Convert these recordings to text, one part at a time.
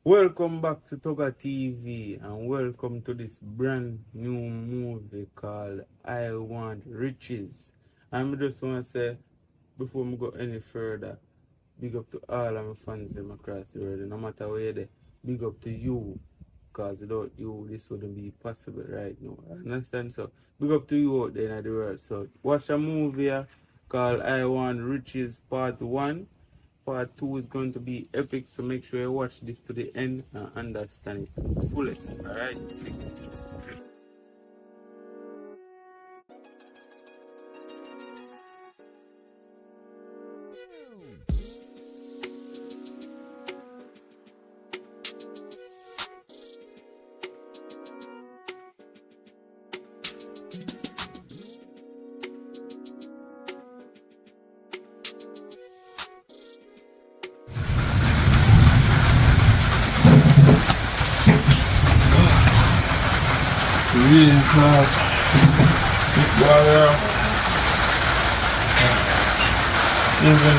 Welcome back to Toga TV and welcome to this brand new movie called I Want Riches. And I just want to say, before we go any further, big up to all of my fans in across the world. No matter where you're there, big up to you. Because without you, this wouldn't be possible right now. Understand? So, big up to you out there in the world. So, watch a movie called I Want Riches Part 1. Part 2 is going to be epic, so make sure you watch this to the end and understand it to the fullest. Alright? Really hard. This water. Even.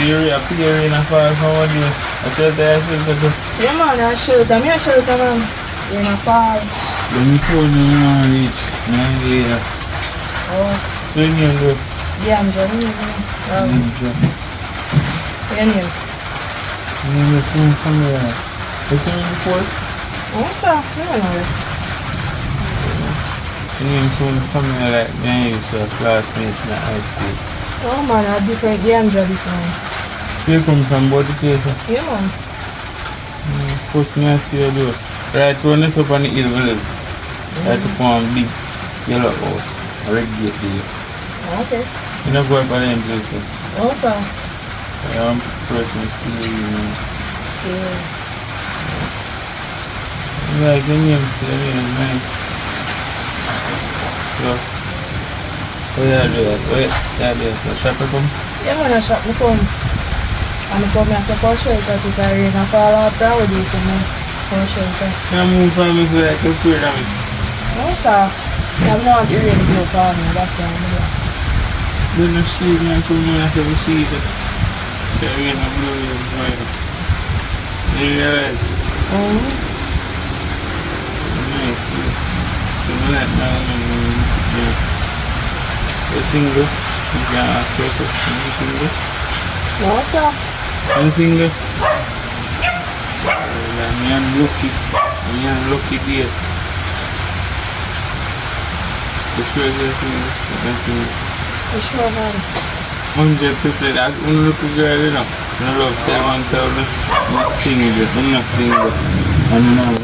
Theory, in a fire, how are you? I tell you, I feel good. Yeah, man, I shelter. Me a shelter, man. In a fall. Let me pull them on reach. 9 later. Oh. So you know, Yeah, I'm joining you. Yeah, yeah. you know, soon come here. You see me before? Oh, sir. I don't know. You know, soon come here like me and you, so classmates in high school. Oh, man, a different game, this one. So you come from both the places? Yeah, man. First me I see you do. Right, run this up on the hill we live. Right up on a big yellow house. A red gate there. Okay. You know go up on them places. Oh, sir. I'm person still, you know. Yeah. Yeah, the name, nice. So, where you do that? Where you do that? The shop you come? Yeah, man, I shop me come. And I come here so for shelter to carry in a fall after I would do some for shelter. You move from me so like you're afraid of me. Oh, sir. I don't want to really go for me. That's why I'm here. Then the sheet, man, come on after the sheet. They're going to blow you in. Yeah, nice. So, I like my woman. You're single. You can ask your question. You're single. No, sir. I'm single. I'm lucky. I'm lucky dear. For sure you're single. I'm single. For sure, man. 100%. I don't look a girl, you know. I love tell man tell me I'm single. I'm not single. I'm not.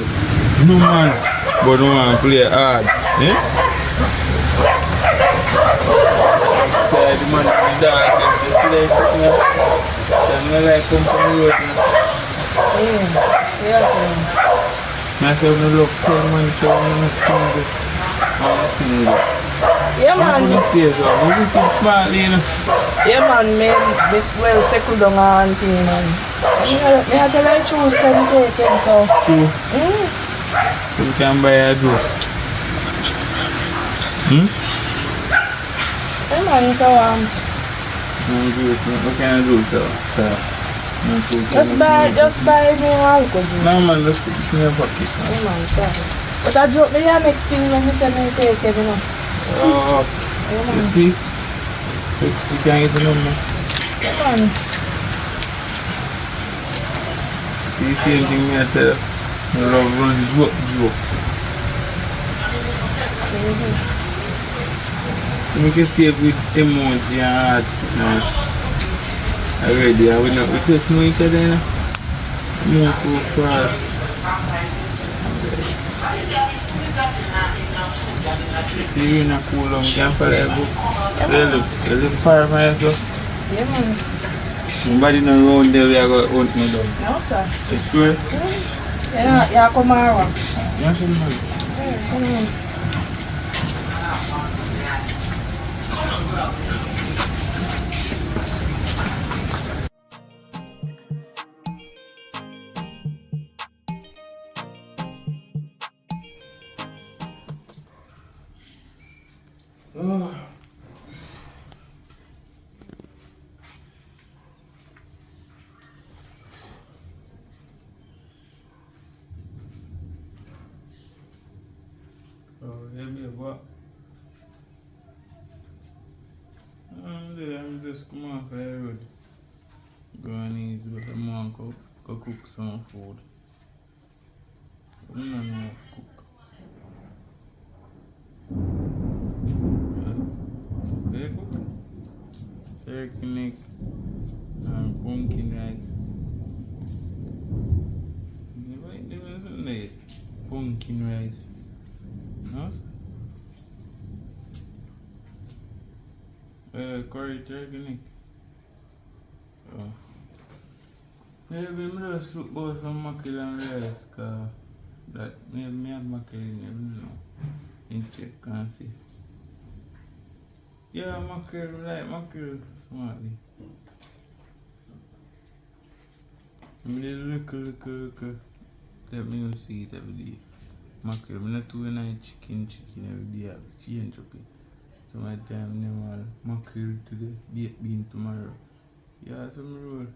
No man. But no man play hard. Eh? Yeah, the man is dark. They play for me. They like come from the road. Yeah, sir. Myself no look 10 months so I'm not single. I'm single. Yeah, man. I'm going to stay so I'm looking smart, you know. Yeah, man, this well settled down and thing, man. Me had to like choose some taken, so. True. So we can buy a juice. Yeah, man, you can want. No juice, what kind of juice? Just buy me one juice. No man, just put this in your pocket. Yeah, man, sorry. But I drop me here next thing when you say me take it, you know. Oh, Yeah, man. you see? You can't get the number. Yeah, man. See, same thing me I tell you. You love run joke. You can save with emoji and heart. Already, we just know each other, you know. Move too fast. See, you're not cool long, you can follow a book. You live far from yourself. Yeah, man. Nobody no round there we are going to hunt me down. No, sir. You sure? Yeah, come on. Yeah, come on. Yeah, come on. Oh. Maybe what? I'm just come off the road. Go and eat, but I'm going to go cook some food. I don't know how to cook. They cook turkey neck and pumpkin rice. Never eat them something like pumpkin rice. No? Curry turkey neck. Oh. Maybe I just look about some mackerel and rice, cause that maybe me have mackerel in there, I don't know. And check and see. Yeah, mackerel, like mackerel, smartly. I mean, little. Let me not see it every day. Mackerel, I'm not too nice chicken every day. I have to change up it. So my time, I want mackerel today, baked bean tomorrow. Yeah, some roll.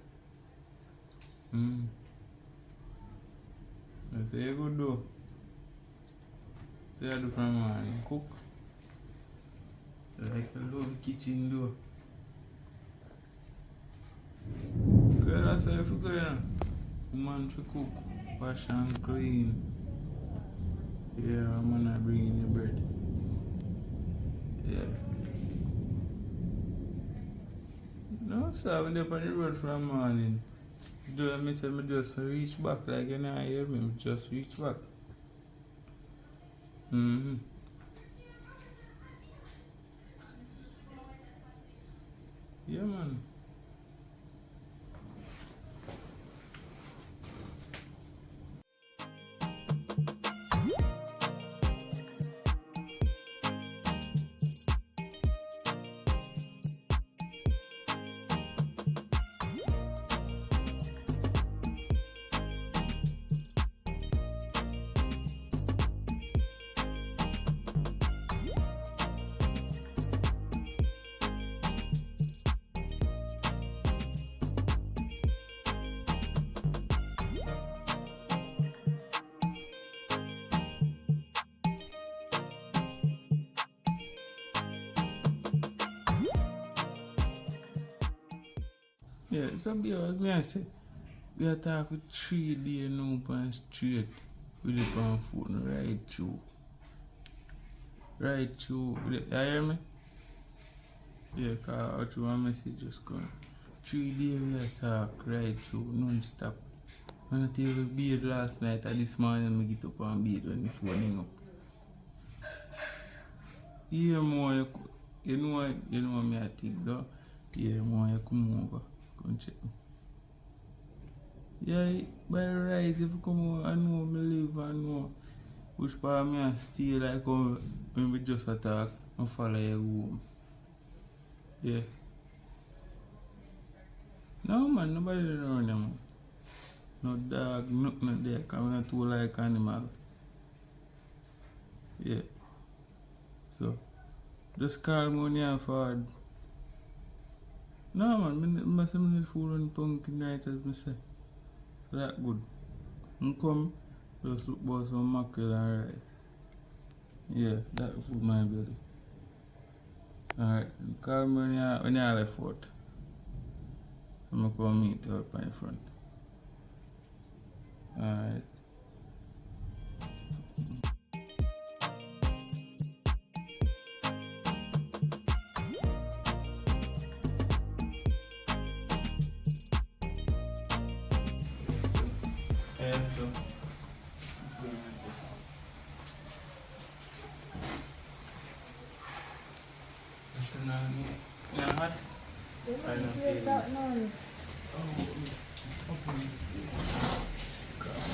I say, you go do. Say, I do from morning. Cook. Like a love kitchen door. Girl, that's how you go, you know. Woman to cook, wash and clean. Yeah, I'm gonna bring in your bread. Yeah. No, sir, I'm up on the road from morning. Do I miss me just reach back like you know, hear me? Just reach back. Yeah, man. Yeah, some people me I say we are talking 3 days now pan straight with the pan foot right through. Right through. You hear me? Yeah, cause out to one message just gone. 3 days we are talk right through, non-stop. When I tell you beard last night and this morning I get up and beard when the phone hang up. Yeah, more you know me I think though. Yeah, more you come over. Come check me. Yeah, by right, if you come over, I know me live, I know which part me I stay like when we just attack and follow you home. Yeah. No man, nobody around them. No dog, nothing there, cause I'm not too like animal. Yeah. So, just call me when you're forward. No man, I must have food and pumpkin night as I say. So that good. I come, just look for some mackerel and rice. Yeah, that food my belly. Alright, call me when you're left out. I'm gonna come meet you up in front. Alright. Yeah, so. Yeah, hot. I don't feel that none.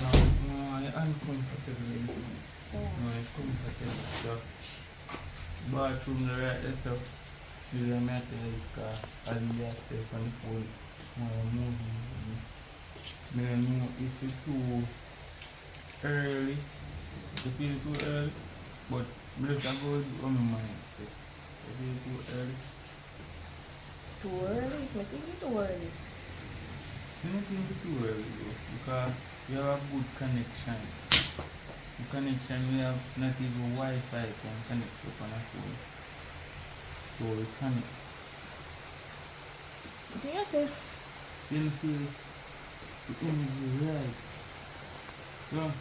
No, I'm uncomfortable. No, it's comfortable. So, bathroom the right there, so you don't have to like, I'll be yourself on the phone. I don't know if it's too early, if it's too early, but I'm just going on my mind. So, if it's too early. Too early? I think it's too early. I don't think it's too early though, because you have a good connection. The connection we have not even Wi-Fi can connect up on a phone. So we connect. What do you say? Then feel the energy right. So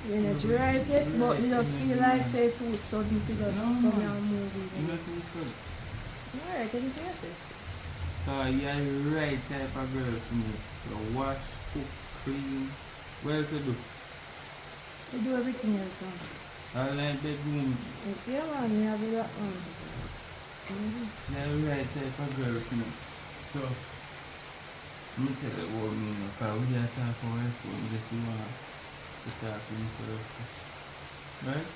The energy right, yes, but you just feel like say too sudden to just come here and move it's it. not too sudden. Alright, anything you say? So you're the right type of girl for me. So wash, cook, clean. What else you do? You do everything else, huh? All like bedroom. Yeah, man, you have that one. You're the right type of girl for me. So let me tell you what I mean. Because we are talking on our phone. Just you want to talk to me first. Right?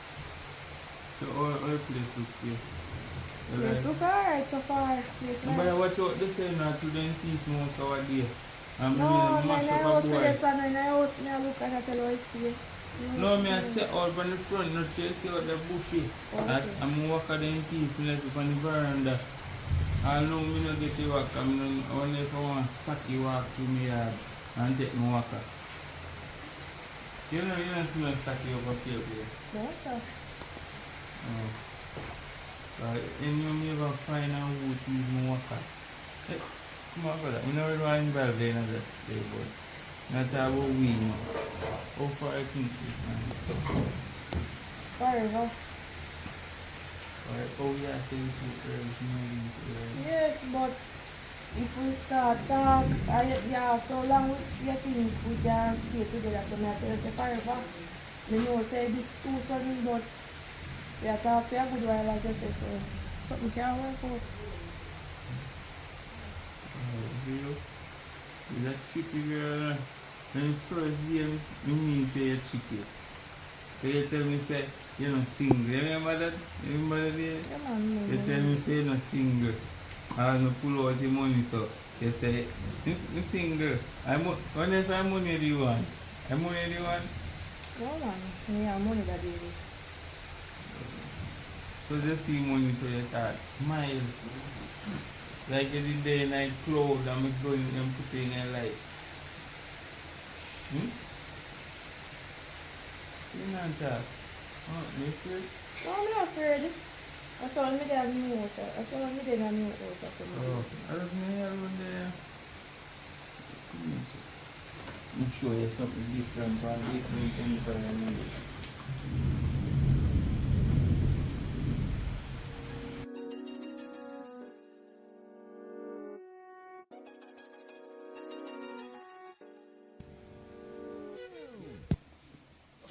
So all place look here. Yes, look alright so far. Yes, But nice. watch out they say not to them teeth mouth our day. And No, me man, mash I up a also boy. yes, and I also me look and I tell you it's here. No, me I say out on the front, not chase out the bushy. Okay. I'm walk at them teeth left up on the veranda. I know me not get the walk. I only if I want to stack you walk through my yard and take my walker. You don't see me stack you over here. No, sir. Oh. And you never find out who to use my walker. Hey, come on, brother. I know we're involved in that today, but not about we know. How far I think it, man. Forever. Alright, oh yeah, so you should early, Yes, but if we start talk, yeah, so long you think we can stay together, so I tell you say forever. Me know say this too sudden, but we are talk for a good while as I say, so something can work out. You that chicky girl, when you first day, me meet your chicky. They tell me say, you're not single. You remember that? You remember that day? Yeah, man, They tell me say you're not single. And I pull out the money, so they say, I'm single. When if I'm money the one? I'm money the one? no, man, me have money that day. So just see money to your start. Smile. Like every day night clothes I'm going and putting in your life. You not that. Oh, you afraid? No, I'm not afraid. I saw me there in the house. I saw me there in the house or something. Oh, I don't know around there. Come here, sir. Let me show you something different from this environment.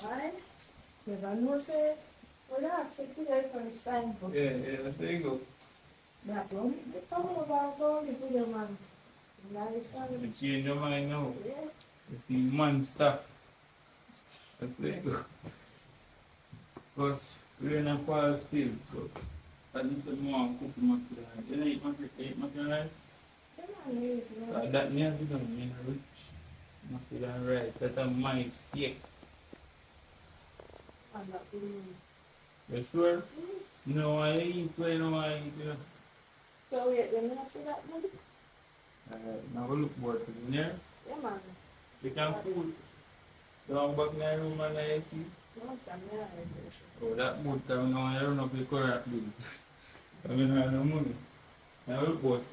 Why? Never know, say, well, that's it today for this time. Yeah, there you go. That one, they come over, go, they put them on. Nice You one. change your mind now. Yeah. You see monster. That's there you go. Because we're not fall still, so at least the more cook mackerel. You know eat mackerel? Come on, you know. That means you don't mean rich. Mackerel right. That's a my steak. I'm not doing You sure? No, I eat when I eat. So, wait, let me see that one. Now look what in there. Yeah, man. You can pull down back in the room and I see. No, Sam, yeah, Oh, that boat come now I run up the correct bill. I mean, I have no money. Now look what.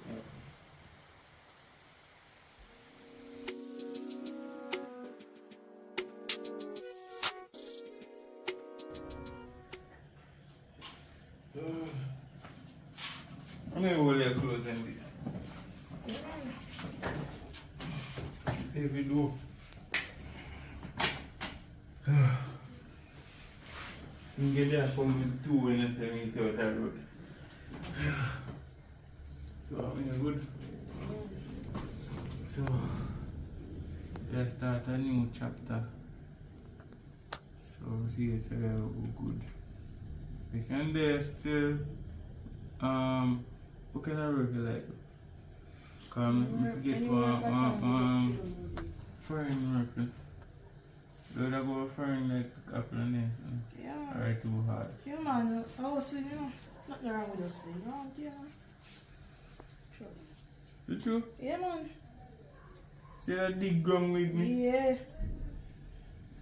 How many will your clothes in this? If you do. You get there come with two when you say me to that road. So I mean good. So let's start a new chapter. So see it's very good. We can there still what kind of work you like? Come forget foreign work. You gotta go foreign like a couple of days. Yeah. Alright, too hard. Yeah, man. I was saying, you know, nothing wrong with us, you know, yeah. Sure. You true? Yeah, man. See that dig ground with me? Yeah.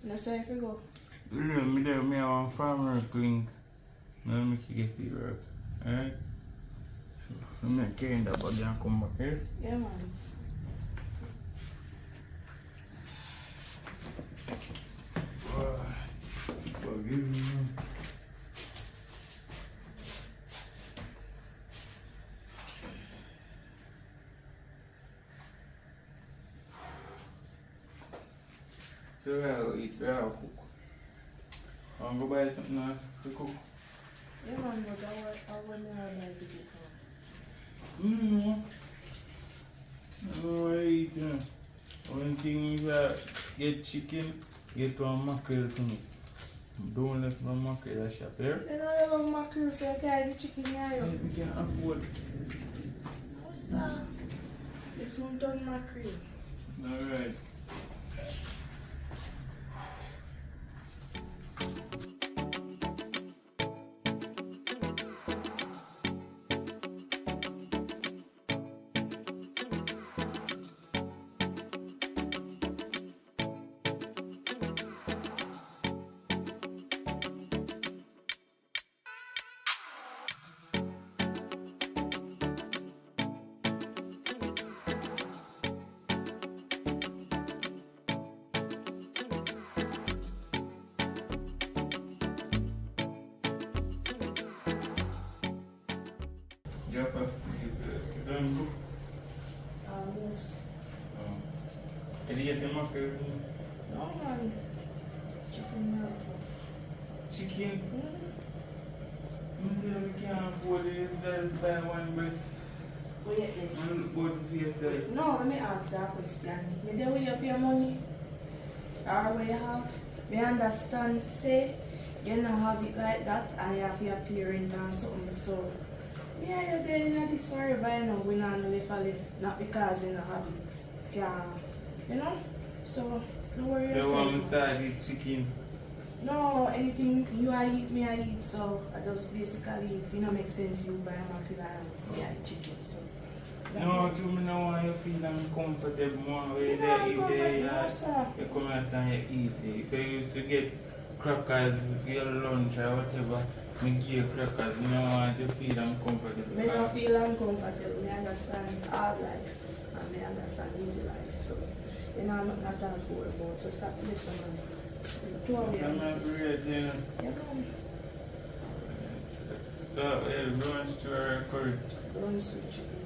That's how I go. Me there, me have one farmer link. Now make you get it work. Alright? So, I'm not carrying that bag and come back here. Yeah, man. Forgive me. So I'll eat, I'll cook. I'll go buy something now to cook. Yeah, man, but I want to like to get I eat, you know. One thing is get chicken, get one mackerel for me. Don't let my mackerel shop here. Then I love mackerel, so I can eat chicken here. We can afford. What's that? This one done mackerel. Alright. Almost. Ele ia ter uma coisa. No, man. Chicken now. Chicken? We can't afford it if there's buy one breast. Wait, And go to yourself. no, let me ask that question. You there with your your money? Or what you have? Me understand, say, you don't have it like that and you have your parent and something. So, yeah, you're getting at this forever, you know, we not live a live, not because you don't have it. You know? So, don't worry They want me yourself. to start eat chicken. No, anything you I eat, me I eat. So, I just basically, if it don't make sense, you buy a mackerel and me I eat chicken. So, No, to me no want you feel uncomfortable more when You they know, eat there. no, sir. You come and say you eat there. If you used to get crackers for your lunch or whatever, me give you crackers, you don't want to feel uncomfortable. Me don't feel uncomfortable. Me understand hard life and me understand easy life. So, you know, I'm not all for about. So, stop listening. Two of you. I'm not great, you know. You know, So, lunch to our curry. don't switch chicken.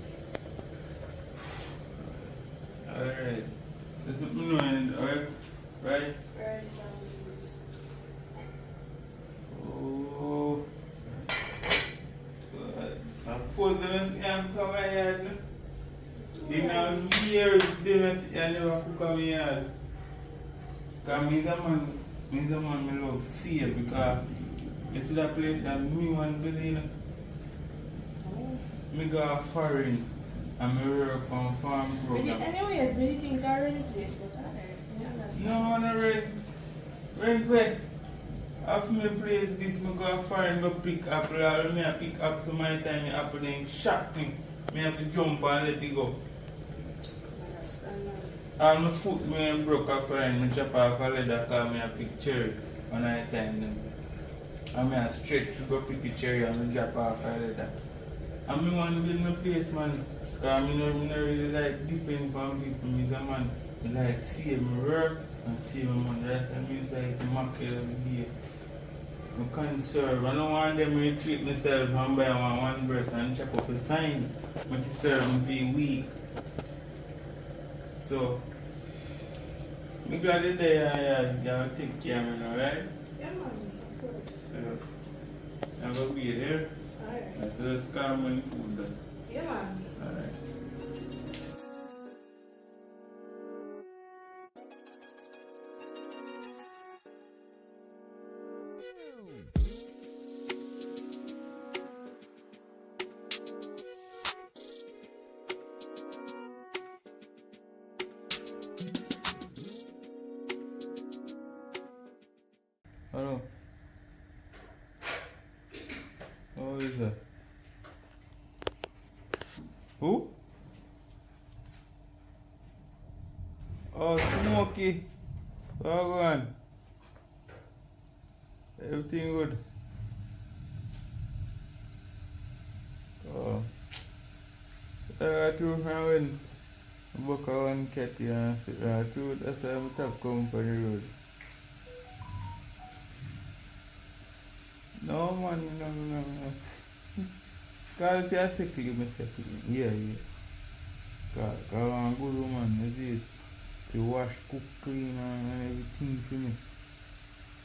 Alright. Just let me know, alright? Right? Very sandwiches. Oh. I thought them and come here. In a years, they never cook on me yard. Because me the man me love see it because you see that place that me want to be in. Oh. Me go foreign and me work on farm program. Anyways, we think I rent place, but I understand. No, no rent where? After me play this, me go foreign go pick apple. Or me a pick up so many times me apple then shock me. Me have to jump and let it go. All my foot me broke off foreign, me chop off a leather because me a pick cherry one night time then. And me a stretch to go pick the cherry and me chop off a leather. And me want to build my place, man. Because me no really like depend on people. Me is a man. Me like see me work and see my money. That's why me like to mackerel every day. I conserve. I don't want them to treat myself and buy one breast and chop up the fine. But to serve me feel weak. So, me glad you're there. You'll take care of me now, right? Yeah, man, of course. So, I'm going to be there. Alright. So, let's calm on the food then. Yeah, man. Alright. Hello. Who is that? Who? Oh, Smokey. Oh, go on. Everything good. Oh, I true from when book one cat and say, true, that's why I'm top company road. No man, no. Cause it's a sickly, me sickly. Yeah. Cause I'm a good woman, you see it. To wash, cook, clean and everything for me.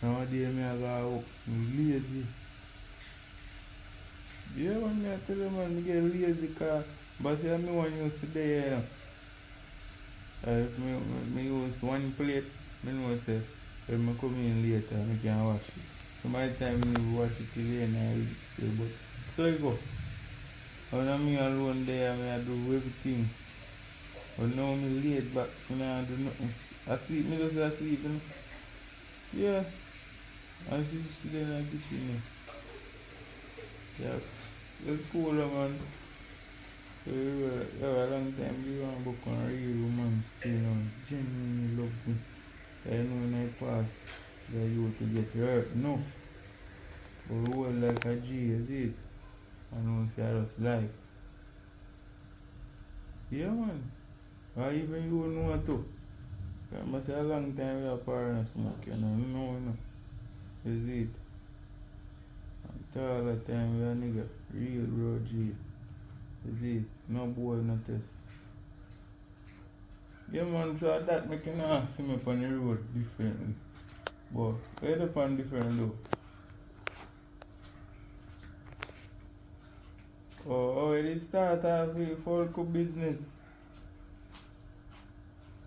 Nowadays me I go work, me lazy. Yeah man, me I tell you man, me get lazy cause but see me one used to day, you know. If me use one plate, me know say when me come in later, me can wash it. So my time me wash it till the night still, but so you go. When me alone there, I do everything. But now me late back, me I do nothing. I sleep, me just asleep. You know? Yeah, I see still in the kitchen. Yeah, it's cool, man. So a long time you want to book on real woman still on genuinely love me. I know when I pass that you to get hurt enough. But hold like a G, is it? I know it's just life. Yeah man. Or even you know too. I must say a long time we are parents smoke, you know. Is it? And all the time we are nigga. Real bro G. Is it? No boy no test. Yeah man, so that make you not see me on the road differently. But where the pan different though? Oh, it start off with folk business.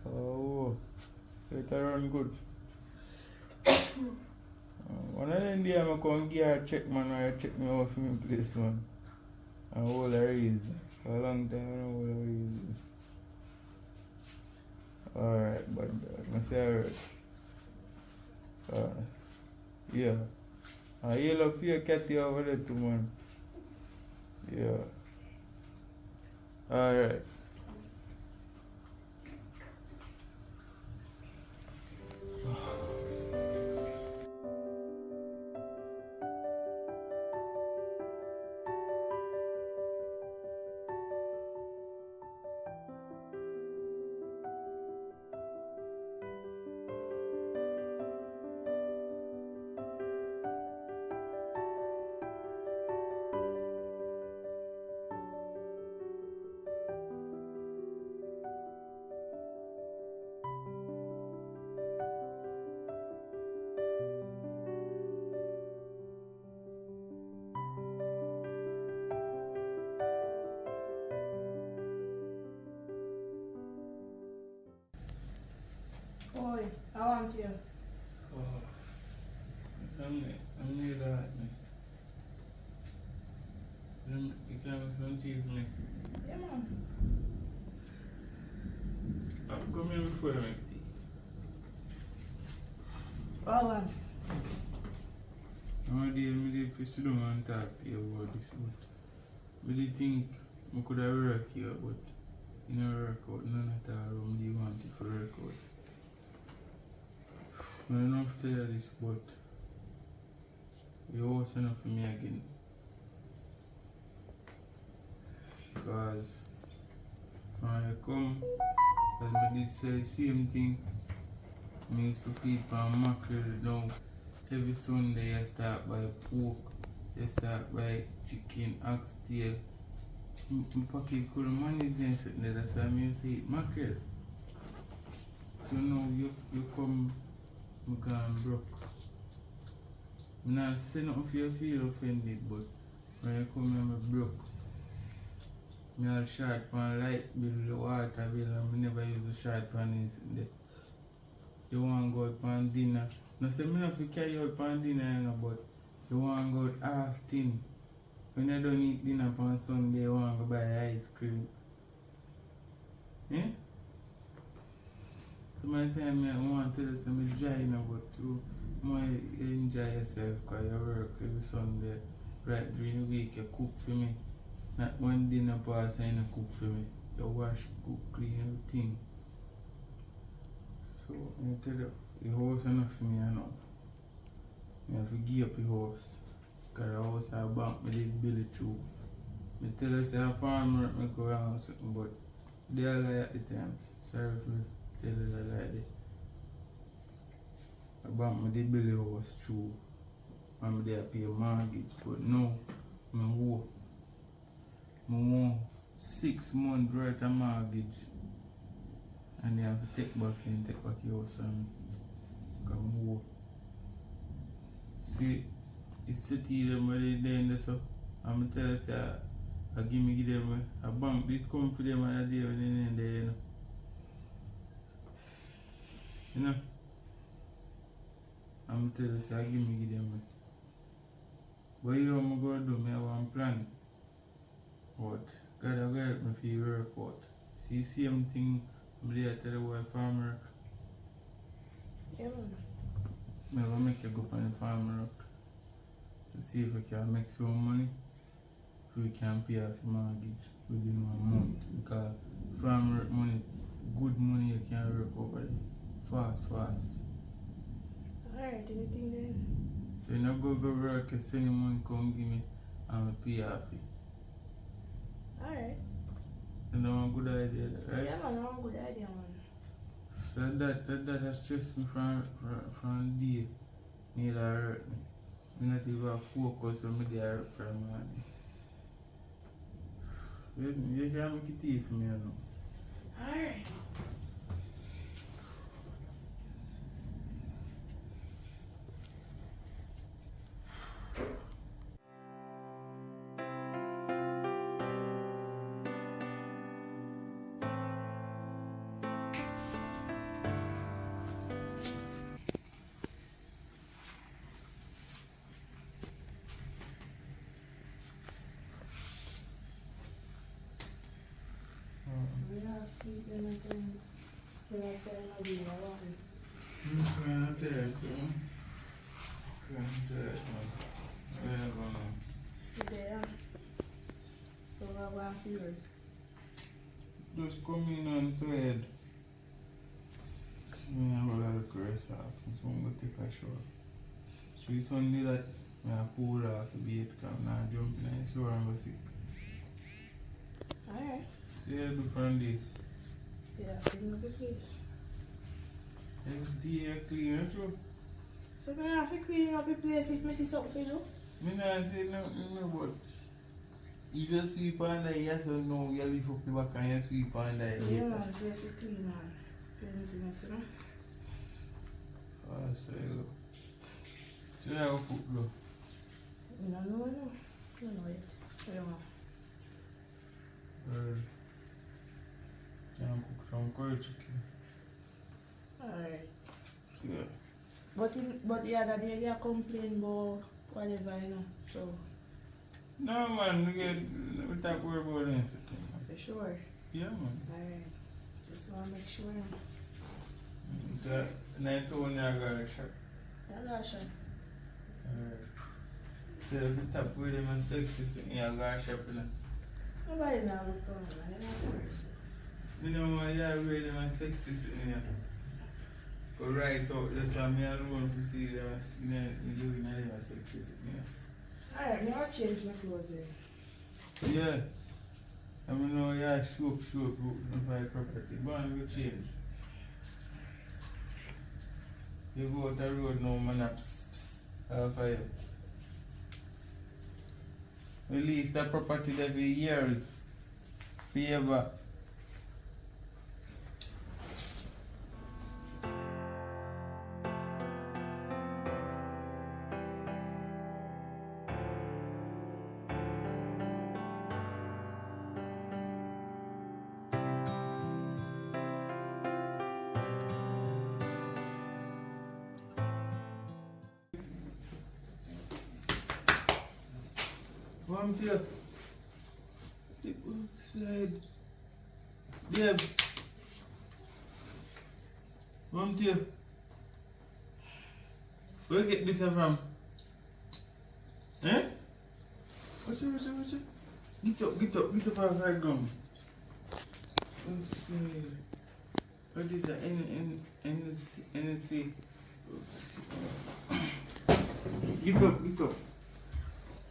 Oh, so it run good. One of them day I come give her a check man or check me out from my place man. And all the reason. For a long time I know all the reason. Alright, but I say alright. Yeah. You look for your catty over there too man. Yeah. Alright. Boy, I want you. Oh, I'm need that man. You can have some tea for me. Yeah, man. I'm coming before I make tea. Well, man. Nowadays, I did sit down and talk to you about this, but I did think I could have worked here, but it never work out. None at all. I didn't want it to work out. I don't know if to tell you this, but you also enough for me again. Because when I come, as I did say the same thing, I used to feed pan mackerel now. Every Sunday I start by pork, I start by chicken, oxtail. My pocket couldn't manage them sitting there, that's why I used to eat mackerel. So now you come, I can broke. I'm not saying nothing for you feel offended, but when you come here, I'm broke. I short pan light bill, water bill, and I never use the short pan in there. You want to go out pan dinner. No say me not carry out pan dinner, you know, but you want to go out half thin. When you don't eat dinner pan Sunday, you want to go buy ice cream. Eh? So my time I want to tell you something dry, you know, but you more enjoy yourself because you work every Sunday. Right during the week, you cook for me. Not one dinner pass and you cook for me. You wash, cook, clean everything. So I tell you, the house enough for me, I know. I have to give up the house. Because the house I bank me did build it through. I tell you say a farmer me go around something, but they are lie at the time. Sorry for tell you the lie there. I bank me did build the house through. And I pay a mortgage, but now I want 6 months worth of mortgage. And they have to take back the house and come home. See, it's city them where they in there, so I'm tell you say I give them a bank did come for them and a day when they in there, you know. You know? I'm tell you say I give them. But you know I'm gonna do me have one plan. What? God will help me for your work out. See same thing I'm there tell the boy farmer. Yeah, man. I will make you go on the farm work to see if we can make some money so we can pay off the mortgage within 1 month. Because farm work money, good money you can work over there. Fast. Alright, anything then? So you not go work, you send the money come give me and I pay off it. Alright. You know a good idea, right? Yeah, man, that's a good idea, man. So that has stressed me from the day. Need to hurt me. I'm not even focus on me they hurt for money. You can make it easy for me, you know. Alright. Sleeping again. Feel like that might be alone. I'm kind of tired, so Where You there? So I want to see her. just come in and tired. See me have a little curse off, so I'm going to take a shower. So Sunday that I pull off the bed, come now jump in the shower and go sick. Alright. Stay a different day. Yeah, clean up the place. Every day I clean it through. So I have to clean up the place if I see something to do. I don't say nothing, but you just sweep and die, yes or no, you lift up the back and you sweep and die. Yeah, man, the place is clean, man. Cleanliness, you know. Oh, so you so I will cook though. No. You know it. I don't know. Can cook some curry chicken. Alright. Yeah. But the other day they complain about whatever, you know. So, No man, we talk worry about anything. for sure. Yeah man. Alright. Just want to make sure. The night only I got a shot. Yeah, gosh. Alright. So if you tap with them and sexy sitting, I got a shot. Nobody now look around. I don't know. You know why you wear them and sexy sitting here? Go right out, just for me alone to see them and doing them and sexy sitting here. Alright, me I'll change my clothes then. Yeah. I mean, no, yeah, show up, buy property. Go on, go change. You go out the road now, man, I'll fire. Release the property there for years. Forever. Come here. Slide. Babe. Come here. Where you get this from? Eh? What's it? Get up out of the ground. What is that? NC. Get up, get up.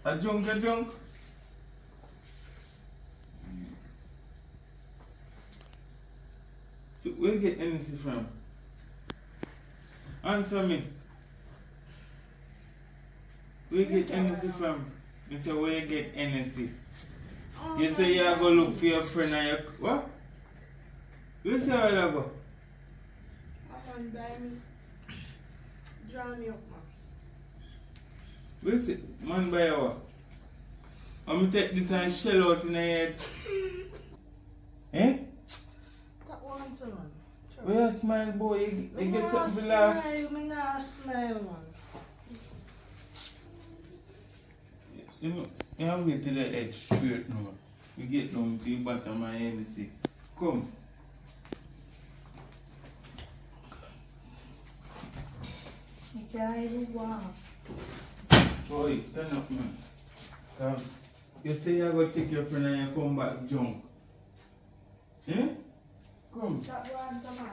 A junk, a junk. So where you get energy from? Answer me. Where you get energy from? You say where you get energy? You say you are going to look for your friend and your... What? You say where you go? Man buy me. Draw me up, man. Wait a second, man buy what? I'm going to take this and shell out in the head. Eh? That one, son. Where you smile, boy? You get something to laugh. Me not smile, man. You have to wait till the edge straight now. You get down to the bottom of your NC. Come. You can't even walk. Boy, turn up, man. Come. You say you go check your friend and you come back drunk. Eh? Come. That one, man.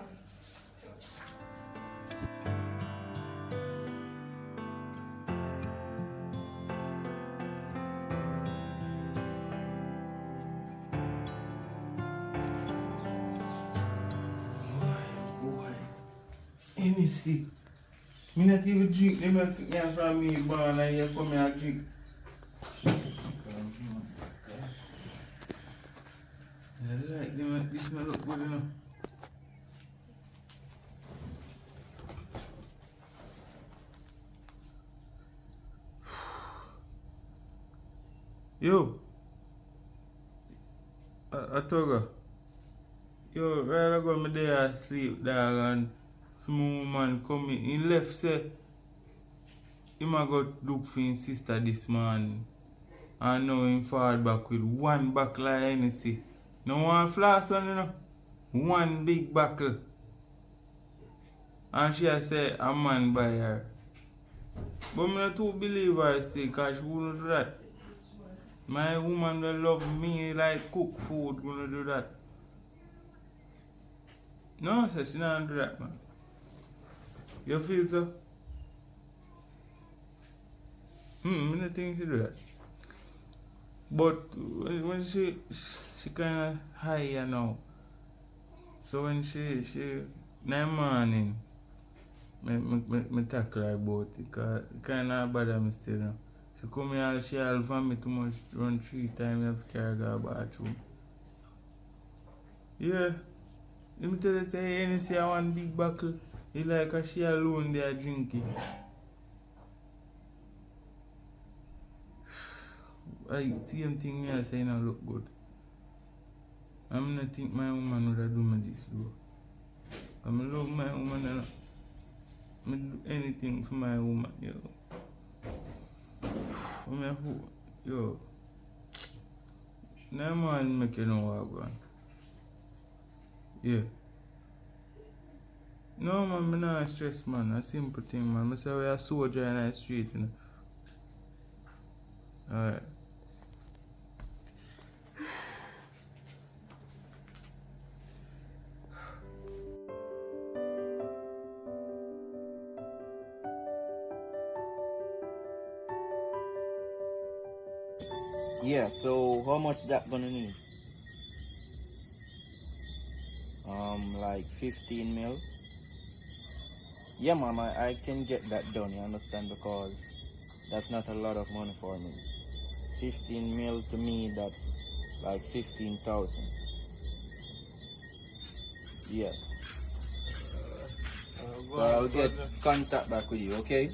Hennessy. Me not even drink them and sit down from me born and you come here and drink. I like them, this one look good enough. Yo, I told her, yo, right ago me there asleep dog and some woman come in. He left say, he might go look for his sister this morning. And now he forward back with one buckle of Hennessy. No one flask one, you know. One big buckle. And she say a man buy her. But I not too believe her say, because she wouldn't do that. My woman will love me like cook food, gonna do that. No, sir, she not do that, man. You feel so? I don't think she do that. But when she kind of higher now. So when she in the morning, me tackle her about it, because it kind of bother me still now. She come here, she will vomit too much, run 3 times, you have to carry her to the bathroom. Yeah. Let me tell you, say, Hennessy I one big buckle. It's like a she alone there drinking. I same thing me I say now look good. I'm not think my woman would have do me this though. I love my woman and I do anything for my woman, yo. Yo. No man make you know what going. Yeah. No man, I'm not stress man, a simple thing man. I say we are soldier in the street, you know. Alright. Yeah, so how much that gonna need? Like 15 mil. Yeah, mom, I can get that done, you understand, because that's not a lot of money for me. 15 mil to me, that's like 15,000. Yeah. So I'll get contact back with you, okay?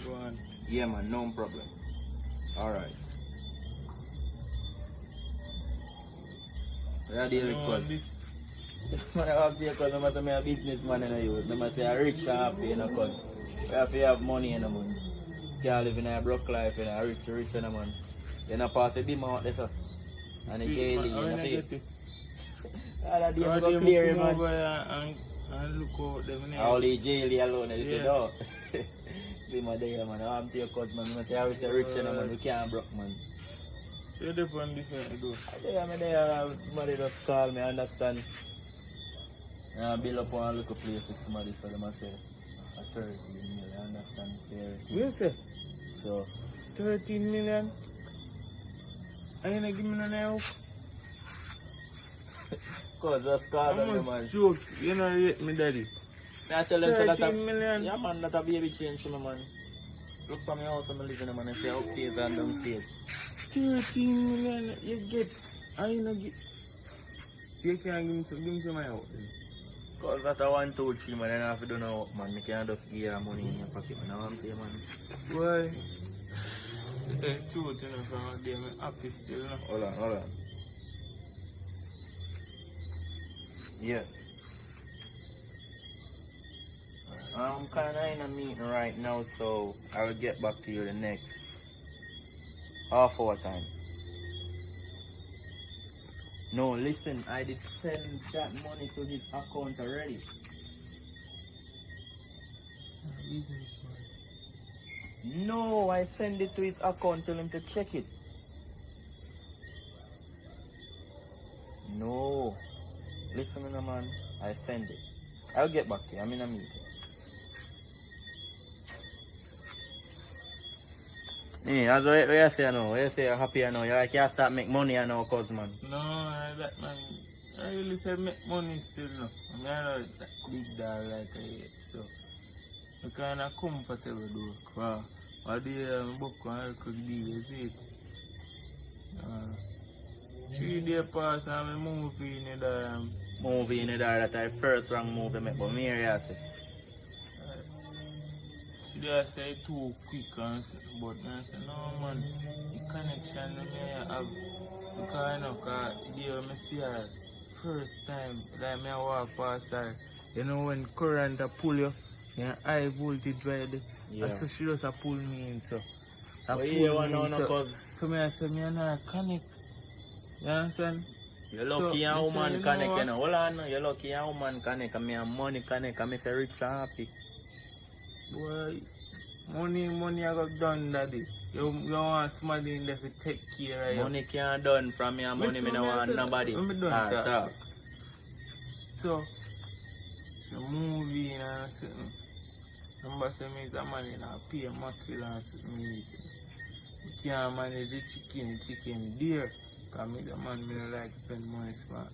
Go on. Yeah, man, no problem. Alright. Ready to record. Man, I have to because no matter me a businessman in the youth, no matter a rich and happy, you know, because we have to have money in the man. Can't live in a broke life, in a rich in the man. You know, pass the beam out there, sir. And the jail, you know, pay. All that days go clear, man. And look out them. All the jail alone, they say, no. Be my day, man. I have to cut, man. I say, I wish a rich in the man, we can't broke, man. You're different though. I'm there, somebody just call me, understand. Build up one little place with somebody, so they must say, a 30 mil, you understand? Where say? So, 13 million? Are you not giving me no help? cause just call them, I'm man. a joke. You know, rate me, daddy. I tell them so that 13 million? yeah, man, that a baby change to me, man. Look for me house and I live in, man, and say upstairs and downstairs. 13 million you get. Are you not get? You can't give me some help. Cause that a 1, 2, 3, man, and I have to do no work, man. I can't just give you money in your pocket, man. I want to pay, man. Why? Truth, you know, from out there, I'm happy still, you know. Hold on. Yes. I'm kinda in a meeting right now, so I will get back to you the next half hour time. No, listen, I did send that money to his account already. Business, No, I send it to his account, tell him to check it. No. Listen, man, I send it. I'll get back to you, I'm in a meeting. Yeah, as what you say now, you say you're happy now, you can't start make money now, cause man. No, that man, I really say make money still, no. I mean, I know that big dog like I hate, so I kind of comfortable though. Cause I do book and I could deal, you see it. 3 days pass and I'm moving in the Movie in there that I first wrong movie make, but me here you say. See, I say too quick and but I say no man, the connection I have because I know I see her first time like me I walk past her. You know when current pull you, high voltage right there. Yeah. So she just pull me in so. But you want to know cause so me I say me and her connect. You understand? you're lucky So, a me woman say, you connect, know you know. Hold on, you're lucky a woman connect, and me a money connect, and me say rich and happy. Boy, money I got done daddy. You want somebody in there to take care of you. Money can't done from me and money, me no want nobody. Let me done Ah, that. talk. So, the movie and something. Somebody say me is a man in a pay mackerel and something. You can't manage the chicken dear. Because me the man, me don't like spend money smart.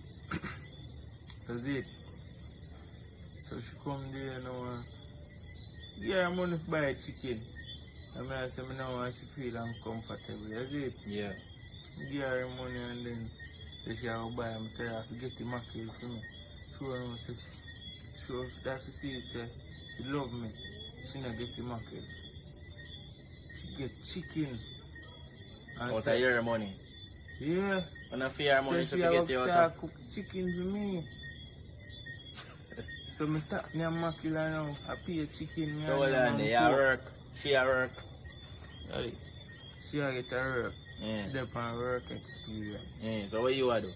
That's it. So she come there and yeah, I'm money to buy a chicken. And I say, me now want she feel uncomfortable. That's it. Yeah. Give her money and then she will buy and tell her to get the mackerel for me. So I know that's to see it, say, she love me. She not get the mackerel. She get chicken. And Out say, of your money. yeah. When I fear money, So she she forget have you out start of. cook chicken for me. So me start me a mackerel now. I pay chicken. So hold on, they at work. She at work. Right. She a get a work. Yeah. She there on work experience. Yeah. So what you a do?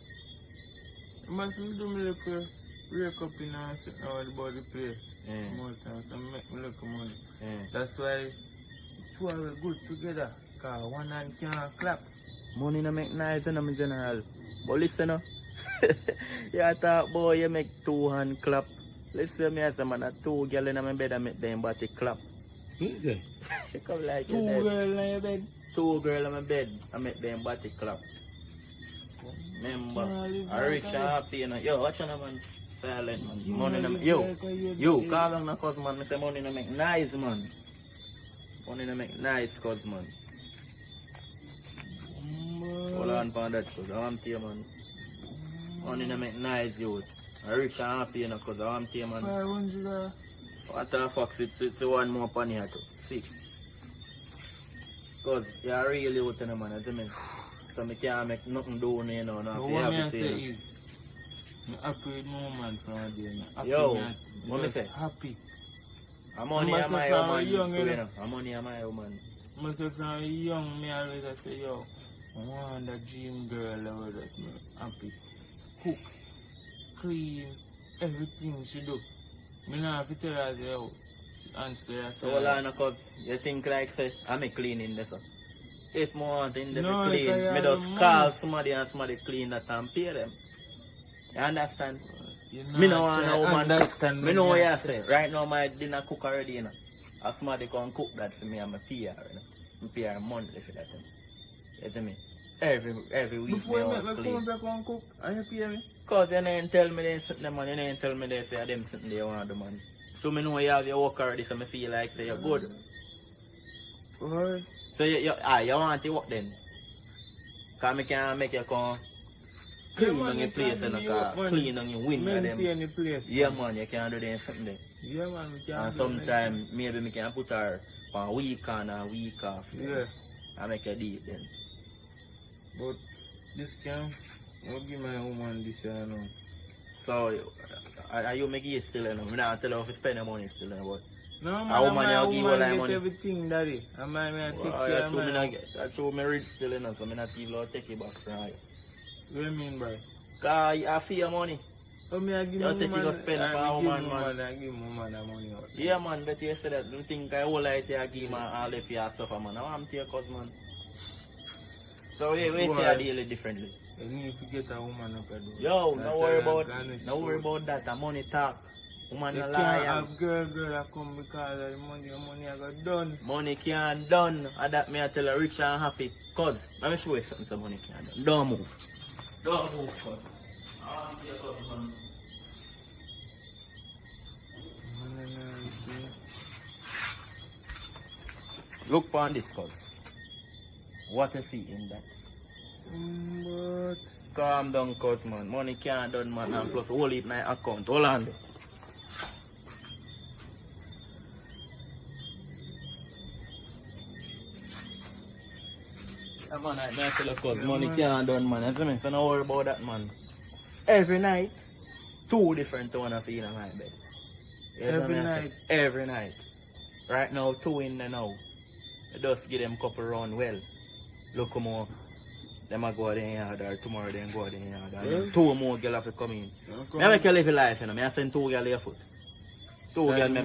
You must do me look wake up in and sit out about the place. Yeah. More time, so make me look money. Yeah. That's why two are we good together. Cause one hand can't clap. Money no make nice in my general. But listen no. You talk boy you make 2 hand clap. Listen me as a man, 2 girl in my bed and make them body clap. Is it? You come like 2 you dead. girls in your bed. 2 girl in my bed and make them body clap. Remember, I rich and happy, you know. Yo, watch on man. Silent man. Money no make. Yo, call on the cause man. I say money no make nice man. Money no make nice cause man. Hold on for that cause I want to you man. Money no make nice youth. I rich and happy, you know, cause I want to you man. 500. What the fuck, it's 1 more penny here too. 6. Cause you're really out in the man, you see me? So I can't make nothing do, you know, no. What I say is, I'm happy with no man from there. Yo, what me say? Happy. I'm only a my woman, you know. I'm only a my woman. Myself from young, me always I say, yo, I want that dream girl over that, me happy. Cook, clean, everything she do. Me not have to tell her, yo, she answer her. So hold on, cause you think like say, I'm a cleaning this. If I want in the No, clean, because me you just have call somebody and somebody clean that and pay them. You understand? You Me no want no woman. understand Me know what you say. Right now my dinner cook already, you know. If somebody can cook that for me, I'm a pay her, you know. I pay her monthly for that thing. You see me? Every week Before you me make house me clean. come back and cook, and you pay me? Cause you didn't tell me they something man, you didn't tell me they say them something they want to do man. So me know you have your work already, so me feel like say you're good. Alright. So you want to work then? Cause me can make you come clean man, on your you place can't and do me car, work, man. clean on your window them. Maintain the place. Yeah man, you can do them something there. Yeah, man, we can And do sometimes maybe me can put her for a week on a week off. Yeah. I make a deal then. But this can, I'll give my woman this year now. So are you make it still enough? I not tell her if you spend the money still enough, but No, a man, woman my you give all woman that get money. everything, daddy. And my man take Well, care of that's true, me rich still enough, so me not even take it back from you. What do you mean, bro? Cause I feel your money. Oh, me I give You my take it woman, to spend for a I woman, give man. I give my woman that money out. Yeah man, but you said that you think I whole life I give my all if you suffer man. I want to take cause man. So yeah, we say I deal it differently. You need to get a woman up at the Yo, no worry about that. The money talk. Woman You no can't lie. have girl that come because of the money I got done. Money can't done. And that me I tell her rich and happy. Cause let me show you something so money can't done. Don't move. Don't move, cuz. I want to take up, man. Look upon this, cuz. What you see in that? But Calm down, cuz, man. Money can't done, man. And plus, hold it in my account. Hold on there. Yeah, man, I tell you, cuz. Yeah, Money man. can't done, man. You see me? So don't worry about that, man. Every night, 2 different tones of feel in my bed. You see Every me? night? Every night. Right now, 2 in there now. You just give them couple round well. Look more. Them a go out in yard or tomorrow they go out in yard. And Well, 2 more girls have to come in. come I make you live your life, you know. I send 2 girls your foot. 2 girls, me.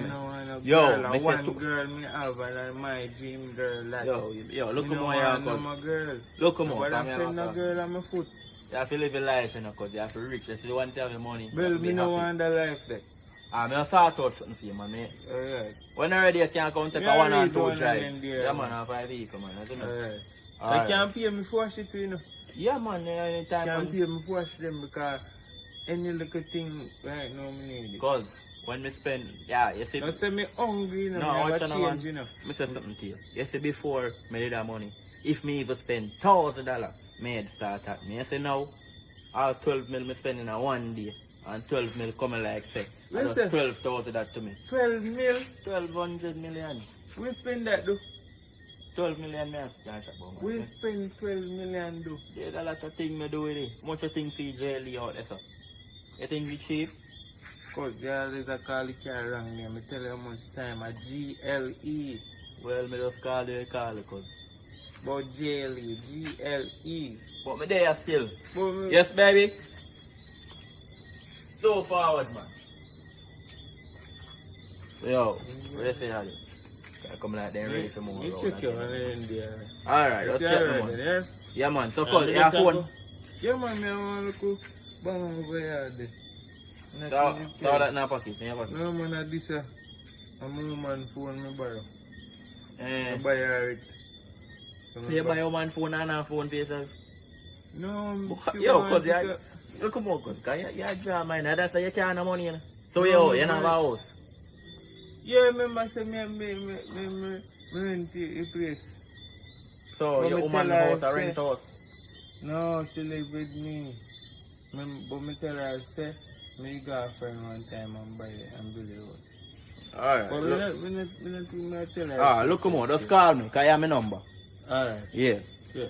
Yo, me say one two- girl me have and my dream girl like Yo, look me no more here, want no cuz. more girl. Look more. But I'm come here, saying no cuz. girl on my foot. You have to live your life, you know, cuz you have to rich. If you want to have your money, you Well, have to me be no happy. want that life there. I'm going to sort out something for you, man. Me. Alright. When already you can come take Me a 1 or already 2 one drive. in there, Yeah, man. man, have 5 vehicle, man. You see me? Alright. I Alright. can't pay me for shit, you know. Yeah, man, anytime. Can't Man. pay me for them because any little thing right now me need it. Cause when we spend, yeah, you see, I say me hungry, you know. No, me watch have a on, man. change, you know. me say something to you. You see, before me did that money, if me even spend $1,000, me had start at me. I say now, all 12 mil me spend in a 1 day, and 12 mil coming like say, and Listen. just 12,000 that to me. 12 mil. 1,200 million. We spend that though. 12 million me have to charge about, man. We spend 12 million though. There's a lot of things me do with it. Much of things see jelly out there, so. You think it's cheap? Cause girl is a call the car wrong me. Me tell you how much time. A GLE. Well, me just call it, cause. But GLE. GLE. But me there still. But me, Yes, baby. So forward, man. Yo, what you say, Ali? I come like them ready for more. you check your one in there. Alright, let's You check alright, them, man. yeah? Yeah, man. So, Yeah, call me your just a phone. go- Yeah, man, me want to go bang over here. There. So that in your pocket, in your pocket. No, man, I this a woman phone me borrow. Eh. I buy her it. So you buy your man phone and a phone for yourself? No, she Yo, want cause this you look more good. Cause you draw mine. That's why you can't have money, you know. So, yo, you don't have a house. Yeah, remember say me rent the place. So, But your me woman tell her, house or say- rent house. No, she live with me. But me tell her say me girlfriend one time and buy and build a house. Alright. But Look, we not tell her. look more. Just call me. Cause you have my number. Alright. Yeah. Yeah.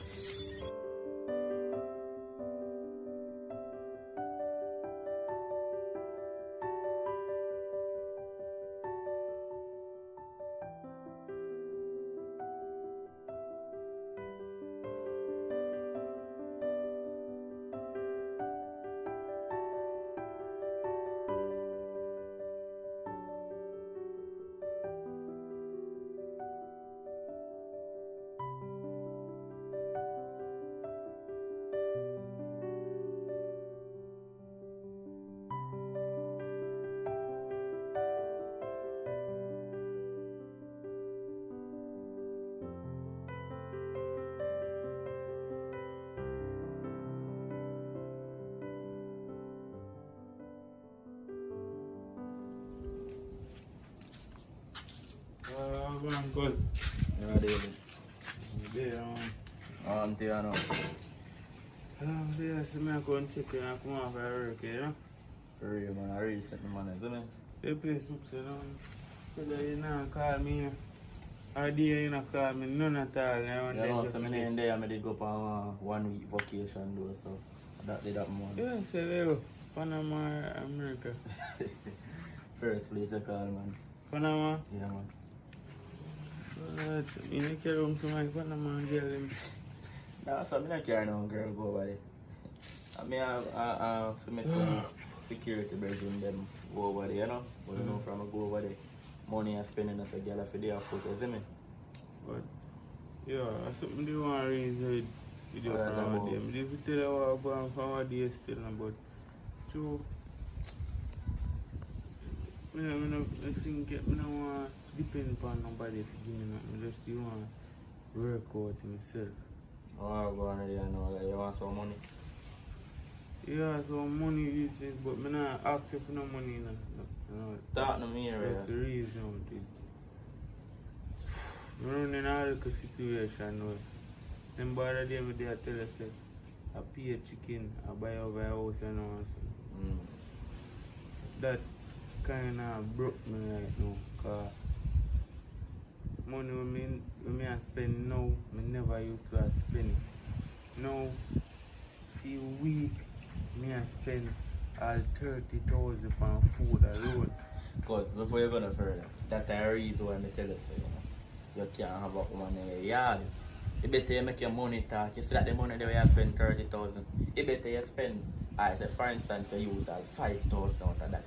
one cause Yeah, David. there, You know. there, so I come check it and come off of work, you know? For real, man. I really set the money, isn't it? The place looks so that you not call me, you know? Or day you not call me, none at all. You know, so in there, I did go on 1 week vacation, though, so that did happen, man. Yeah, so there, Panama, America. First place I call, man. Panama? Yeah, man. But you need to come to my Panama and get them. Nah, so I'm not carrying no girl go over there. I mean, I submit to security brethren them go over there, you know? But you know, from I go over there, money I spending as a girl for their foot, you see me? But, yeah, that's something they want to raise with video Oh, yeah, from that them. If you tell you what about from what they still, but, true. I think I don't want to depend upon nobody if you give me nothing. I just still want to work out myself. Oh, go on there, I know, like, you want some money? Yeah, so money is it, but I not ask you for no money. No. Talk to me, That's the right? reason. I'm running all the situation now. Then by the day, I tell you, say, I pay a chicken, I buy over a house and all. That kind of broke me right now. Cause money when I spend now, I never used to spend. Now, few weeks, I spend all 30,000 on food alone. Because before you go no further, that's the reason why I tell you, so, you know, you can't have a woman in your yard. You better you make your money talk. You see that the money that you spend 30,000. You better you spend, for instance, you use 5,000 out of that.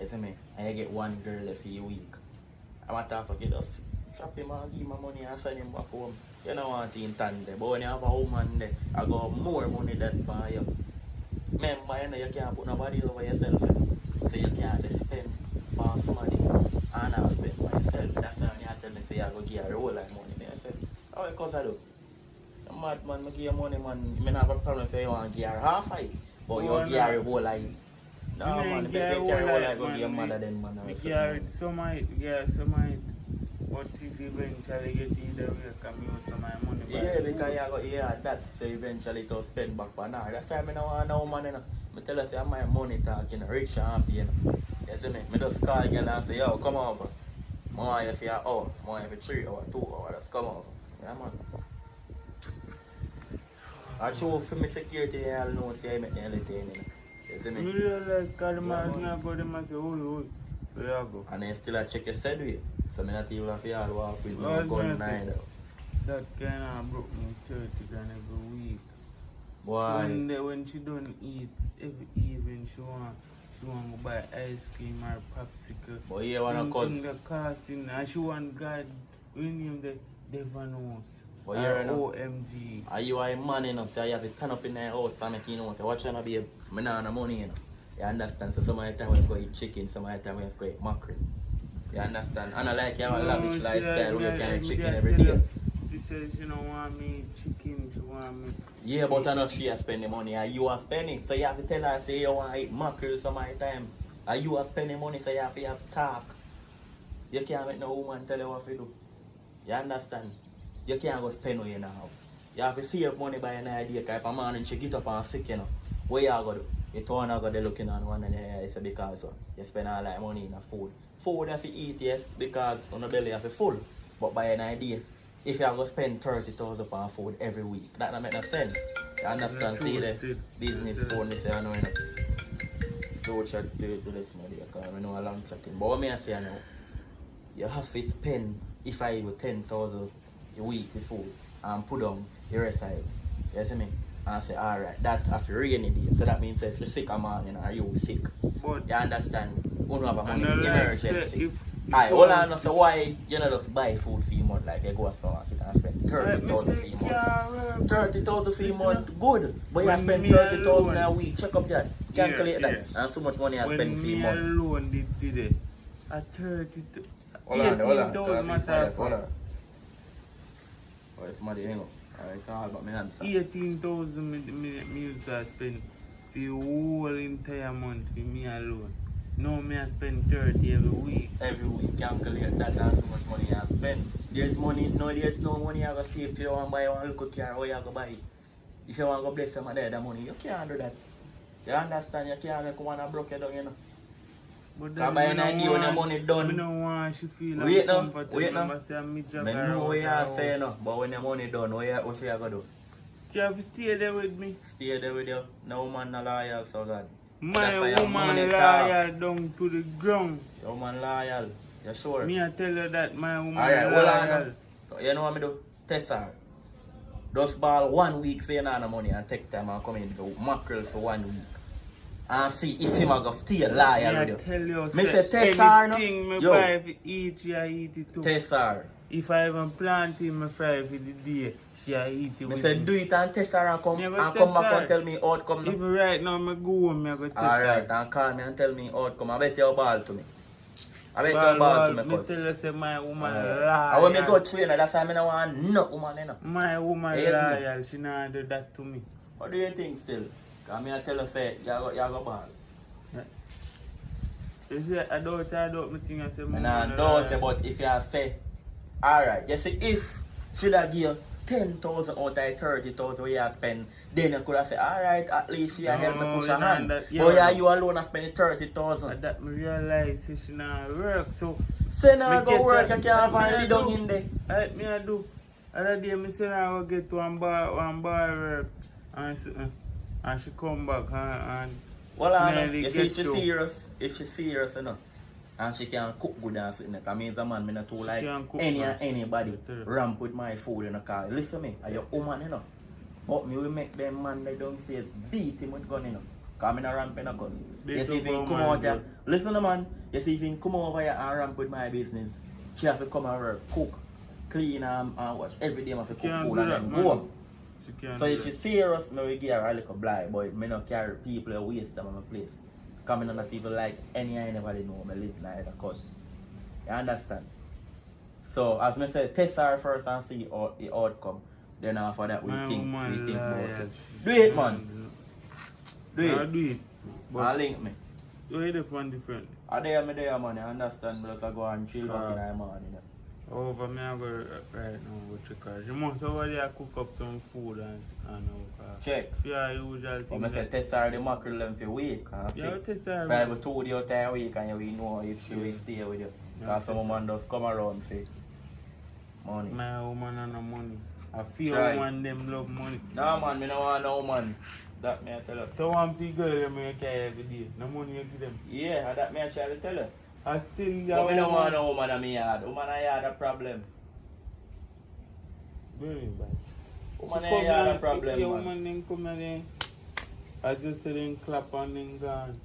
You see me? And you get one girl for a week. I'm not talking about you just trap him and give him money and send him back home. You don't want to intend there. But when you have a woman there, I got more money than for you. Remember, you know, you can't put nobody over yourself. So you can't just spend for somebody and not spend for yourself. That's why you tell me say I go give a roll like money. I say, how it cause I do? You mad man, I give you money man. I don't have a problem if you want to give her half fight. But you give her a whole like. No man, if you take care of like go give your mother then man. I give some might. But if you eventually get either way, come out some my money. Yeah, because you got yeah that, so eventually to spend back for now. That's why I don't want no man, you know. I tell her say I'm my money talking, rich and happy, you know. You see me? I just call girl and say, yo, come over. I want you for an hour, I want you for 3 hours, 2 hours, just come over. Yeah man. I show for me security, I'll know say I make the entertain, you know. You see me? You realize call the man go them and say, oi. So you go. And then still I check your said way. So I not even have to all walk with I was no gun gonna say, neither. that kind of broke me 30 grand every week. Why? Sunday when she don't eat, every evening she want to buy ice cream or popsicle. But you wanna cut. The casting, and she want God, we name the Devanos. But you're OMG. Are you a man, you know, so you have to turn up in the house and make you know, so what trying to be a man of money, you know. You understand? So some of the time we have to eat chicken, some of the time we have to eat mackerel. You understand? And I like you have a lavish lifestyle where you can eat chicken every day. She says she don't want me chicken, she want me. Yeah, but I know she has spend the money and you are spending. So you have to tell her, say you want to eat mackerel some of the time. And you are spending money, so you have to talk. You can't make no woman tell you what to do. You understand? You can't go spend away in the house. You have to save money by an idea. Because if a man and she get up and sick, you know, what you going to do? You turn and go there looking on one and it's because you spend all that money in the food. Food you have to eat, yes, because on the belly you have to full. But by an idea, if you have to spend 30,000 on food every week, that don't make no sense. You understand? See the business phone, you say, I know, you know. Slow chat to this money, because I know a long chatting. But what I say now, you have to spend, if I do 10,000 a week for food, and put on the rest of it. You see me? And say, alright, that after rainy day. So that means if you're sick a man, you know, or you sick. But you understand? You don't have a money for like emergency. Alright, hold on, so why you not just buy food for a month like you go to the supermarket and spend 30,000 for a month? 30,000 for a month, good. But you spend 30,000 a week, check up that, calculate that. And so much money I spend for a month. When me alone did it, at 30, Hold on, 18,000 myself. Hold on. Oh, it's somebody hang up. Alright, call about my answer. 18,000 me used to spend for the whole entire month for me alone. Now me I spend 30 every week. Every week, calculate that and so much money I spend. There's money, no, there's no money you go save if you want to buy one little car or you go buy it. If you want to go bless some of the other money, you can't do that. You understand? You can't make one and broke you down, you know. But Can buy an idea when your money done. I don't want she feel Wait now, uncomfortable. wait now. Remember say I'm mid-job I her know what house, you her are house. saying, no, but when your money done, what should you go do? She have to stay there with me. Stay there with you. No woman not loyal, so God. My That's why your woman money loyal down to the ground. Your woman loyal. You sure? Me I tell her that my woman Alright, hold on. loyal. Now. You know what I do? Test her. Just ball 1 week saying no money and take time and come in to mackerel for 1 week. And see if him a go still loyal Me I with you. tell you, Me say, say test her, no? anything me Yo. buy if eat, she a eat it too. Test her. If I even plant him, me fry for the day, she a eat it Me with say me. do it and test her and come, Me go and test come back her. and tell me outcome. No? Even right now, me go home, me go test Alright, her. and call me and tell me outcome. I bet you ball to me. I bet you Ball, ball to me, me cuz. tell her say my woman And when me go loyal. train, that's why I don't want no woman, you know. My woman Yes, me. loyal, she not do that to me. What do you think still? Because me I tell her say, you go ball. You see, I don't me think I say my And I woman doubt loyal. it, but if you are fair, alright, you see, if should I give you 10,000 out of 30,000 you have spend, then you could have said, alright, at least she help me No, push you her know hand. that- But yeah. yeah, you alone have spent 30,000. That me realize say she not work, so Say now me go get work, that- you can't me find I it down do. in there. Alright, me I do. Other day me say I go get one bar work and she come back and Well, I know, nearly you see, get if she's to. serious, you know, and she can cook good and something, that means a man, me not too She like can cook, any man. and anybody Tell her. ramp with my food in the car. Listen me, are your woman, you know. But me will make them man they downstairs beat him with gun, you know. Because me not ramp in a cause. Beat You see if up he a come man, out here, bro. listen to man, you see if he come over here and ramp with my business, she has to come and work, cook, clean and watch. Every day must cook Can't food do and that, then man. go. She can't So do if that. she's serious, me will give her a little blind, but me not carry people and waste them on my place. Because me not even like anybody know me live like that cause. You understand? So as me say, test her first and see the outcome. Then after that we My think woman about loyal. it. Do it, man. Do I'll it. do it. And But link me. you hit up on different. I there, man, you understand, but I go and chill back in the morning. Over me I go right now go check her. She must over there cook up some food and Check. for your usual But thing. I say test her the mackerel them for a week. And Yeah, see. test her. If I ever told you out a week and you will know if she will stay with you. Yeah, Because some test woman just come around say, money. My woman and no money. I feel Try. woman them love money. Nah man, me no want no man. That me I tell her. So one big girl them you carry every day. No money you give them. Yeah, that me I try to tell her. I still But me no want no woman in my yard. Woman in yard a problem. Very bad. Woman She in come yard a and- problem, yeah, man. woman then come and then I just say then clap and then gone.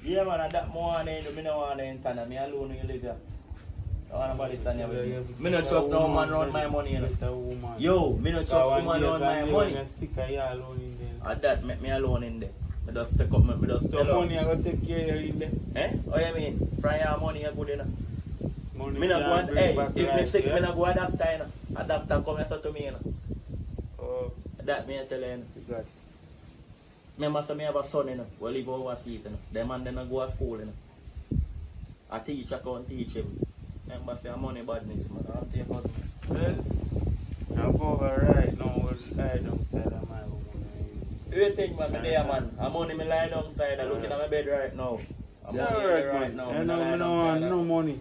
Yeah man, and that me want to me no want to enter. Me alone you live here. I want nobody stand here with me. Me no trust no woman around my money, you know. Get a woman. Yo, me no trust woman around my money. You're sick of you alone in there. And that make me alone in there. Me just take up me just So tell her. money I gotta take care of you in there. Eh? What you mean? From your money you good enough. Money Me not can't go, bring hey, back if me life, sick, yeah? me not go a doctor, you know. A doctor come and say to me, you know. Oh, That me I tell you, you know. you got. Remember, so me have a son, you know, who live overseas, you know. The man then go to school, you know. A teacher can't teach him. Remember, say money badness, man. I don't take about me. Well, I'll go over right now. We'll lie down side of my woman. Do you think, man, me there, man? I'm money me lie down side, I'm looking at my bed right now. I'm Yeah, money right, right man. now. I Me know, lie me down no want side, no money.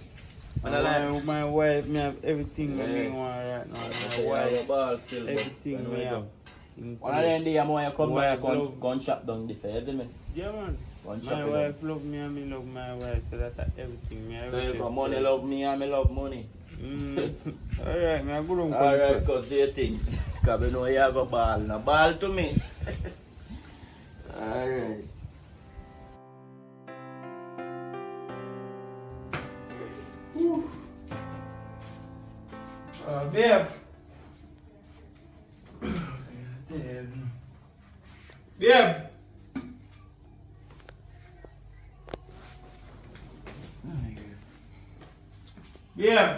Man, I like- My wife, me have everything Yeah. me want right now. Yeah, My your wife, ball still, but everything when me we have. go. in One of place. them days, I'm going to come Wife back and love- gun chop down this, you see me? Yeah, man. Gun My chop it wife love me and me love my wife. So that's everything. Me down. So you got money love me and me love money. Alright, me I go down. Alright, cause do you think? Because I know you have a ball. Now ball to me. Alright. Babe. Babe. Babe.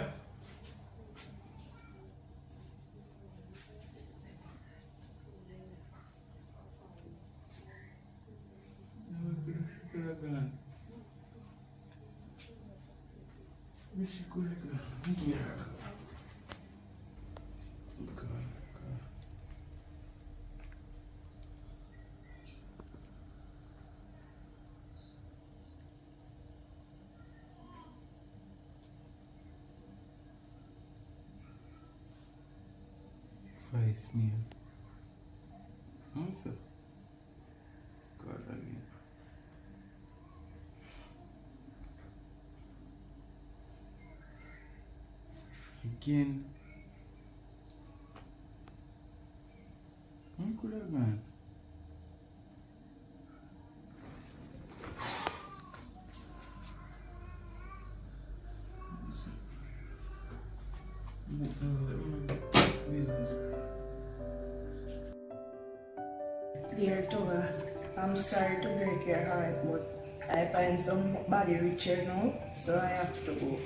sacrifice me. What's that? God again. Again. When could have gone? Dear Toga, I'm sorry to break your heart, but I find somebody richer now, so I have to go.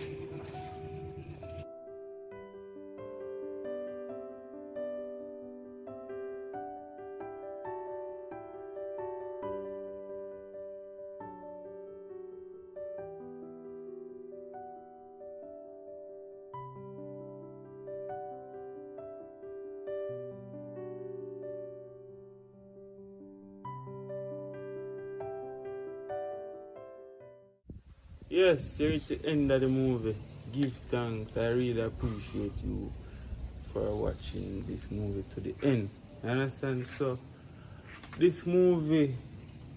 Yes, you reached the end of the movie. Give thanks. I really appreciate you for watching this movie to the end. You understand? So, this movie,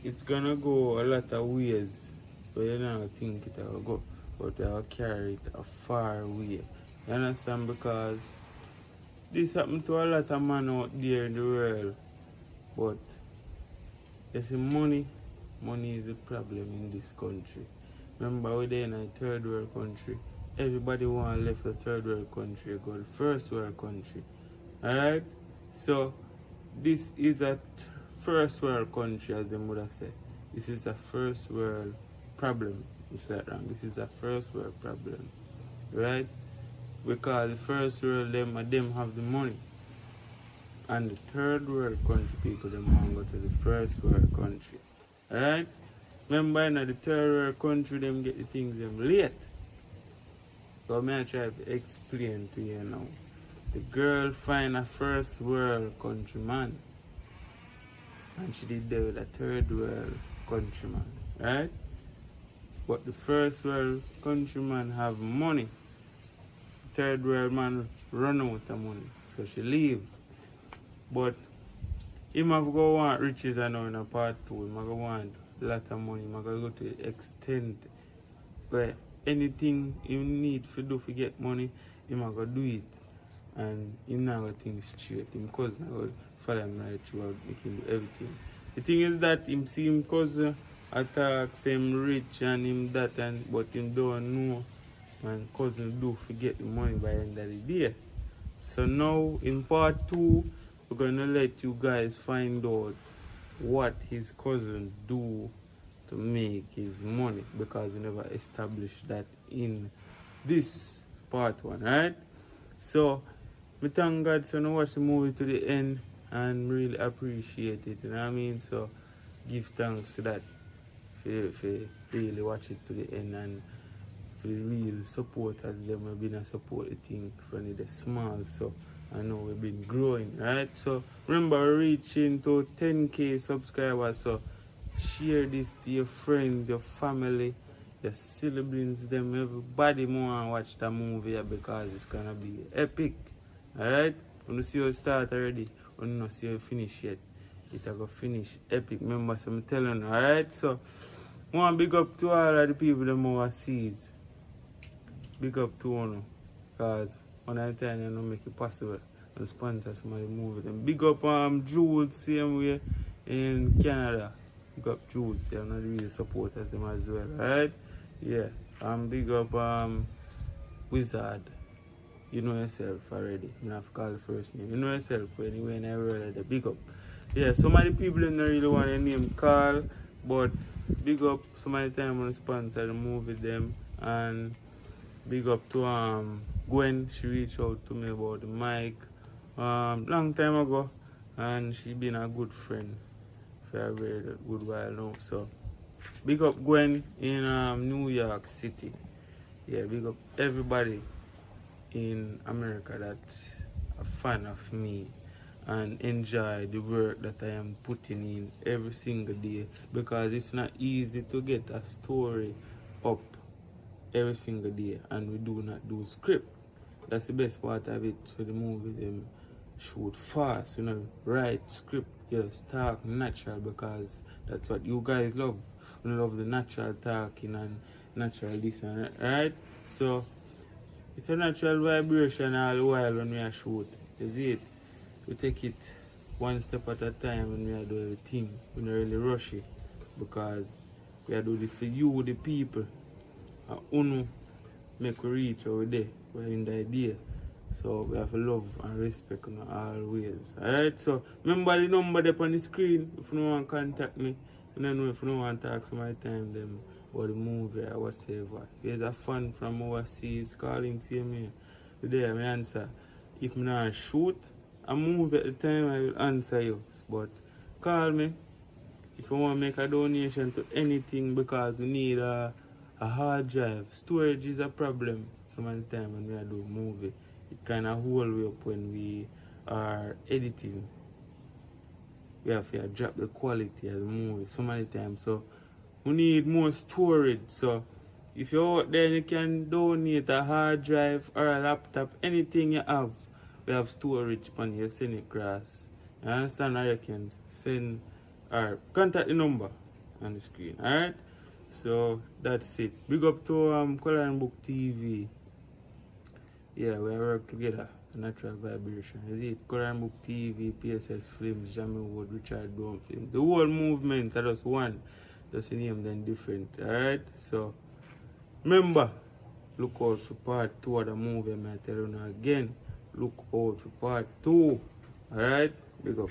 it's gonna go a lot of ways, but you don't think it will go, but I will carry it a far way. You understand? Because this happened to a lot of men out there in the world, but you see, money is a problem in this country. Remember, we're in a third world country. Everybody want to leave the third world country, go to first world country. Alright? So, this is a first world country, as the mother said. This is a first world problem. It's that wrong. This is a first world problem. Right? Because the first world, them have the money. And the third world country people, them want to go to the first world country. Alright? Remember, in the third world country, them get the things them late. So I'm going to try to explain to you now. The girl find a first world countryman. And she did there with a third world countryman. Right? But the first world countryman have money. The third world man run out of money. So she leave. But him have go want riches and now in a part 2. Him have go want a lot of money. Him have go to the extent where anything you need to do to get money, him have go do it. And him not go think straight. Him cousin go follow him right throughout, make him do everything. The thing is that him see him cousin attack, say him rich and him that, and but him don't know man cousin do forget the money by the end of the day. So now in part 2, we're gonna let you guys find out what his cousin do to make his money, because we never established that in this part 1, right? So me thank God, so now watch the movie to the end and really appreciate it, you know what I mean? So give thanks to that for really watch it to the end, and for the real supporters. Them have been a support thing from the small, so I know we've been growing, right? So remember, we're reaching to 10k subscribers, so share this to your friends, your family, your siblings, them, everybody more and watch the movie because it's gonna be epic. Alright? When you see how it start already, when you not see how it finish yet, it will go finish epic. Remember, so I'm telling you, alright? So I want to big up to all of the people that overseas. Big up to one, because one of the time you know make it possible and sponsor some of the movie. And big up Jules, same way in Canada. Big up Jules, they're not really supporters them as well, right? Yeah. Big up Wizard. You know yourself already. You have to call the first name. You know yourself anyway in every world, the big up. Yeah, some of the people don't really want their name call, but big up some of the time when I sponsor the movie them. And big up to Gwen, she reached out to me about the mic long time ago, and she been a good friend for a very good while now. So big up Gwen in New York City. Yeah, big up everybody in America that's a fan of me and enjoy the work that I am putting in every single day, because it's not easy to get a story up every single day, and we do not do script. That's the best part of it for the movie. Them shoot fast, you know, write script, just talk natural because that's what you guys love. You love the natural talking and natural listening, right? So it's a natural vibration all the while when we are shoot. You see it? We take it one step at a time when we are doing everything. We don't really rush it because we are doing it for you, the people. And uno make we reach over there. We're in the idea. So we have to love and respect you always. Alright? So remember the number there on the screen. If you want to contact me, I don't know if you want to talk to my time them or the movie or whatever. There's a fan from overseas calling to me. Today I answer. If I not shoot a movie at the time, I will answer you. But call me if you want to make a donation to anything because we need a hard drive. Storage is a problem some of the time when we are doing movie. It kind of hold we up when we are editing. We have to drop the quality of the movie so many times. So we need more storage. So if you're out there and you can donate a hard drive or a laptop, anything you have, we have storage on you, send it across. You understand how you can send or contact the number on the screen. Alright? So that's it. Big up to Climactic TV. Yeah, we work together. Natural vibration. You see it? Climactic TV, PSS Films, Jamaican, Richard Dome Film. The whole movement are just one. Just the name then different. Alright? So remember, look out for part 2 of the movie. I tell you now again. Look out for part 2. Alright? Big up.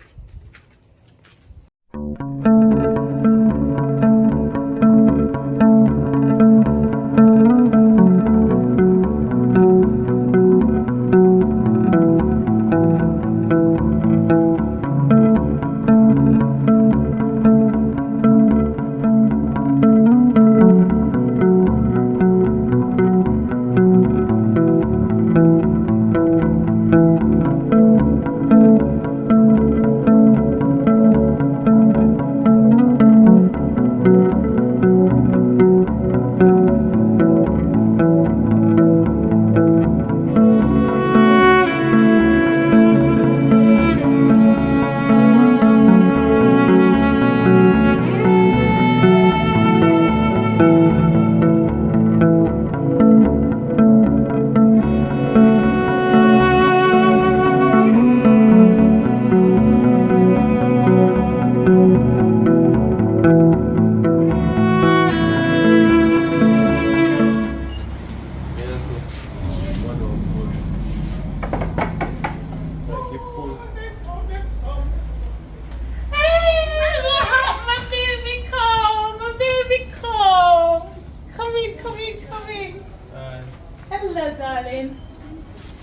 Hello, darling.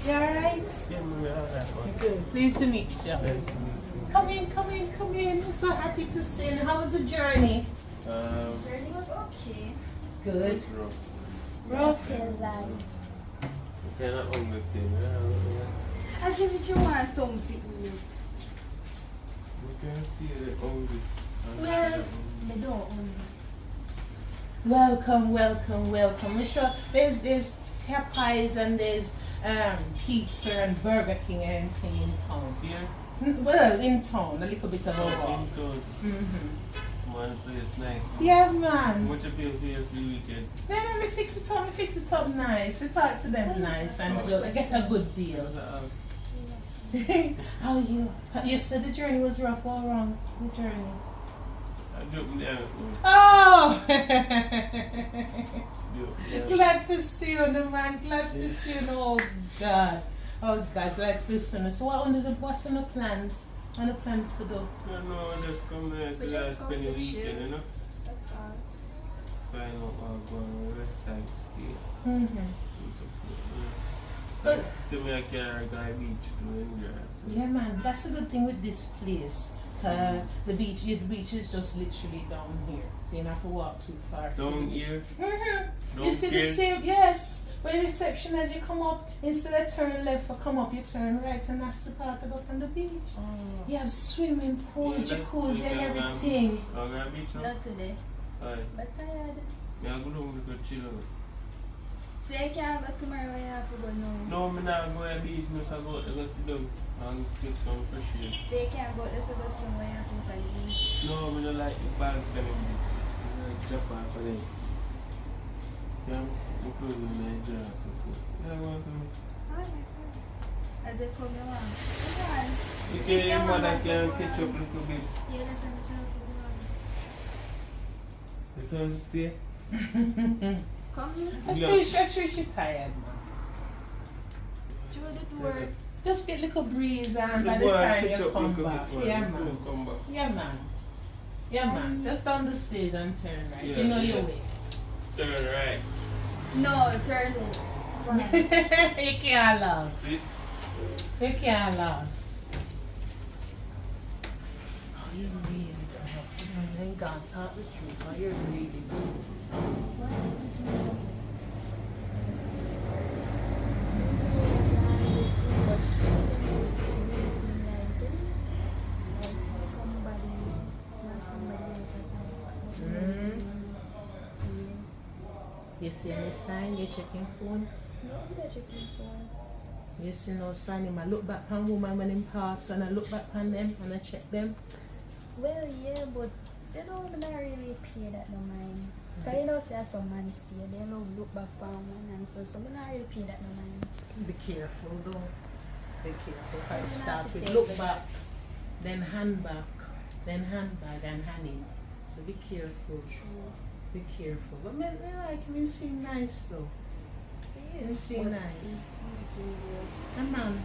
You alright? Yeah, we are alright. Good. Pleased to meet you. Come in, come in, come in. I'm so happy to see you. How was the journey? Journey was okay. Good. It's rough. Rough. Tell lie. You cannot understand. As if you want something to eat. We can stay there only. Well, They don't own welcome, welcome, welcome. I'm sure there's hair pies and there's pizza and Burger King and anything in town. Here? Well, in town, a little bit of over. Into Mm-hmm. one place nice. Yeah, man. What you pay for your free weekend? Then let me fix it up nice. We talk to them nice and we'll get a good deal. How you? You said the journey was rough. What wrong? The journey. I dropped down. Oh! Yeah. Glad to see you, no man. Glad to see you. Oh God. Oh God. Glad to see you. So what's on the plans? On the plan for the? No, just come here so We that I just come spend the to chill. weekend, you know? That's all. Find out go on the west side stay. Mm-hmm. So to me I can go to the beach to enjoy. So. Yeah, man. That's the good thing with this place. The beach is just literally down here, so you don't have to walk too far. Down here? Mm-hmm. You Down see here? the same, yes. Where reception as you come up, instead of turn left or come up, you turn right, and that's the part to go on the beach. Oh. You have swimming pool, Yeah, jacuzzi, and I'm everything. going to beach now? Not today. Aye. But tired. Me I go down to go chill out. So you can't go tomorrow when you have to go now. No, me not go to the beach, I go to go sit down and get some fresh air. So you can't go to the somewhere you have to beach. No, I don't like the balcony beach. I like Japan for this. Yeah, I'm close to Nigeria. So yeah, I want to. As they come along. Come on. You say your mother can catch up a little bit. Yeah, that's what I'm You trying to stay? Come I'm sure she's tired, man. through the door. Just get little breeze and The by the boy time catch you up come little back. bit, Yeah, man. man. Soon come back. Yeah, man. Yeah, man. Just down the stage and turn right. Yeah, you know yeah. your way. Turn right. No, turn left. Why? You can't lose. See? You can't lose. Oh, you really don't. You ain't got to talk the truth. Oh, you're really good. You see any sign? You checking phone? You see no sign? Him I look back on woman when him pass and I look back on them and I check them. Well, yeah, but they don't really pay that no mind. Because you know, say some man stay, they don't look back on one and so they don't really pay that no mind. Be careful though. Be careful. I You start have to with take look the back, box. then hand back, then handbag and hand in. So be careful. Be careful. But me like him, he seem nice though. Yeah, You seem but nice. he's sneaky, though. Come on.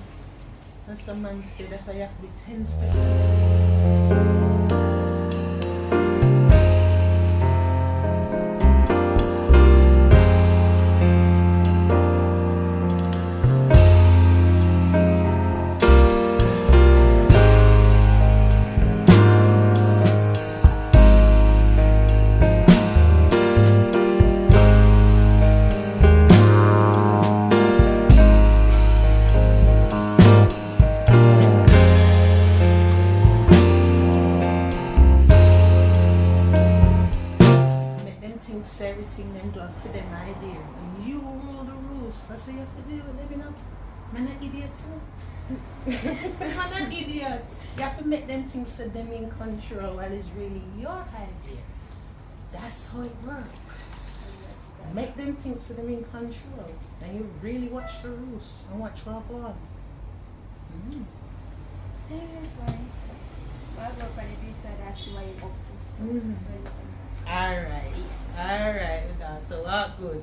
That's a man say. That's why you have to be 10 steps ahead. Make them think say everything them do for them idea. And you rule the rules. I say you have to deal with them, you know. Man an idiot too. Man an idiot. You have to make them think say them in control while it's really your idea. That's how it works. Make them think so them in control. And you really watch the rules and watch what go on. Yeah, that's fine. But I go for the beach and I see what you're up to. So, Mhm. Alright, that's a lot good.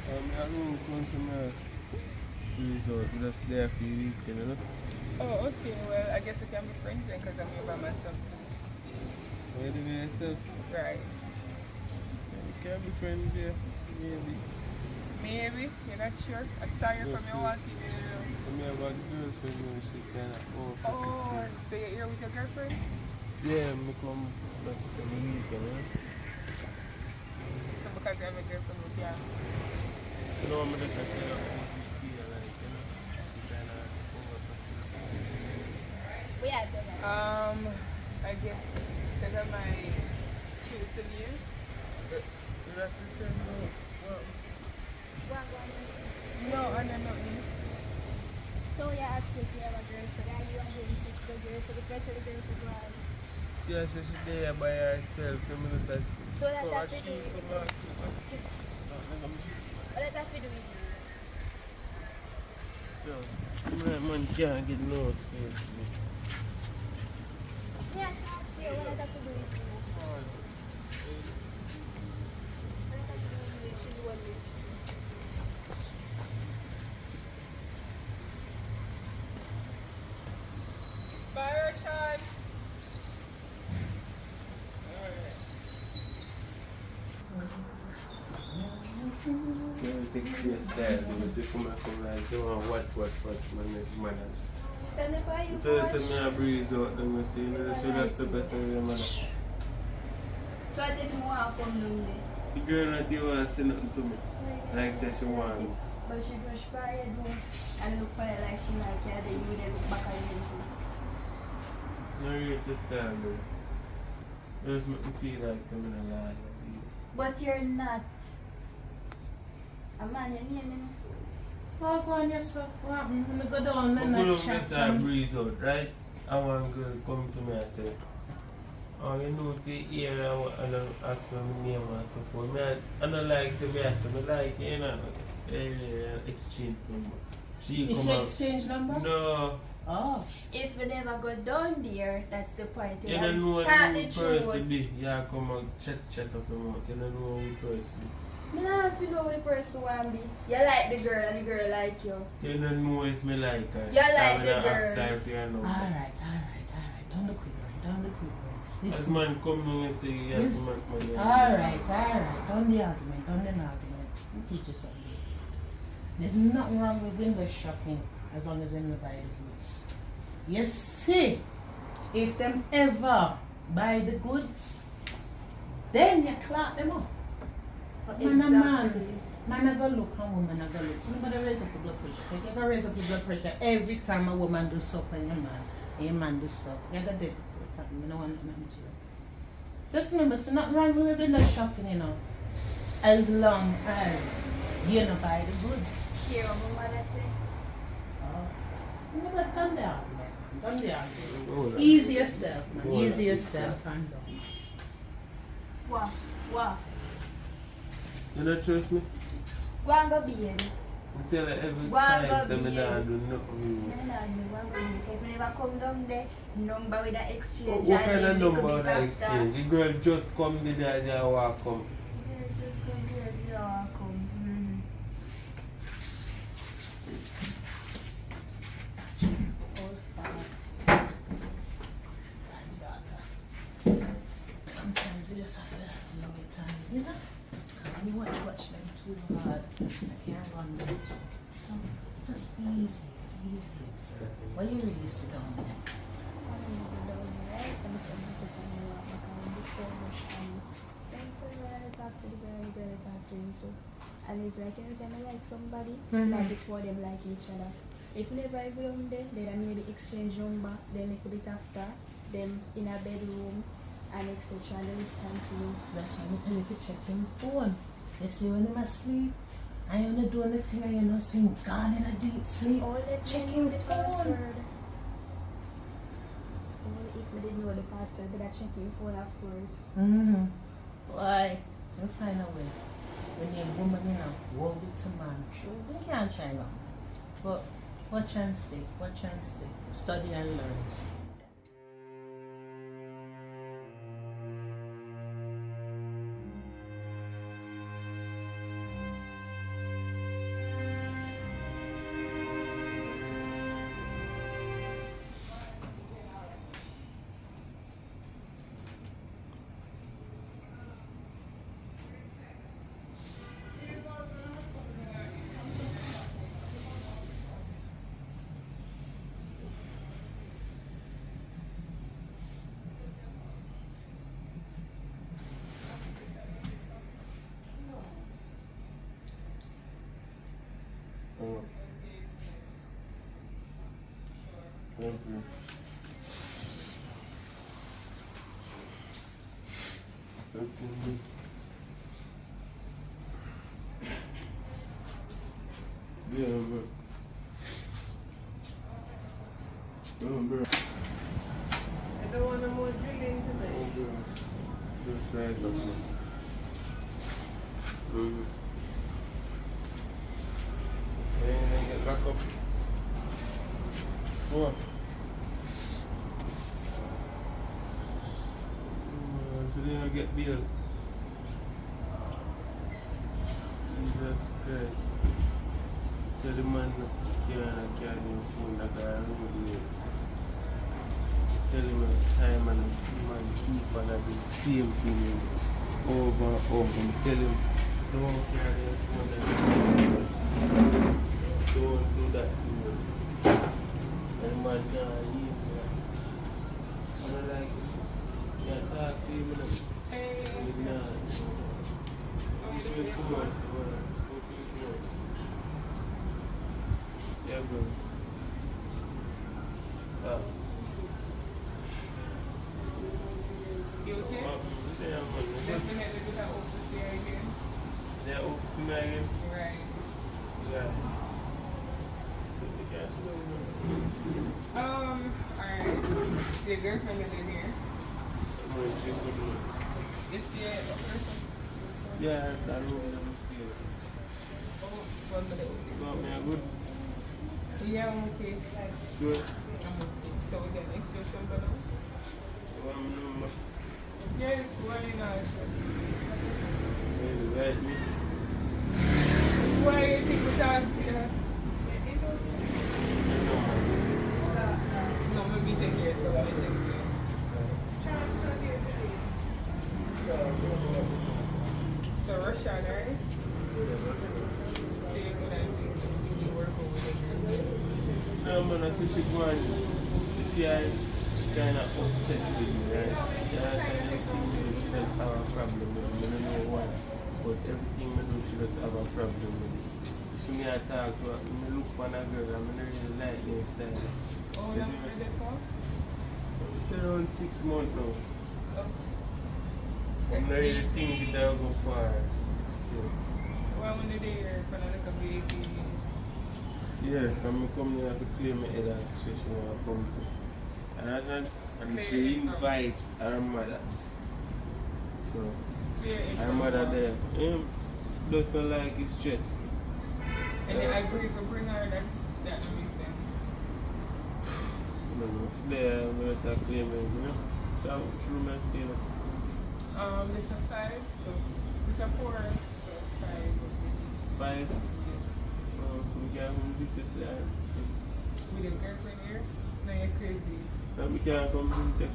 I don't come to my resort, just there for the weekend, you know? Oh, okay. Well, I guess we can be friends then because I'm here by myself too. Why do you yourself? Right. We can be friends here, maybe. Maybe. You're not sure? I saw you from your walking in the room. I mean, about the girlfriend, you know, she kind of Oh, so you're here with your girlfriend? Yeah, I come just spend the weekend, you know? So because you have a girlfriend with you. You know, I'm just a kid of this year, like, you know? She kind of We are better. I guess because of my kids to you. That's the same, no? Well, No, I know nothing. So you asked me if you have a girlfriend. Are you and him just the girl? So the first of the girlfriend go on. yeah, so she's there by herself, so I'm just like, So that's oh, after she doing come back. What that's after doing Man can't get no space. have to do it. She's one week. Fire shot. Take your style, they come and come like, they want watch, man. Then if I you So watch. me a breeze out them, you see, you know, so that's the best of them, man. So I didn't want to come down there. The girl not even want to say nothing to me. Like say she want me. But she brush by her door and look at it like she like yeah, then you then look back at you. No rate the style, bro. Just make me feel like something alive. But you're not. A man, your name, Oh, go on yourself. What happened? When you go down and I not could chat have start some. breeze out, right? And one girl come to me and say, oh, you know, to hear and ask me my name and so forth. I don't like say me ask me like, you know, exchange number. She If come you up. exchange number? No. Oh. if we never go down there, that's the point. You don't know Tell who the person truth. be. Yeah, come and chat up your mouth. You don't know who person be. Nah, if you know the person want be. You like the girl and the girl like you. You don't know if me like her. You like I'm the gonna girl. ask her if you know. Alright. Don't look quick, don't look quick. As Listen. man come down and say you have to make money. Alright. Don't the argument, don't the argument. I'll teach you something. There's nothing wrong with window shopping as long as them buy the goods. You see, if them ever buy the goods, then you clap them up. But man a man a go look and woman a go look. Somebody raise up the blood pressure. If you go raise up the blood pressure every time a woman do something and a man do something, you're gonna dead before it happen. You don't want nothing to you. Just remember, so nothing wrong with window shopping, you know. As long as you don't buy the goods. Hear what my mother say? You know what? Done the argument. Done the argument. Ease yourself, man. Ease yourself and done. What? You don't trust me? Go and go bed. I say like every Why time God say me be don't do nothing. If you never come down there, number with the exchange. What and kind of then number little would bit I after. exchange? The girl just come the day as I walk come. Yeah, just come here as you all come. Old fat. Sometimes you just have to love it and, you know, when you watch them too hard, I can't run them too. So, just easy. Why you really sit down there? And it's like anytime I like somebody, Mhm. like it's for them like each other. If never I go down there, then I maybe exchange number, then a bit after, them in a bedroom, and etc. And then it's continue. That's why I'm telling you to check him phone. You see when him asleep, I ain't gonna do anything and you know saying gone in a deep sleep. All let Check me him know the phone. password. Only if we didn't know the password, but I check your phone of course. Mm-hmm. Why? You'll find a way. When you're a woman, you know, hold it to man. True, they can't try now. But watch and see. Study and learn. Thank you. Thank you. Yeah, bro. Bro. I don't want no more drilling today. Just try something. And get back up. What? get bail. Jesus Christ. Tell the man can't carry him phone like I road. Tell him a time and the man keep on the same thing over and over. Tell him don't carry your phone like that. Don't do that to me. And the man can't leave me. I don't like it. Can't talk to him. Hey. Nah. He's doing too much. Yeah, bro. You okay? Yeah, Definitely do that overseer again. they're open again. Right. Yeah. Alright. Your girlfriend is in here. It's the person. Yeah, that room, let me see it. Oh, 1 minute. Got me a good. Yeah, I'm okay. Sure. I'm okay. So we get next year, somebody. One number. Yes, why not? Maybe right me. Why you think we talk to you? No, maybe take yours because I just So Russia, right? So you're gonna take you work over there. No, man, I see she going. You see, she kind of obsessed with me, right? Yeah, I think she does have a problem with me. I don't know why. But everything I do, she does have a problem with me. You see me, I talk to her, I look for a girl, I'm not really like her style. Oh, you haven't heard that for? It's around 6 months now. Oh. I'm not really thinking that I'll go far still. Why when the day you're gonna look a baby? Yeah, I'm coming here to clear my head and situation where I come to. And she invite her mother. So, her mother there. Does not like his stress. And then I agree for bring her, that makes sense. No. There, I'm going to clear my head, you know? So, through my stay. This is 5, so this is 4, so 5. 5? We can't come visit that. With your girlfriend here? No, you're crazy. No, we can't come visit.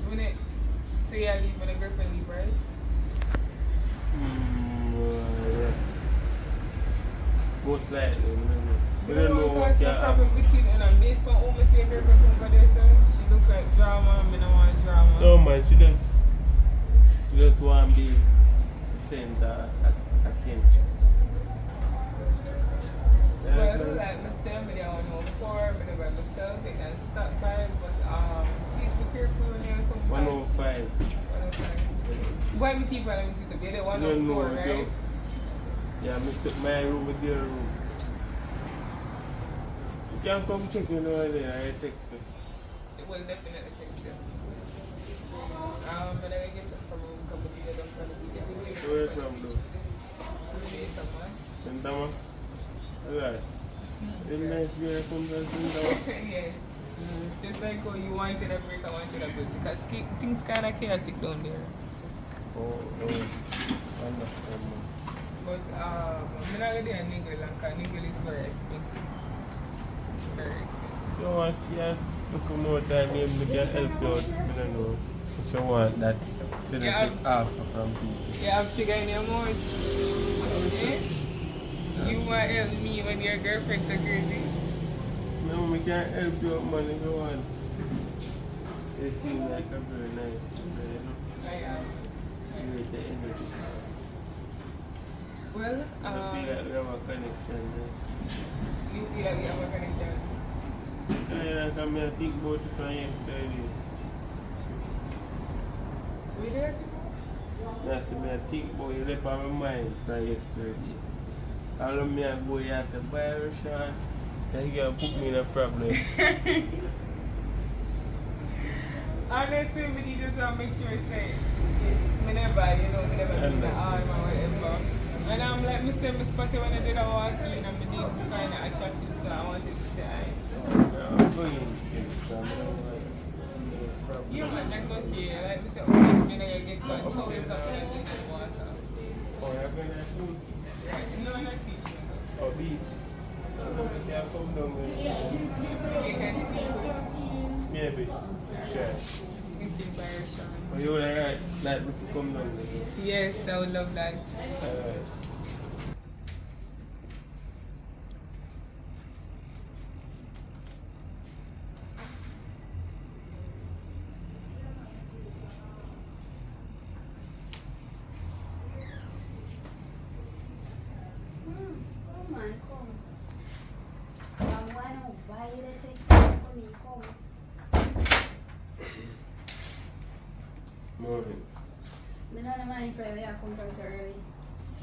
When it say I leave when a girlfriend leave, right? Yeah. Most likely, we don't know what Because can the happen. problem between and I'm based on almost say a girlfriend from over there, so she look like drama, I don't want drama. No man, she just want to be center attention. Well, like myself, I don't know for, I don't by myself, they can stop by, but please be careful when you come past. 105. 105. Why we keep running to the bed? 104, right? Yeah, mix up my room with your room. You can come check in over there, I text me. It will definitely text you. But I get some from a couple of days from the beach. Where from though? St. Thomas? Alright. It's nice where it comes from St. Thomas. Yes. Just like how you wanted a break, I wanted a break. Because things kind of chaotic down there. Oh, no. I understand, man. But I'm not really a niggle, and niggle is very expensive. Very expensive. You want to look more time, maybe we can help you out. I don't know. If you want that, you Yeah, take half from people. You have sugar in your mouth. Yeah? You want to help me when your girlfriend's so crazy? No, we can't help you out, man, if you want. You seem like a very nice people, you know? I am. You need the energy. Well, I feel like we have a connection there. you feel like we have a connection. I think about it from yesterday. We there too? That's me I think about you left on my mind from yesterday. All of me I go here and say, "Bye, Rashan." Then you can put me in a problem. Honestly, we just want to make sure it's safe. Whenever, you know, whenever I'm in the arm or whatever. And I'm like, Mr. Spotty, when I did a walk in, I'm did kind of attractive, so I wanted to say, I'm going to get it. yeah, man, that's okay. Like, Mr. Otis, when I you get caught, so you have to get in the water. Oh, you're going to pool? No, not beach. Or beach? You can come down there. You can see Maybe. Sure. inspiration. Oh, you would like me to come down there? Yes, I would love that. Alright. Come on, come. I wanna buy you the take come. Morning. Me not the money for you come from so early.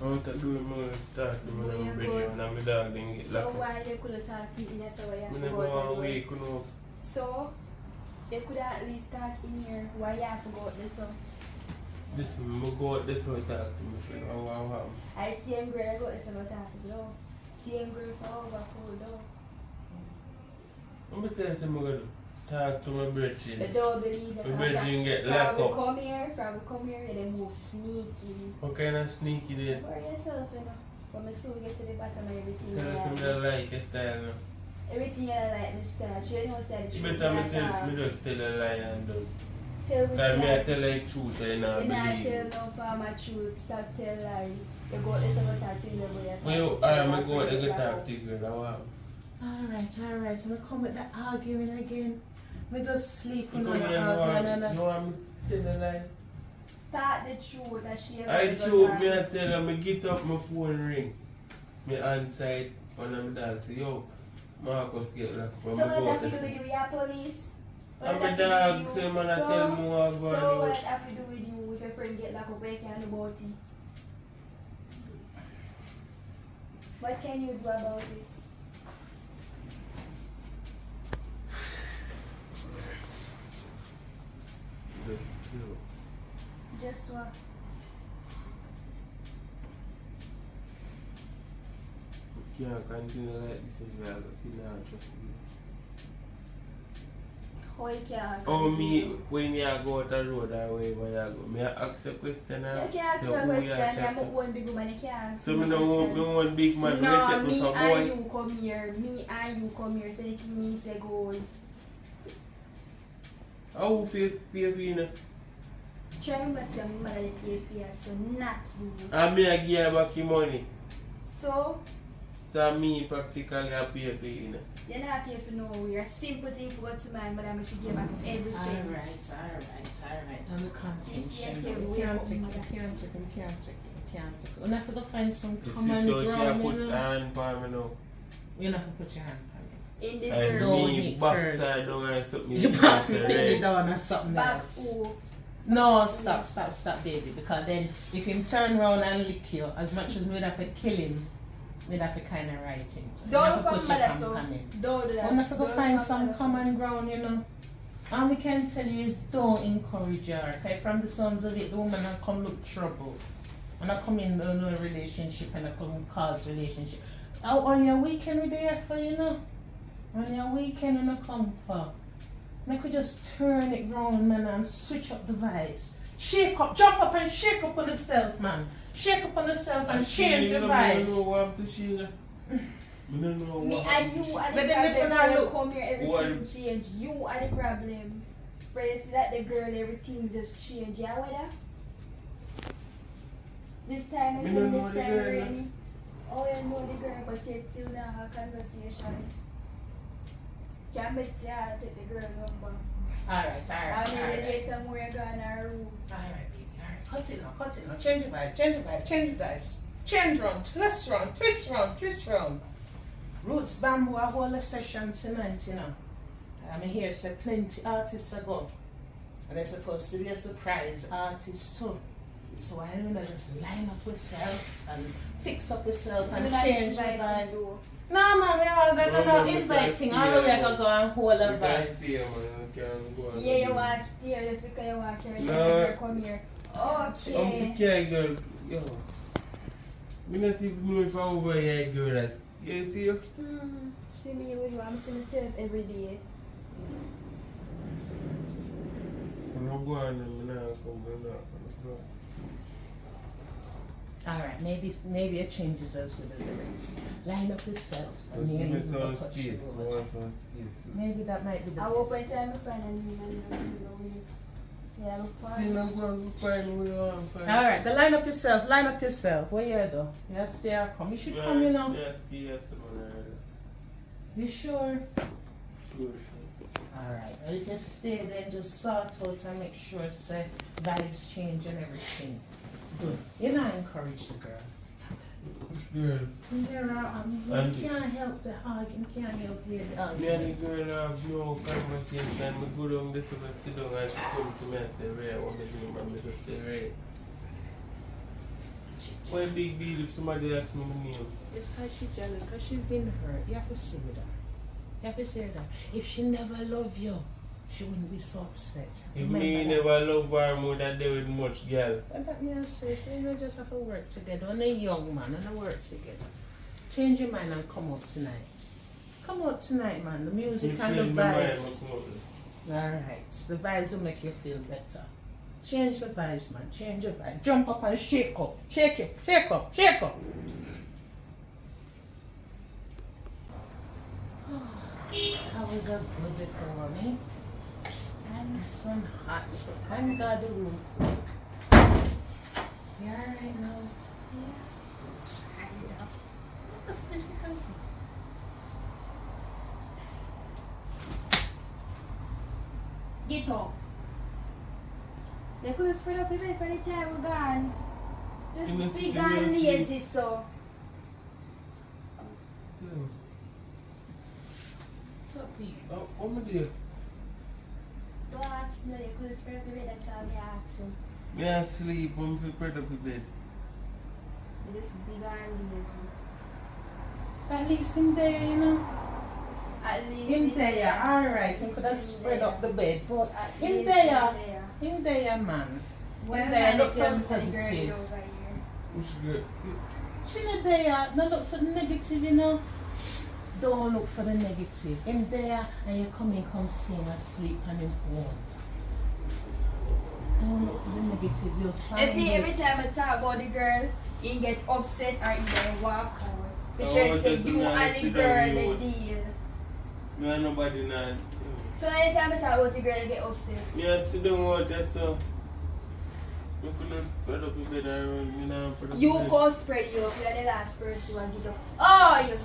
I want to do more talk to me and bring you and my dog then get So locked up. why you could talk to me in a so I you never go want out to the wake, door. you know. So you could at least talk in here why you have to go out this so. Listen, I go out this way talk to me friend. Wow. I see him girl I go out this way talk to you. See him girl for over cool though. I'm going to tell you something I'm going to do. Talk to my You brethren. don't believe that. My brethren get locked up. From we come here, you then move sneaky. What kind of sneaky then? Worry yourself, you know. When I soon get to the bottom of everything. Tell us something I like your style now. Everything I like, my style. You know, said the You truth. better me just tell a lie and done. Tell me Because me I lie. tell you the truth and you not You not believe tell me. no farmer truth. Stop tell lie. You go this about that thing about When you are, I go out and talk to you girl. Wow. Alright. We come with the arguing again. We just sleep You on come the here and arguing you want me to tell a lie? Talk the truth. That she I truth me I tell her, me get up my phone ring. Me answer it one of my dogs say, yo, Marcus get locked up. So I go what out have this to do with you, your police? I'm a dog, say man I tell me what I'm going So to what do. have to do with you if your friend get locked up? What can you do about it? What can you do about it? Just what? You can't continue like this if you cannot trust me. How you can Oh, me, when you go out the road or wherever you go, may I ask a question? You can't ask So me a who you question, I'm chat not to? one big woman, you can't ask So me me a no want question. me one big man, No, take me me for and boy. you come here, so anything me say goes. How feel pay for you? Try me say my mother pay for you, so not you. And me I give you back your money. So, So me practically I pay for you. you're not pay for nowhere. Simple thing for go to my mother, I should give back every cent. Alright. Don't look contention. See, We can't take it. We're not going to find some You see, common so she ground, put you know. hand on me now. You're not going to put your hand on it. In the And Don't me hit backside down and something. You pass me pin down or something back else. who? No, stop, baby. Because then if him turn around and lick you, as much as we'd have to kill him, we'd have to kind of write him. Don't put come your mother, hand so on him. don't do that. We're not going to Don't find come some mother, so. common ground, you know. All we can tell you is don't encourage her. Okay, from the sounds of it, the woman not come look trouble. And not come in no relationship and not come cause relationship. On your weekend we there for, you know. On your weekend we not come for. Make we just turn it round, man, and switch up the vibes. Shake up, jump up and shake up on yourself, man. Shake up on yourself and change the I don't know vibes. what to Sheila. I don't know Me what and to you Sheila. are the But then if you problem. not When you look- come here, What? everything change. You are the problem. For you see that the girl, everything just change. Yeah, whether? This time is Me don't this know the time girl, rainy. Oh, you know the girl, but you still not have a conversation. Can't bet you I'll take the girl number. Alright. I mean, later more you go in her room. Alright, baby, alright. Cut it now. Change the vibes. Change round, twist round. Roots Bamboo a whole session tonight, you know. I'm here say plenty artists are go. And they're supposed to be a surprise artist too. So why don't you just line up yourself and fix up yourself and You not change the invited vibe? though. No man, we all that No, no we inviting. can't All the way I stay, can go and hold the We can't vibes. stay, man. We can't go and Yeah, you do want to stay just because you want to carry No. the girl come here. it. I'm Okay. the care girl. Yo. Me not even know if I over here girl. You see you? See me with you, I'm seeing myself every day. I'm I'm going and I'm not coming up. Alright, maybe a change is as good as a race. Line up yourself. And Give me maybe some touch the space. road. More some space. Maybe that might be the I hope by best. the time I find a new man, yeah, look for See, I'm going to find what you want to find. Alright, then line up yourself. Where you do? You see her come. You should come, you know. Yes, yes, You sure? sure. Alright, well if you stay there, just sort out and make sure say vibes change and everything. Good. You not encourage the girl. Which girl? You can't help the argument, you can't help hear the Me and argument. the girl have no conversation. I go down this and sit down and she come to me and say, Ray, what me do? And I just say, Ray. What a big deal if somebody asks me my name? It's because she's jealous, because she's been hurt. You have to see with her. You have to say that. If she never loved you, she wouldn't be so upset. If Remember me that. never love her more than they with much girl. And that means say, so you just have to work together. When a young man and work together. Change your mind and come out tonight. Come out tonight, man. The music and the vibes. Alright. The vibes will make you feel better. Change the vibes, man. Change your vibes. Jump up and shake up. Shake it. Shake up. Shake up. That was a good little morning. And the sun hot, but thank God the room. You alright now? Get up. They could have spread up even for the time we're gone. You must Just big see and me lazy, so. What am I doing? Don't ask me, they could have spread up even that time you ask him. Me asleep, I'm prepared up in bed. They just big and lazy. At least in there, you know. At least In there, alright. You could have spread up the bed, but in there. In there, man. In there, look for the positive. Which girl? She not there, no look for the negative, you know. Don't look for the negative. In there, and you come in, come sing and sleep on your phone. Don't look for the negative, you'll find You see, every it. time I talk about the girl, he get upset or he then walk out. Oh, Because say just you a and the sit girl, down, they you deal. Me and nobody not. So anytime I talk about the girl, I get upset. Me I sit down out there, so. Me couldn't put up in bed and me not put up in You bed. go spread you up, you're the last person who get up. Oh, you.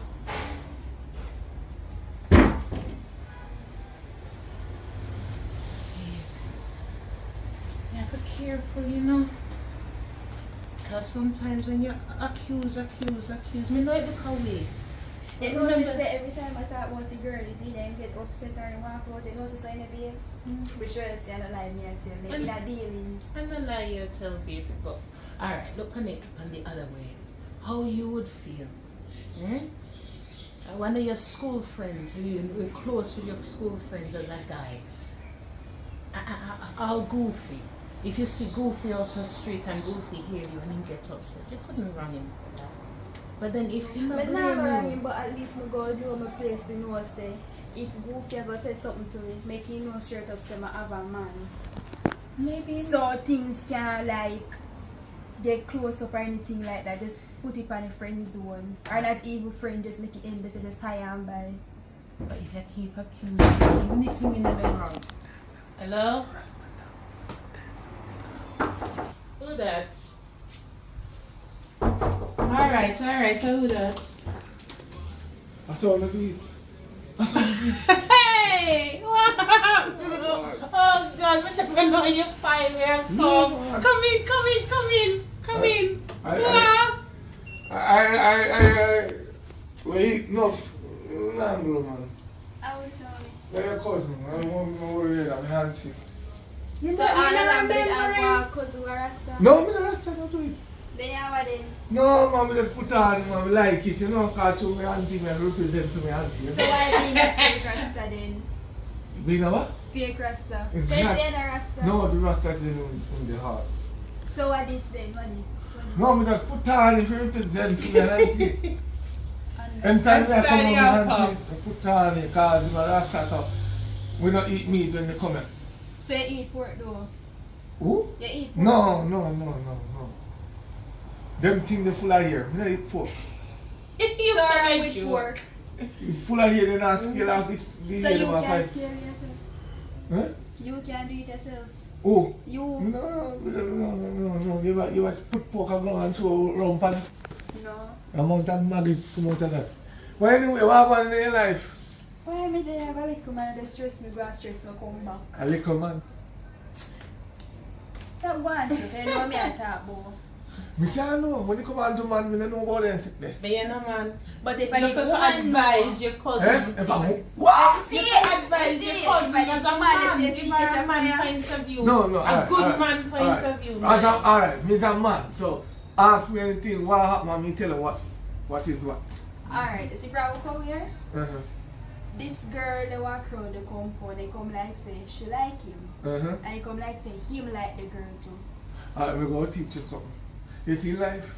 You have to be careful, you know. Because sometimes when you accuse, me know it look away. You Remember- notice that every time I talk about the girl, you see them get upset or walk out, you notice how you behave? Which way you say I don't like me and tell me, in a dealings. I'm not lie you tell baby, but alright, look on it on the other way. How you would feel? One of your school friends, you're close with your school friends as a guy. All goofy. If you see Goofy out the street and Goofy hear you and he gets upset, you couldn't run him for that. But then if he But not now blame I'm you, him, but at least I go know my place to know say if Goofy ever say something to me, make him know straight up say I have a man. maybe So things can like get close up or anything like that, just put it on a friend zone. Or not even friend, just make it end, just high and by. but if you keep accusing, even if you mean nothing wrong. Hello? Who that? Alright, who that? I saw on the beat. Hey! What happened? Oh God, we never know you find where I'm from. Come in. We eat enough. Nah, bro, man. I was sorry. They're your cousin. I'm worried about my auntie. So all of them did have cause we were Rasta. No, me not don't do it. Then you have then. No, man, me just put on, man, me like it, you know, cause to my auntie, me represent to my auntie. You So know? why being a fake Rasta then? Being a what? Fake Rasta. It's They not- say a Rasta. No, the Rasta is in the heart. So what is then? What is? No, me just put on if you represent to my auntie. Anytime I come Rasta on the my alcohol. auntie, I put on it, cause my Rasta, so we don't eat meat when they come in. So you eat pork though? Who? You eat pork? No. Them things they full of hair. Me not eat pork. You Sorry forget with you. pork. It's full of hair, they not scale out this the So hair you over can five. scale yourself? Huh? You can do it yourself? Oh. You? No. You might put pork and go and throw around pan. No. Amount of maggots come out of that. But anyway, what happened in your life? Why me there have a little man that stress me, go and stress me come back. A little man. Stop going to tell you what me I talk about. Me can't know. When you come on to man, we don't know about them sick there. But you know, man. But if I You give have to woman advise your Eh? cousin. If I what? You have to advise your cousin as a man. Give her a man point of view. No, A alright, good alright, man point alright. of view. As man. alright, me a man. So ask me anything, what happened, and me tell you what is what. Alright, see if I will come here. Uh-huh. This girl they walk around the compound, they come like say she like him. Uh-huh. And he come like say him like the girl too. Alright, we're going to teach you something. You see, life,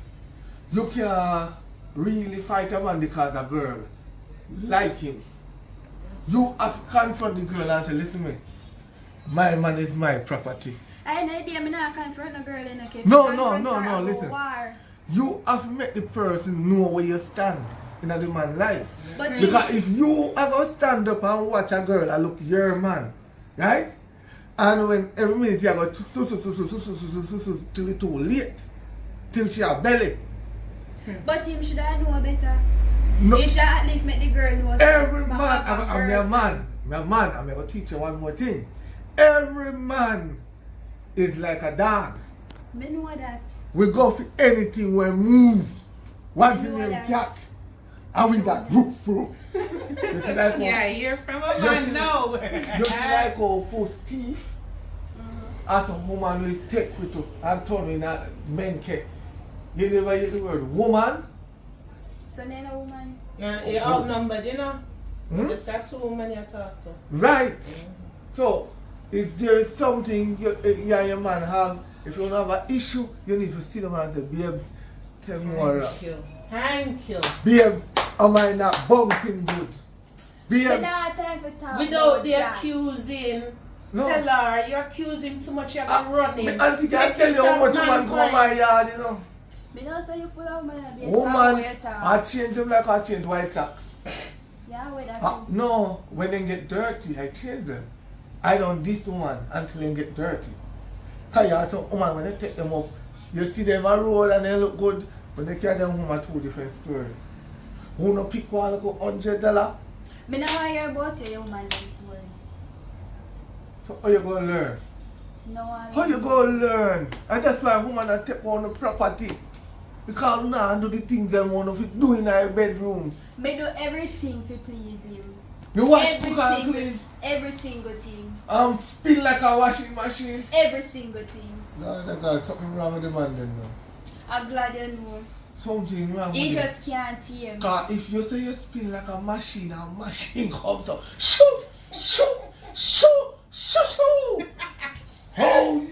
you can really fight a man because a girl like him. You have to confront the girl and say, listen me, my man is my property. I had no idea me not confront a girl in a case. No, listen. War. You have to make the person know where you stand in the man's life. But Because if you ever stand up and watch a girl and look your man, right? And when every minute you go till it's too late, till she have belly. But him should have know better. No, He should at least make the girl know. every my man, papa I'm girl. a man. I'm going to teach you one more thing. Every man is like a dog. Me know that. We go for anything we move. Once in know a that. cat. And we got roof. You see like Yeah, you're from a You man see- now. you see like how post teeth. As a woman will take with you and turn in a men cake. You never hear the word woman. So then a woman. You're outnumbered, you know. Hmm? It's a two women you talk to. Right. So, is there something you and your man have? If you don't have an issue, you need to sit down and say, babes, tell me what. Thank you. Babes, am I not bouncing good? Me Babes, not have time for talk Without about the that. accusing. no. Tell her you accuse him too much, you're running. Me auntie can Take tell it you how from much woman come on my point. yard, you know. Me know say you full of woman and be a Woman, song where you talk. I change them like I change white socks. Yeah, where that you. No, when they get dirty, I change them. I don't diss woman until they get dirty. Because you have some woman, when they take them up, you see them on road and they look good, but they carry them home at two different stories. Who no pick one like $100? Me not want to hear about your woman story. So how you gonna learn? No one. How you gonna learn? And that's why woman that take on the property. Because now do the things they want to do in her bedroom. Me do everything to please him. You wash, cook and clean. Every single thing. Spin like a washing machine. Every single thing. No, that guy, something wrong with the man then no. I'm glad you know. Something wrong He with him. just can't tame. Because if you say you spin like a machine comes up. Shoot! Oh,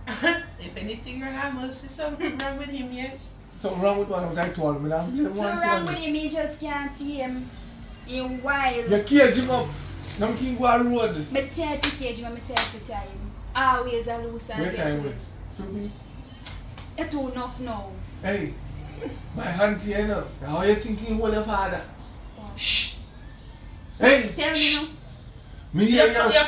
If anything wrong, I must see something wrong with him, yes. something wrong with one of I told me. So wrong with him, he just can't tame. In wild. You cage him up. Now can go on road. Me tell to cage him, me tell to tie him. Always a loose and Where get time to with? it. Subi? It's too enough now. Hey, my auntie, you know. How you thinking you your father? Shh. Hey, Tell me now. me You hear come, you.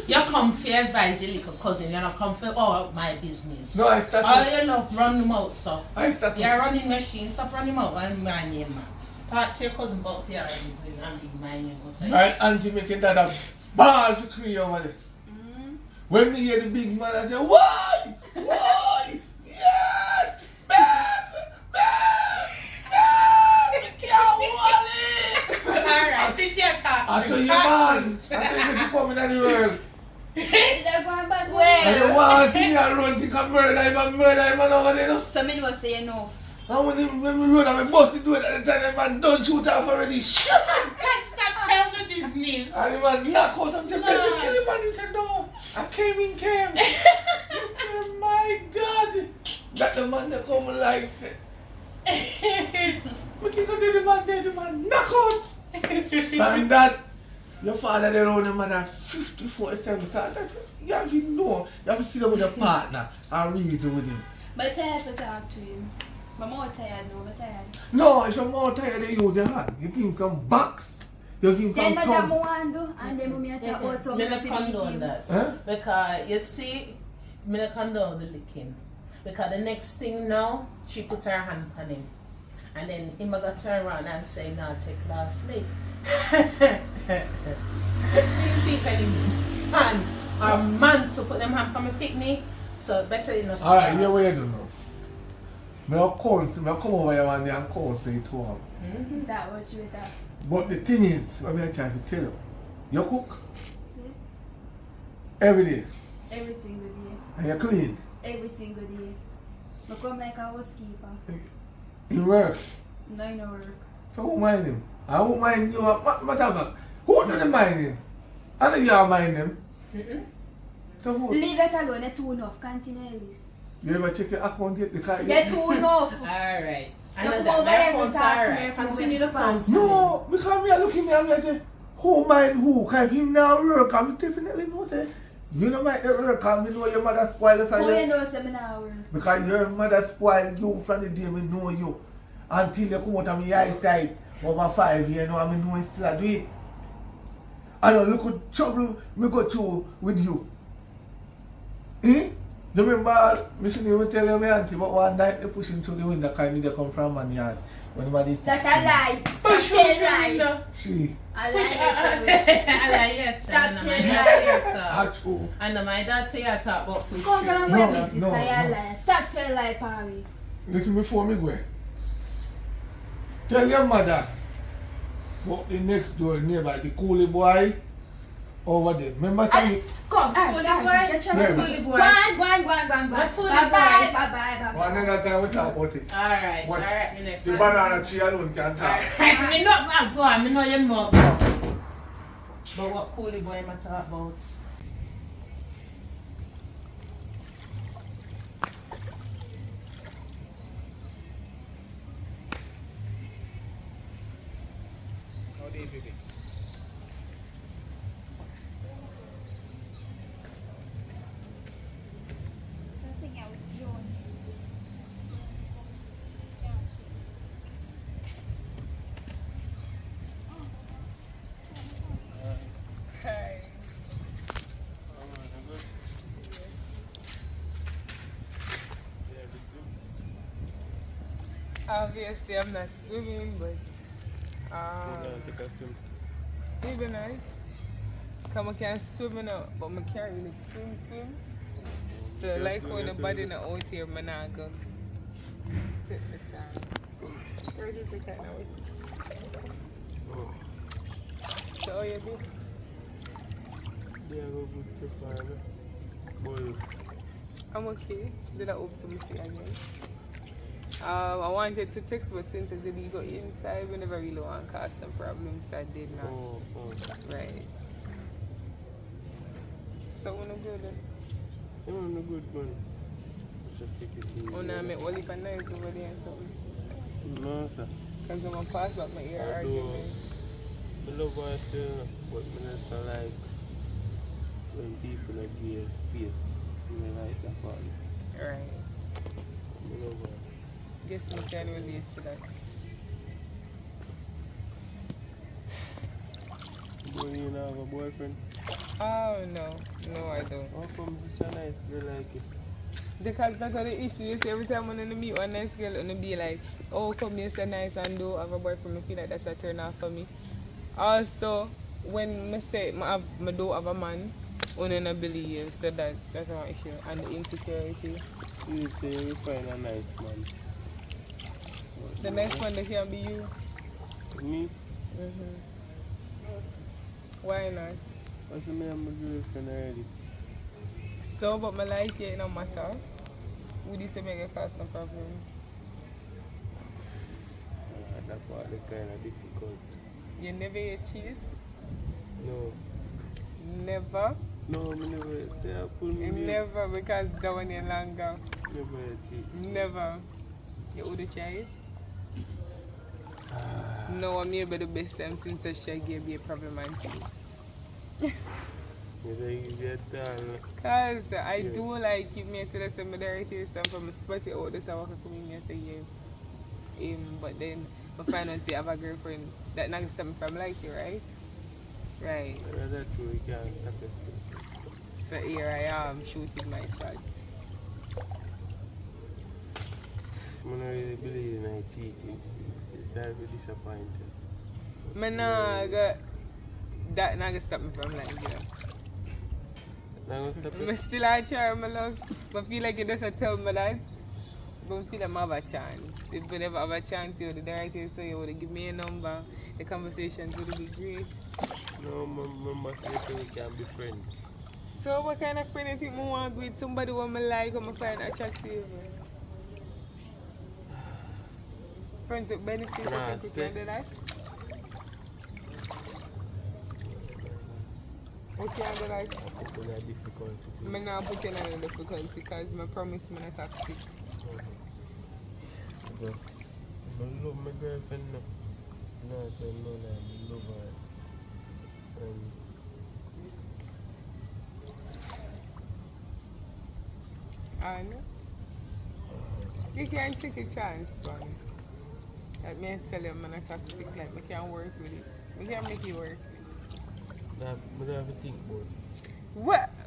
you come for advise your little cousin, you don't come for all my business. No, I All start. you love, run them out, so. I start. You're running machine, stop running out and my name, man. Talk to your cousin about your business and leave my name out. My auntie making that a ball to create over there. Mm. When me hear the big man, I say, why? Why? Yes! You can't hold it! Alright, since you're talking. I tell you, man. I tell you to come in the world. They're going bad I way. don't want to see you run think of murder him over there, no? So me was say enough. And when we run and we bust the door at the time, the man don't shoot off already. Shut up! Can't stop telling me business. And the man knock out and say, baby, kill him. And he said, no, I came. He said, my God. That the man that come like say. We can go to the man there, the man knock out. And that, Your father there on him at 54, 7, so that you have to know, you have to sit down with your partner and reason with him. But it's tired to talk to him. But I'm more tired now, I'm tired. No, if you're more tired, you use your hand. You give him some box. You give him Then some what thumb. I want to do, and then we have to auto Me not condone that. Huh? Because you see, me not condone the licking. Because the next thing now, she put her hand on him. And then him got turn around and say, "Now take last sleep." You see if any man or man to put them hand on my picnic, so better you not start. Alright, here we do now. I come over here one day and call say to him. That was you with that. But the thing is, what I'm trying to tell you, you cook every day Every single day. and you clean. Every single day. I come like a housekeeper. He works. No, you know work. So who mind him? I won't mind you. Whatever. Who do they mind him? I know you all mind him. So who? Leave that alone, they're too enough. Continue this. You ever check your account yet? Because They're too enough. Alright. I You know come that over my here and account's talk to me alright. from Continue the the past. counseling. no, because me I look in there and I say, who mind who? Because if him now work, I'm definitely know say, you know my work, because me know your mother spoiled for Who you. you know seminar work? Because your mother spoiled you from the day me know you. Until you come out of my eyesight over 5 years now, I know you still do it. I don't look at trouble me go through with you. Eh? You remember, me shouldn't even tell you my auntie, but one night they push him through the window because he need to come from man yard. When nobody That's a lie. Push Stop telling him, lie. She, A Push lie. I like your Stop talk. I know my telling daughter lies. your talk. actual. I know my daughter your talk about push Come on, through. go No, and business no, for your no. lie. Stop telling lie, Pari. Listen before me go. Tell your mother about the next door neighbor, the coolie boy over there. Remember saying Come, Coolie boy? you're trying Yeah. to Coolie boy. Go on. What coolie Bye-bye, boy? bye-bye. one other time we talk about it. Alright, What? alright, me next The one. banana tree alone can talk. Alright, me not go on, me know you know about. But what coolie boy am I talk about? Hi. Obviously, I'm not swimming, but maybe nice. Cause I can swim now, but I can't really swim. So like when the body not out here, I not go take the chance. Where did the cat now? So how you do? Yeah, go good to far. Boy, I'm okay. Did I hope to see again? I wanted to text, but since I did go inside, we never really want to cause some problems, so I did not. oh. Right. So, what no good then? You want a good man. So take it easy. Oh, now I make all the nights over there and something. No, sir. Because I'm going to pass back my ear Although, argument. I love her still, but I just like when people like give her space. I like that part. Right. I love her. Guess we can relate to that. Boy, you not have a boyfriend? Oh, no. No, I don't. How come such a nice girl like it? Because that's the issue. You see, every time when I meet one nice girl, and be like, oh, come here, so nice, and don't have a boyfriend, I feel like that's a turn off for me. Also, when I say I don't have a man, I don't believe, so that's one issue. And the insecurity. You would say you find a nice man. The next one that can be you. Me? Why not? I said, me and my girlfriend already. So, but my like it no matter. Would you say make it cause some problem? That part is kind of difficult. You never eat cheese? No. Never? No, I never. They pull me there. Never, because that one is longer. Never ate it. Never. You would try it? No, I'm here by the best time since she gave me a problem until. You don't get that. Because I do like you made to the similarity stuff from spot it out this I walk come in and say yeah. But then I find out you have a girlfriend that not stop me from like you, right? Right. That's true, you can't stop it. So here I am shooting my shots. I don't really believe in my cheating. It's a bit disappointed. That not gonna stop me from like you. Now I'm stop I'm it. still a try, my love. But feel like you just tell me that. Don't feel like I have a chance. If we never have a chance, you would have directed so you would have give me a number. The conversations would be great. No, mama said we can be friends. So what kind of friend you think I want with somebody who I like or I find attractive? Friends with benefits, Nah, you can do that? What can do that? It's a difficult situation. I'm not putting in a difficulty because I promise I'm not toxic. Because I love my girlfriend now. No, I don't know that I love her. I know. You can't take a chance, man. Like me tell you I'm not toxic, like I can't work with it. I can't make it work. I don't have to think about it.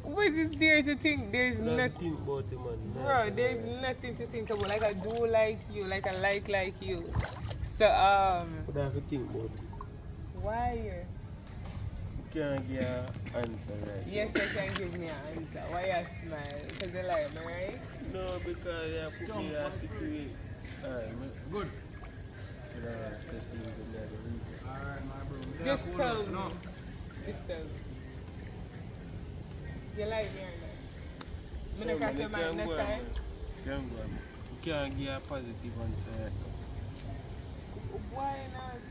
What is there to think? There's I don't have to nothing. think about it, man. Bro, there's nothing to think about. Like I do like you, like I like you. So I don't have to think about it. why? You can't get an answer right. Yes, you can give me an answer. Why you smile? Because you like me, right? No, because you put me in a situation. Alright, good. Alright, my bro. Just tell me. Just tell me. You like me or not? I'm not cross your mind next time. You can't get a positive answer right now. Why not?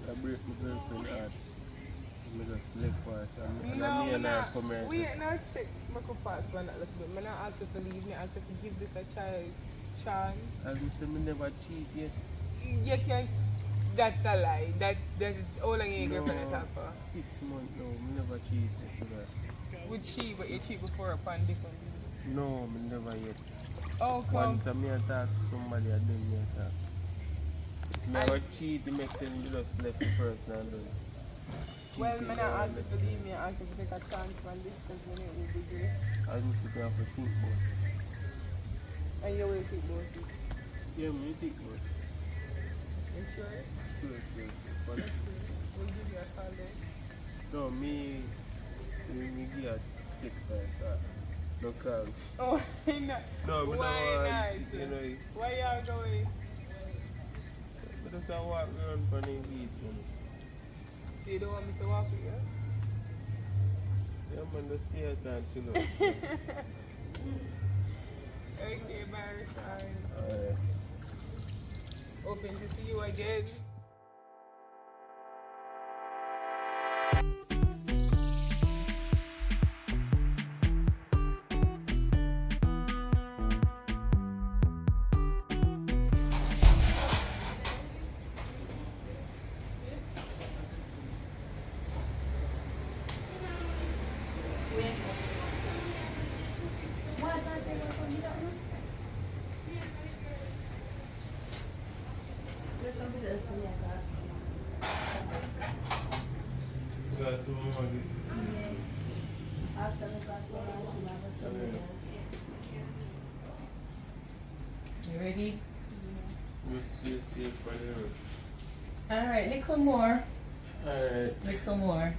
I break my girlfriend's heart. I just left for her. So me No, and her come here. we ain't not take my pass for that little bit. I'm not ask you to leave me, ask you to give this a chance. As I said, I never cheat yet. You can't. That's a lie. That is how long you girlfriend is out for? 6 months now. I never cheat after that. With she, but you cheat before upon different. No, I never yet. Oh, come. Once I talk to somebody, I then me talk. If I never cheat, it makes sense you just left the person and done. Well, Cheating, I'm not ask you to leave me, I ask you to take a chance on this because then it will be great. I just sit down for think about it. And you will take both of it. Yeah, me think about it. You sure? Sure. But We'll give you a call then. no, me give a text like that. No call. Oh, why not? No, me Why don't want, not? you know, Why y'all going? I just walk around for the engagement. So you don't want me to walk with you? Yeah, man, the stairs and chill out. Okay, bye, Rashad. Alright. Hoping to see you again. Got some money. After the class, we'll have something else. You ready? Just see for the road. Alright, little more. Alright. Little more.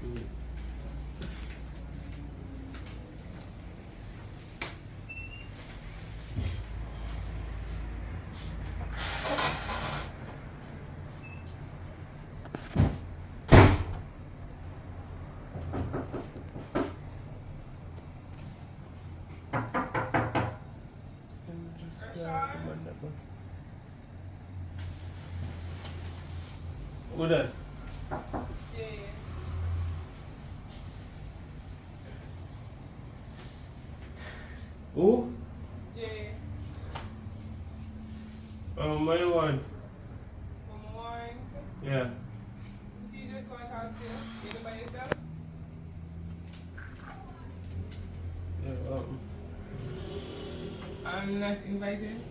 What that? Yeah. Who? Jay. My one. From one. Yeah. I'm not invited?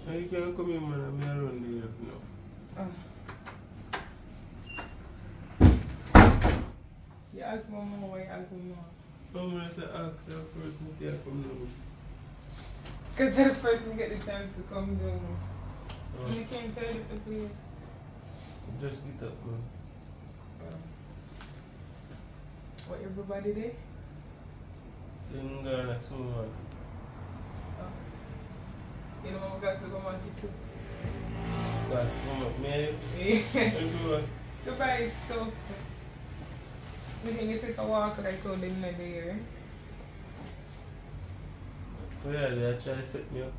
You can come in, man. I'm around there now. Oh. You ask Mama why you ask me now? I'm going to ask her first and see I come down. Because that person get the chance to come down. Oh. And you can't tell it the place. Just get up, man. What everybody did? Then Ghana so much. Oh. You know what got to go market too? That's so much. Man, Yes. everyone. To buy stuff. We can get take a walk like all the night there. Oh yeah, they are trying to set me up.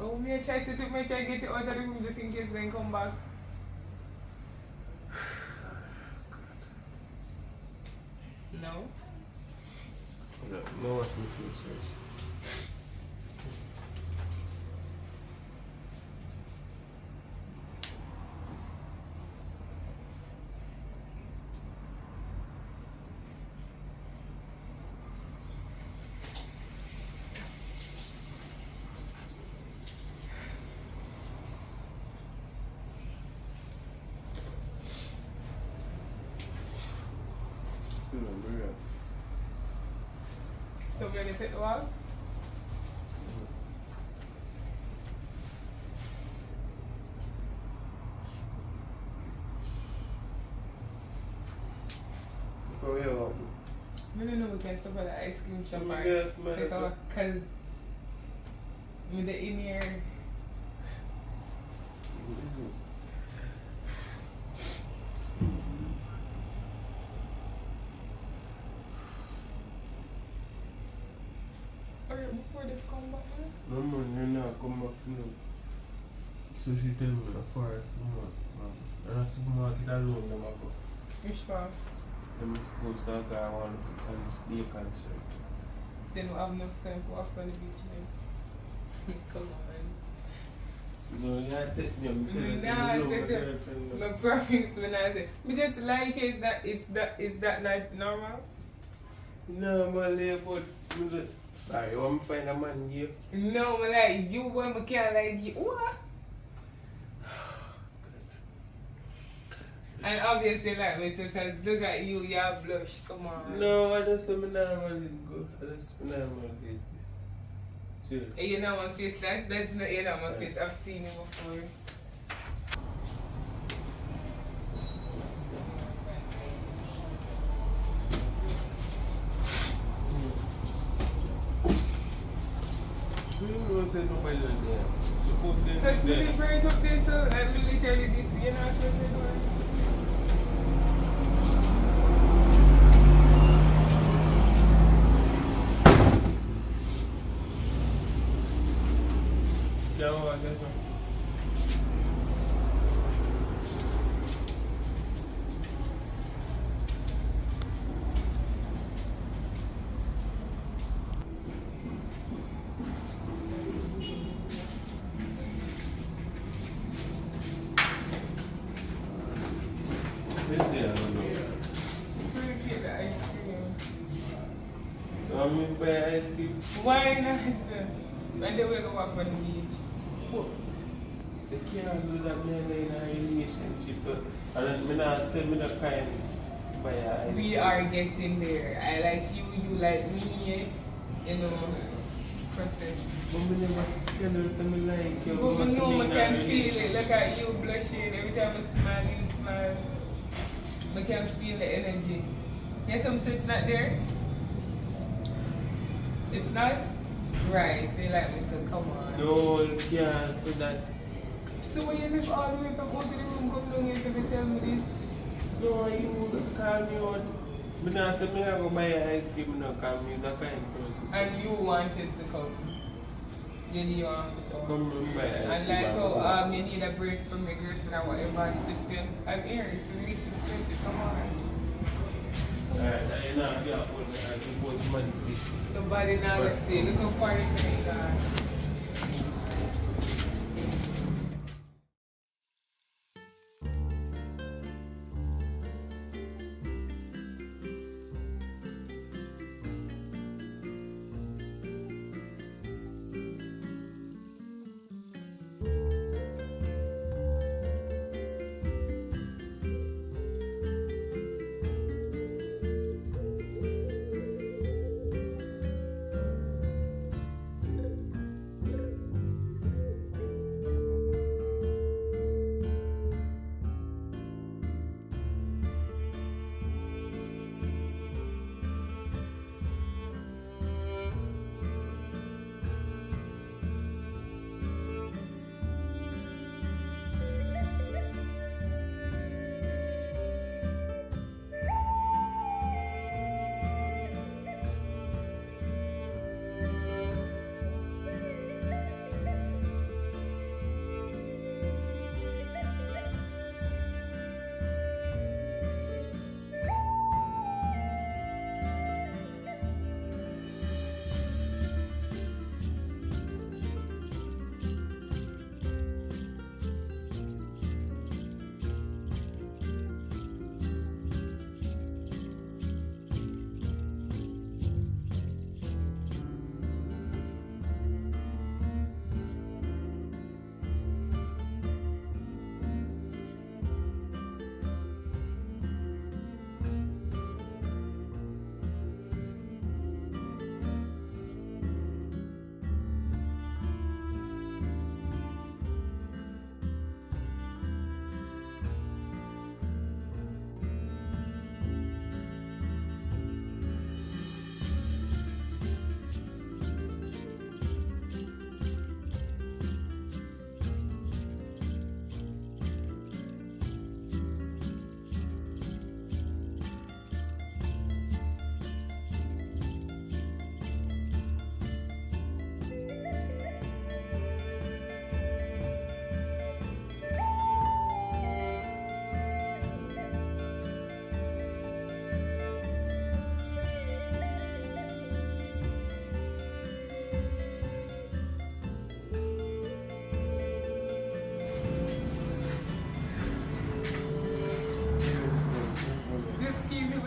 Oh, me I try to get it out of the room just in case they come back. No? No, no watch me first. So we're gonna take the walk? Oh yeah, well. I don't know we can stop at the ice cream shop or Yes, man. take a walk because with the in here. Alright, before they come back, man. No man, you're not come back now. So she tell me the forest, no man. And I supermarket alone, them I go. Which part? Them is supposed to go and want to day concert. They don't have enough time to walk on the beach, man. Come on. No, you had set me up. Nah, I said it. My promise when I said, me just like it, is that not normal? No, man, but sorry, you want to find a man here? No, man, like you want me can't like you. What? And obviously like me too, because look at you, you're blush. Come on. No, I just say me normal is good. I just me normal is this. Seriously. Hey, you know my face, that's not you know my face. I've seen it before. So you know say nobody on there. Suppose them Because be we there. bring it up there, so I literally this, you know, what I'm Yeah, well, I guess so. This year, I don't know. So you get the ice cream. You want me to buy ice cream? Why not? And then we're going to walk on the beach. They can't do that man in a relationship. And then me not say me not kind buy ice cream. We are getting there. I like you, you like me, you know, process. But me never tell her say me like you. But must we know be I in a can feel it. relationship. Look at you blushing. Every time I smile, you smile. I can feel the energy. Yet I'm saying it's not there? It's not? Right. So you like me to come on. No, you can't say that. So when you live all the way from out of the room, come down here to tell me this. No, you call me out. Me not say me have to buy ice cream, me not call me that kind of person. And you wanted to come. You need your to come. Come and buy ice cream. And like how you need a break from your girlfriend or whatever, it's just I'm here to release the stress. Come on. Alright, you know, you have to put money see. Nobody now let's see. Look how far they can go.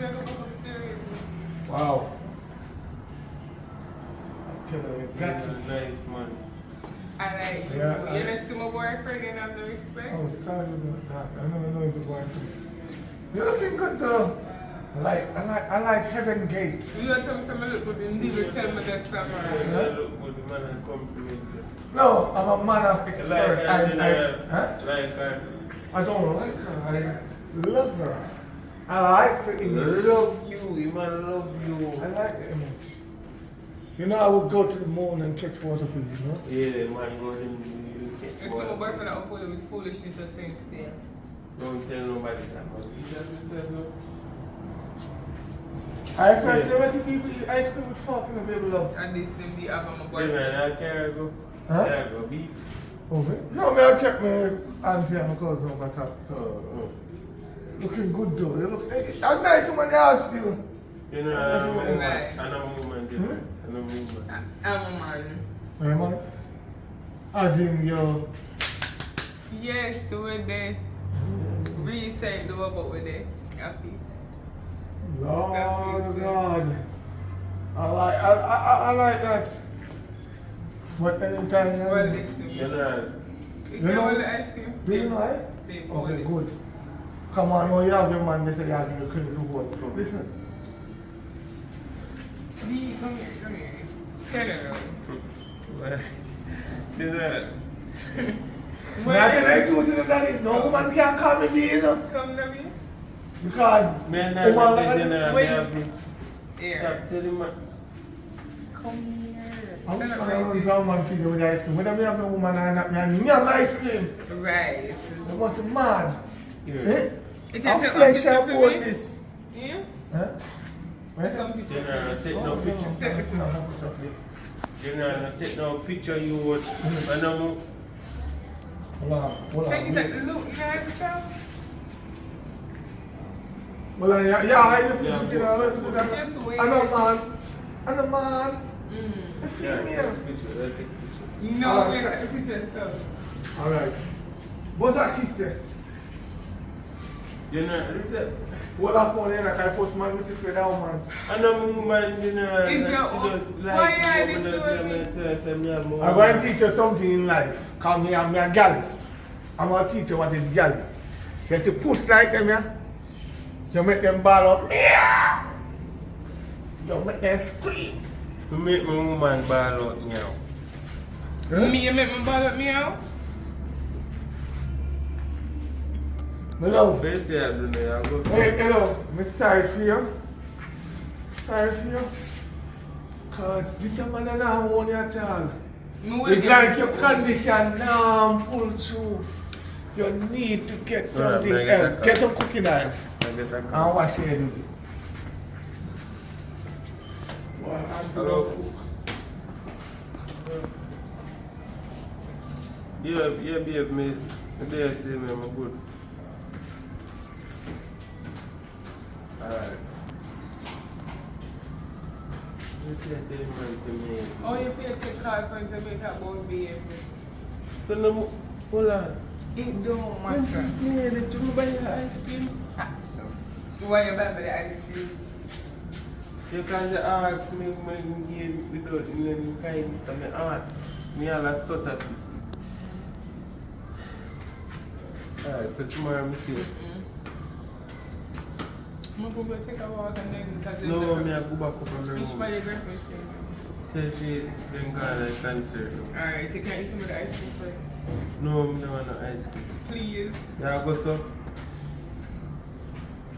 we have to go upstairs. Wow. I tell you, That's that's a nice man. I like you. Yeah, You don't see my boyfriend and have no respect. Oh, sorry about that. I never know it's going to. You're looking good though. I like Heaven Gate. You don't tell me something look good and leave tell me that from I look good, man, and compliment you. No, I'm a man of Like expert. her, Huh? like her. I don't like her. I love her. I like the image. Love you, man, love you. I like the image. You know, I would go to the moon and catch water for you, you know? Yeah, man, go in, you If catch my water. boyfriend are up with foolishness or same thing. Don't tell nobody that, man. You just said no. I first never see people eat ice cream with fork in the baby love. And this thing be having my Yeah, boyfriend. man, I can't go. Huh? Can't go beach. Okay. No, man, I'll check my auntie and my cousin over top. So, Looking good though. You look, I'm nice to my house you. you know, I'm a woman. Right. I'm a woman, different. I'm a woman. I'm a man. Hey man. As in your. Yes, we're there. Reset the but we're there. Happy. Lord God. I like that. But anytime you Well, listen. You know, You You can know- hold the ice cream. do you know it? Babe, Okay, hold good. Come on, now you have your man, they say you have your cream to hold. Listen. Lee, come here, come here. Turn around. you know, May I tell you the truth is that no woman can call me B, you know? Come to me. Because me and woman I, like you know, Wait. me have to Here. stop telling man. Come here. I'm Stand just up trying to right run man figure with ice cream. Whether me have no woman or not, me have ice cream. here. Right. You must be mad. Here. Eh? You I'm can take flesh picture and for bone me? this. Yeah? Huh? Take some Right? picture. You know, take no picture. Take the picture. You know, take no picture you would. I know. Hold on, hold on. Take it at the look, you know, stuff. Hold on, yeah, I just Yeah, you know, Just wait. I know man. I know man. Mm. You see Yeah, me take here. a picture. Take a picture. No, Alright, we so- take the picture stuff. Alright. What's that kiss there? You know, look at. What up on there? Like I first man, Mr. Fred man. I know woman, you know, Is like your she own- just why like are woman this that so me tell her, say, me have more I'm going to teach you something in life. Call me, I'm a gallus. I'm going to teach you what is gallus. You have to push like them, yeah? You make them ball up. Yeah! You make them scream. You make my woman ball out now. Huh? Me, you make me ball up me out? Hello. Basically, I don't know. I go Hey, hello. I'm sorry for you. Sorry for you. Because this is man that I want you at all. Me will It's get- like your condition now pull through. You need to get Alright, something man, get else. that Get some cooking oil. I get that And wash your head with it. Well, I'm Hello. gonna cook. Yeah, babe, me. Today I say, me, I'm good. Alright. You say, tell man to me. Oh, you pay a call for Jamaica about being. So, no, hold on. It don't When matter. since me, did you buy your ice cream? Why you buy me the ice cream? You can't ask me when you without any kindness to my heart. Me all a stutter. Alright, so tomorrow I see you. I'm going to take a walk and then because No, me I go back up on the Which room. by your girlfriend say? Say she's been gone like cancer. Alright, you can eat some of the ice cream first. No, me don't want no ice cream. Please. Yeah, go so.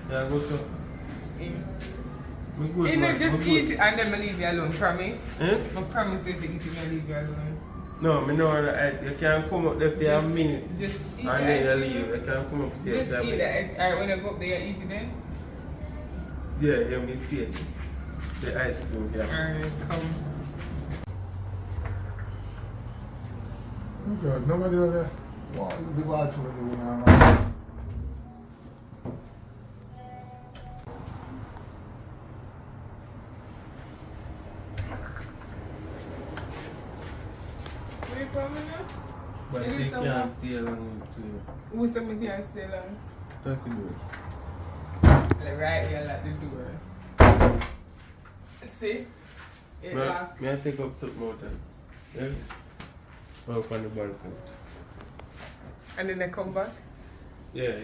Yeah, go so. Me good You know, man, just me eat good. it and then I leave you alone, promise? Eh? I promise you to eat it and leave you alone. No, me don't want to eat. You can't come up there for a Just- minute. Just eat And the then you ice leave. cream. You can't come up Just here. eat the ice. Alright, when I go up there, you eat it then? Yeah, me taste the ice cream. Yeah. Alright, come. Okay, nobody there. Wow, the watch when you want. Where you from now? But It you is so can't hot. stay long too. Who said me can't stay long? Talk to me. Like right here at the door. See? It's locked. May I take up something out there? Yeah? Up on the balcony. And then they come back? Yeah.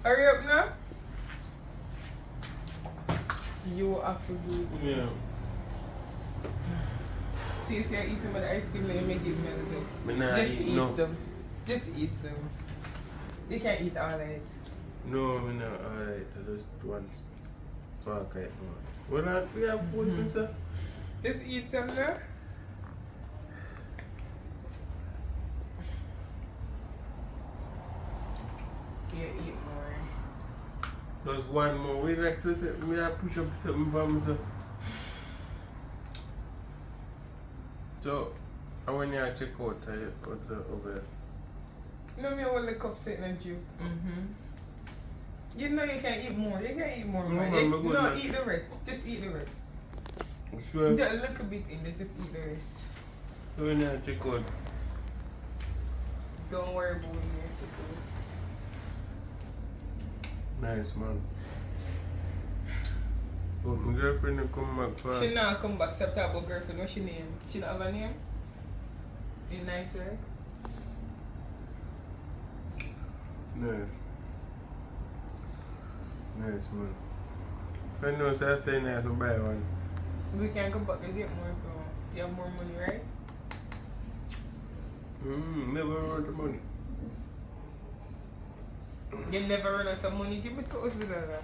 Hurry up now. You have to do it. Yeah. See, you're eating some of the ice cream, let me make it melted. Just eat some. Just eat some. You can't eat all of it. No, I'm not alright. I just want fuck right now. Well, not, we have food, sir. Just eat some now. Yeah, eat more. Just one more. We like to say, we have push up something for me, sir. So, I want you to check out over there. You know me, I want the cup sitting and juice. You know you can eat more. You can eat more, man. No, eat the rest. Just eat the rest. Sure. Just look a bit in there. Just eat the rest. So, we need to check out. Don't worry about when you check out. Nice, man. But my girlfriend will come back fast. She not come back except about girlfriend. What's she name? She don't have a name? In nice way? Nice, man. Friend knows I say I to buy one. We can come back and get more if you have more money, right? Never run out of money. You never run out of money. Give me $2,000.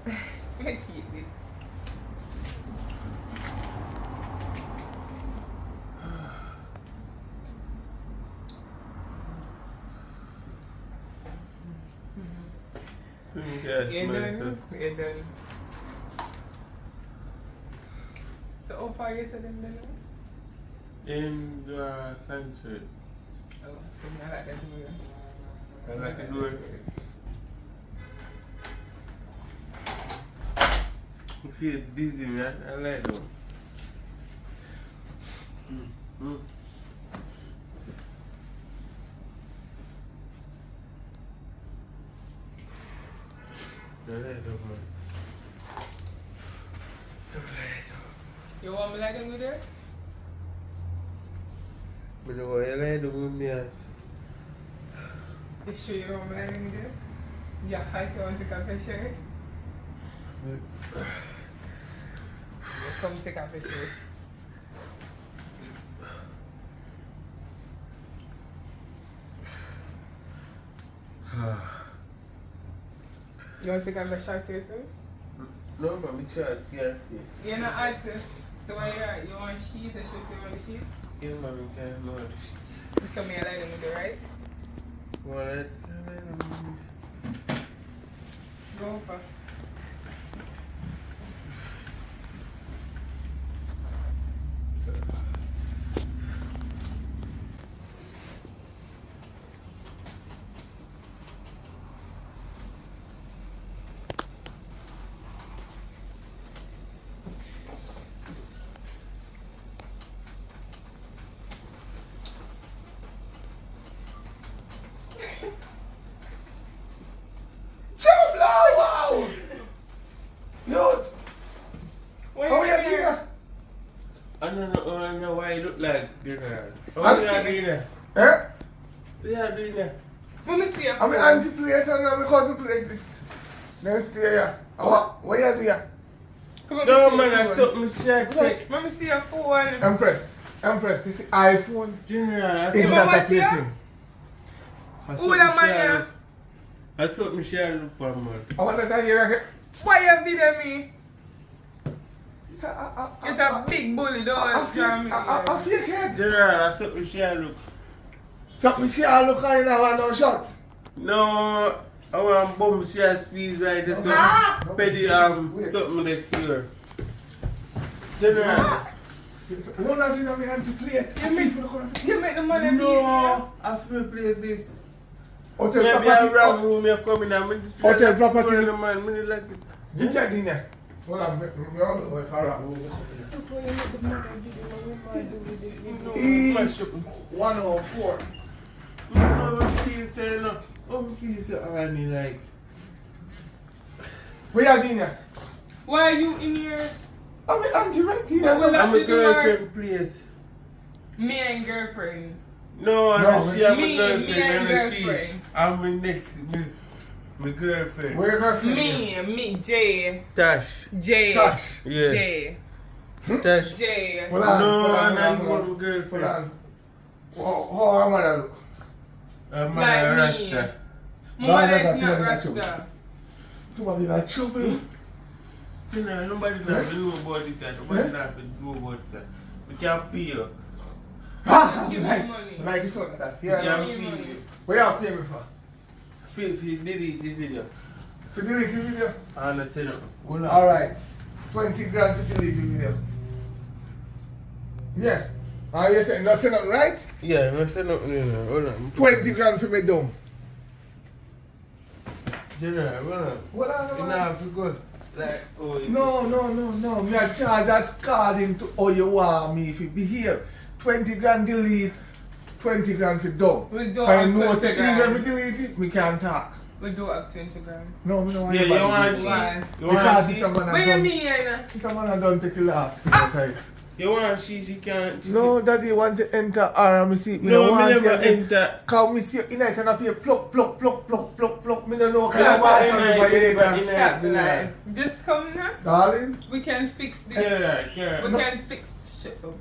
Let me keep this. Yes, You're man, done. You're done. So how far you said them done? In the concert. Oh, so I like that door. I like the door. I feel dizzy, man. I like them. I like them, man. You want me like them with there? But the way I like them with me, You sure you don't want me like them with there? Yeah, height you want to take off your shirt? Just come take off your shirt. You want to take off your shirt here too? No, but I'm sure it's yes. You're not hot. So why you want sheet? The shoes you want the sheet? Yeah, man, I can't know it. So me I like them with the right? Well, Go for. I don't know why you look like dinner. What are you doing there? Eh? What are you doing there? Let me see your I'm an anti-place and I'm because to play this. Then stay here. What you do here? Come on, No, me see man, your I phone. took my shirt check. Let me see your phone. Empress, this is iPhone. General, Is see that my a play dear? thing? Who that man here? I took my shirt look for man. I want that here again. Why you video me? It's a It's a big bully, don't draw me. I feel head. General, I took my shirt look. Something she all look like now and no shot. No, I want bum shirt squeeze right there. So petty something like here. General. One of you know me anti-place. You make the money. No, I feel play this. Hotel Maybe I property. wrong room, you're coming and I just feel Hotel like property. the man, me like it. Which are dinner? Hold on, me don't know if I rap. Before you make the mother give you what we do with it, you know. E Mash up. 104. I feel say no. I feel say Annie like. Where you been here? Why are you in here? I'm an anti-renting. Well, I'm the a girlfriend place. Me and girlfriend. No, No, she have a me girlfriend and and she. girlfriend. I'm my next my girlfriend. Where your girlfriend? Me, Jay. Tash. Jay. Touch. Yeah. Jay. Tash. Jay. Hold on, No, hold on, I'm not hold on. one girlfriend. How am I look? I'm Like a me. Rasta. My No, mother that's is not not true. Rasta. Somebody like chubby. You know, nobody not know about it. Nobody not know about it. We can't pay you. Ha! Give me Like, money. like it's all that. We Yeah. can't Give pay me money. you. What you pay me for? If you delete the video. To delete the video? I understand. Hold on. Alright. 20 grand to delete the video. Yeah. Are you saying nothing up, right? Yeah, no say nothing. No. Hold on. 20 grand for me down. General, hold on. What are You know, the if you good. Like, oh, you No. Me a charge that according to how you want me if you behave. 20 grand delete, 20 grand for down. We do I have know 20 that grand. even if we delete it, we can't talk. We do have 20 grand. No, me no want Yeah, you anybody want to she? do Why? You Because want if she? someone What has you done, mean, Yana? if someone has done take a laugh. Okay. You want she can't. She No, daddy want to enter her and me see. Me No, don't me want never to enter. Cause me see you in it and up here pluck. Me don't know kind of Stop what it, everybody man. is. Stop do the that. lie. Just come now. Darling, We can fix this. Yeah. We can fix shit up.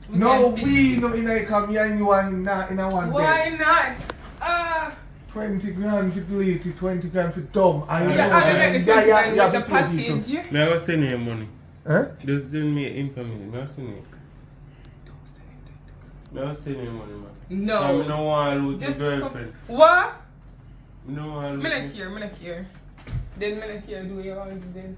We no can fix- we no in a come here and you are in a one Why bed. not? 20 grand for delete, 20 grand for dumb. And you Yeah, know I that. get the 20 grand you have with the to pay people. package. Me I was sending you money. Huh? Just send me information. Me I was sending you. Me I was sending you money, man. I No. don't want to lose my Just girlfriend. What? I don't want to Me lose not care. Then me not care do what you want to do.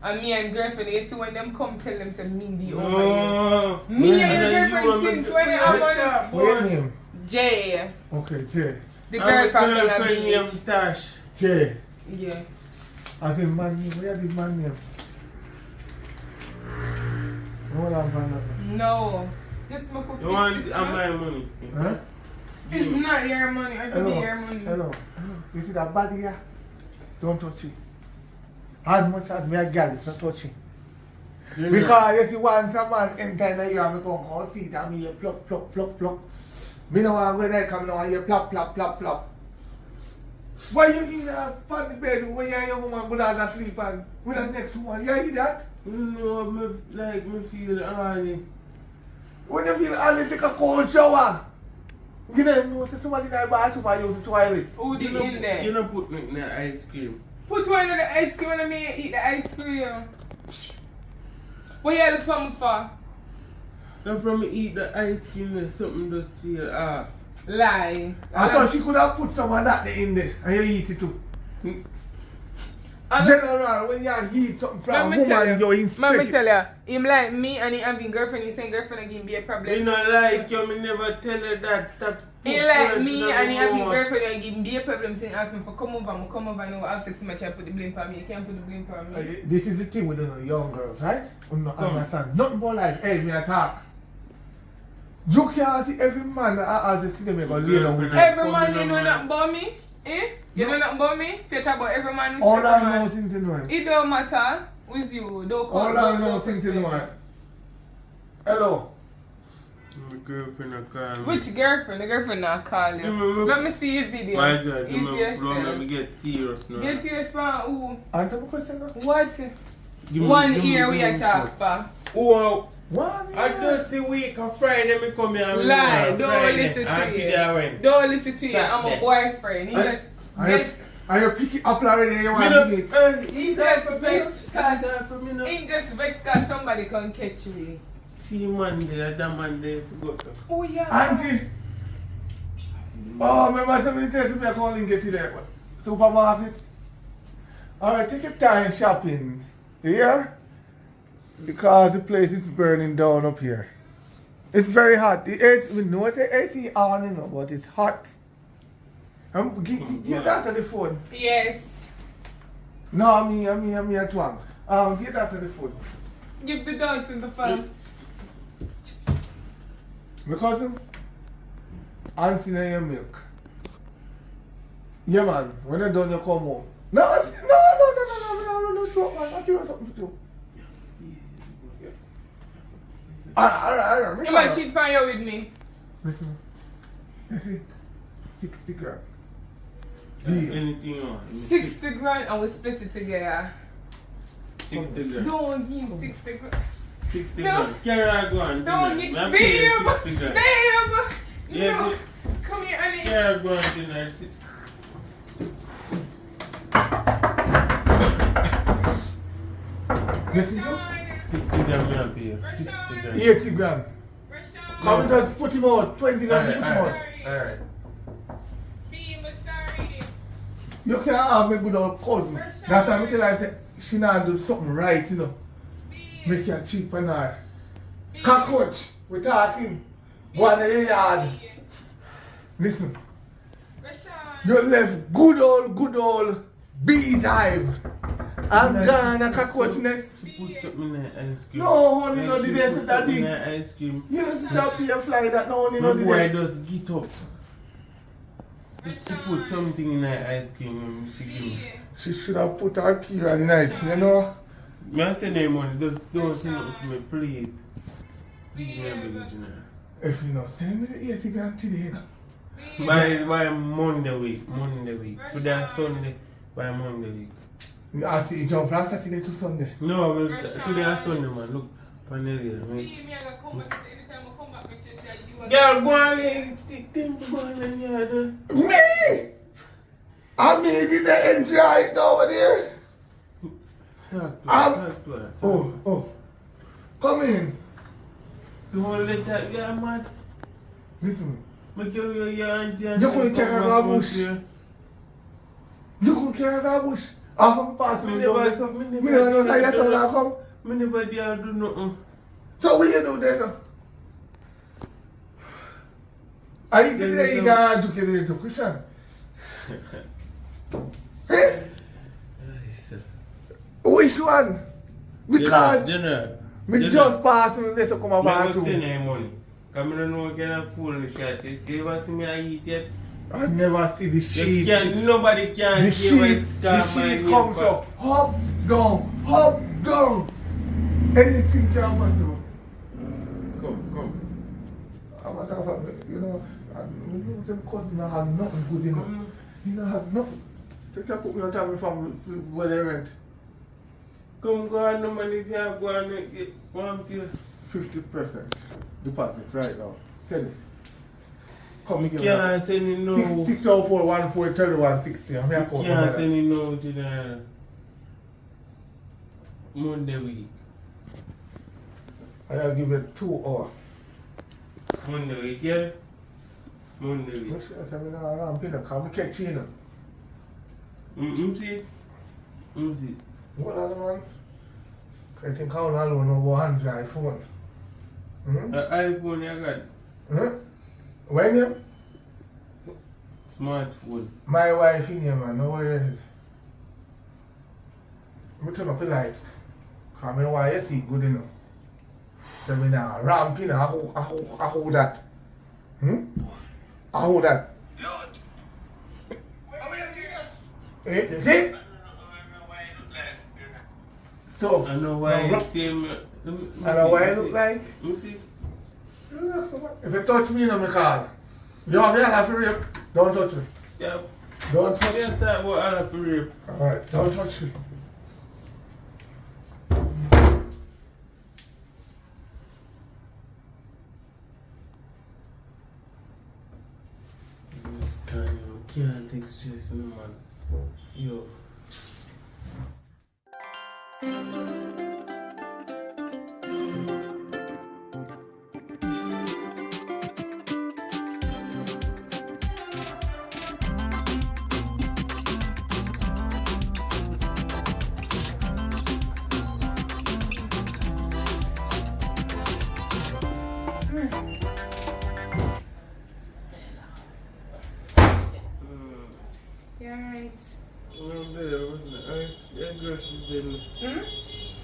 And me and girlfriend, you see when them come tell them say me the over No. here. Me and And your then girlfriend want me since to- when you have What your on name? Jay. Okay, Jay. The I'm girl a from the girlfriend beach. named Tash. Jay. Yeah. I think man name. Where the man name? Hold on, man. No. Just make up You want fix this, my money? Huh? It's not your money. I give you your money. Hello. You see that body here? Don't touch it. As much as me a girl, it's not touching. Because if you want someone enter in the year, I'm going to call feet and me you pluck. Me know I'm going to come now and you plop. Why you in a funny bed when you and your woman go down asleep and with the next one? You hear that? No, me feel honey. When you feel honey, take a cold shower. You know somebody in the bathroom and use the toilet. Who did in there? You don't put me in the ice cream. Put one in the ice cream and me eat the ice cream. What you look for me for? And from me eat the ice cream, something just feel off. Lie. I thought she could have put some of that in there and you eat it too. And General, when you eat something from a let me tell woman, you, you inspect let me it. tell you, him like me and he having girlfriend, he saying girlfriend again be a Me problem. not like you, me never tell her that. Stop. He put like words me in and he my having mouth. girlfriend again be a problem, saying ask me for come over and we'll have sex so much I put the blame for me. You can't put the blame for me. This is the thing with the young girls, right? You not Come. understand. Nothing more like, hey, me attack. You can't see every man that has a cinema go lay down with them. Every man you know nothing about me? Eh? You know nothing about me? If you talk about every man, which All every I man. know since you know him. It don't matter with you. Don't call All I know since you know him. Hello. My girlfriend a call me. Which girlfriend? The girlfriend not call you. Mm, Let me see your video. My God, Easy you know, from yourself. let me get serious now. Get your spot. Who? Answer my question now. What? Give me- One give me- ear give we me a talk for. Wow. One I just the week on Friday me come here and Lie, on don't Friday. listen to Until you. they went. Don't listen to you. I'm a Saturday. boyfriend. He just vex. Are you pick it up already? You Me want no, to eat? He just vex cause for me no. he just vex cause somebody can catch you. See Monday, that Monday forgot. Oh yeah. Auntie. Oh, remember somebody said to me I can't get to there. Supermarket. Alright, take your time shopping. You hear? Because the place is burning down up here. It's very hot. The AC, we know it's AC on, you know, but it's hot. Give that to the phone. Yes. No, me a twang. Get that to the food. Give the dogs in the farm. My cousin, Auntie your milk. Yeah, man. When you're done, you come home. No, man. I feel something to do. Alright. You might cheat fire with me. Listen. You see? 60 grand. Anything you want. 60 grand and we split it together. 60 grand. Don't give him 60 grand. 60 No. grand. Carry her go on. Don't give dinner. babe! I'm paying 60 grand. Babe! Yes, No. it- Come here, honey. Carry her go on dinner. Listen to 60 grand me and pay you. 60 grand. 80 grand. Rashawn. Come just put him out. 20 grand, put him out. Alright. Babe, I'm sorry. You can't have me good old cousin. That's why I tell her, I say, she not do something right, you know. Make her cheap and her. Cockroach, we talking. Go on in the yard. Listen, Rashawn. you left good old beehive. I'm gone a cockroach nest. Put something in the ice cream. No, honey, no, the day Put for that something in thing. the ice cream. You know, sister up here fly that no, honey, My no, the boy day. just get up. She put something in her ice cream and she give me. She should have put her key on the night, you know. Me I send her money, just don't send it for me, please. Please, me a beg you, Gina. If you know, send me the 80 grand today. By Monday week. Today and Sunday, by Monday week. I see you jump from Saturday to Sunday. No, today and Sunday, man. Look, Panelia, man. Me, I gotta come back anytime I come back with you. Say you are. Girl, go on in. Think go on in here. Me? I mean, did they enjoy it over there? Talk to her. Oh. Come in. Don't let that girl, man. Listen, Make your auntie and you couldn't carry her bush. here. You couldn't carry that bush. I'm from passing Me the door. never- Me me never never know how you do sound that. come. Me never dare do nothing. So what you do there, sir? I eat today, you can't do it to Christian. Eh? Which one? Because me just pass me this to come I'm about not sending to. her money. Because I don't know what kind of fool the cat is. You ever see me eat yet? I never see the sheet. Nobody can The see what sheet, the sheet comes up, hop down. Anything can possible. Come. I'm not talking about, you know, some cousin don't have nothing good enough. You don't have nothing. Take a put me on time from where they rent. Come go on, no money if you have go on and get one kill. 50% deposit right now. Send it. Come again. Can't send it no. 604 14 31 60. I'm here. Can't send it no to the Monday week. I'll give it 2 hours. Monday week, yeah? Monday week. I'm paying a car. I can't change them. See? See? What other man? I think how long no go hands your iPhone. iPhone you got? Huh? When you? Smartphone. My wife in here, man. No worries. I turn up the light. Because I want you to see good enough. So I now ramp in. I hold that. I hold that. You see? So, I know why no, you tell me. I know what I look like. You see? If you touch me, you know me call. You want me to have to rape? Don't touch me. Yeah. Don't touch Yeah, me. that what I have to rape. Alright, don't touch me. This kind of can't take stress, no man. Yo. Yeah, right. No, babe, I guess she's in.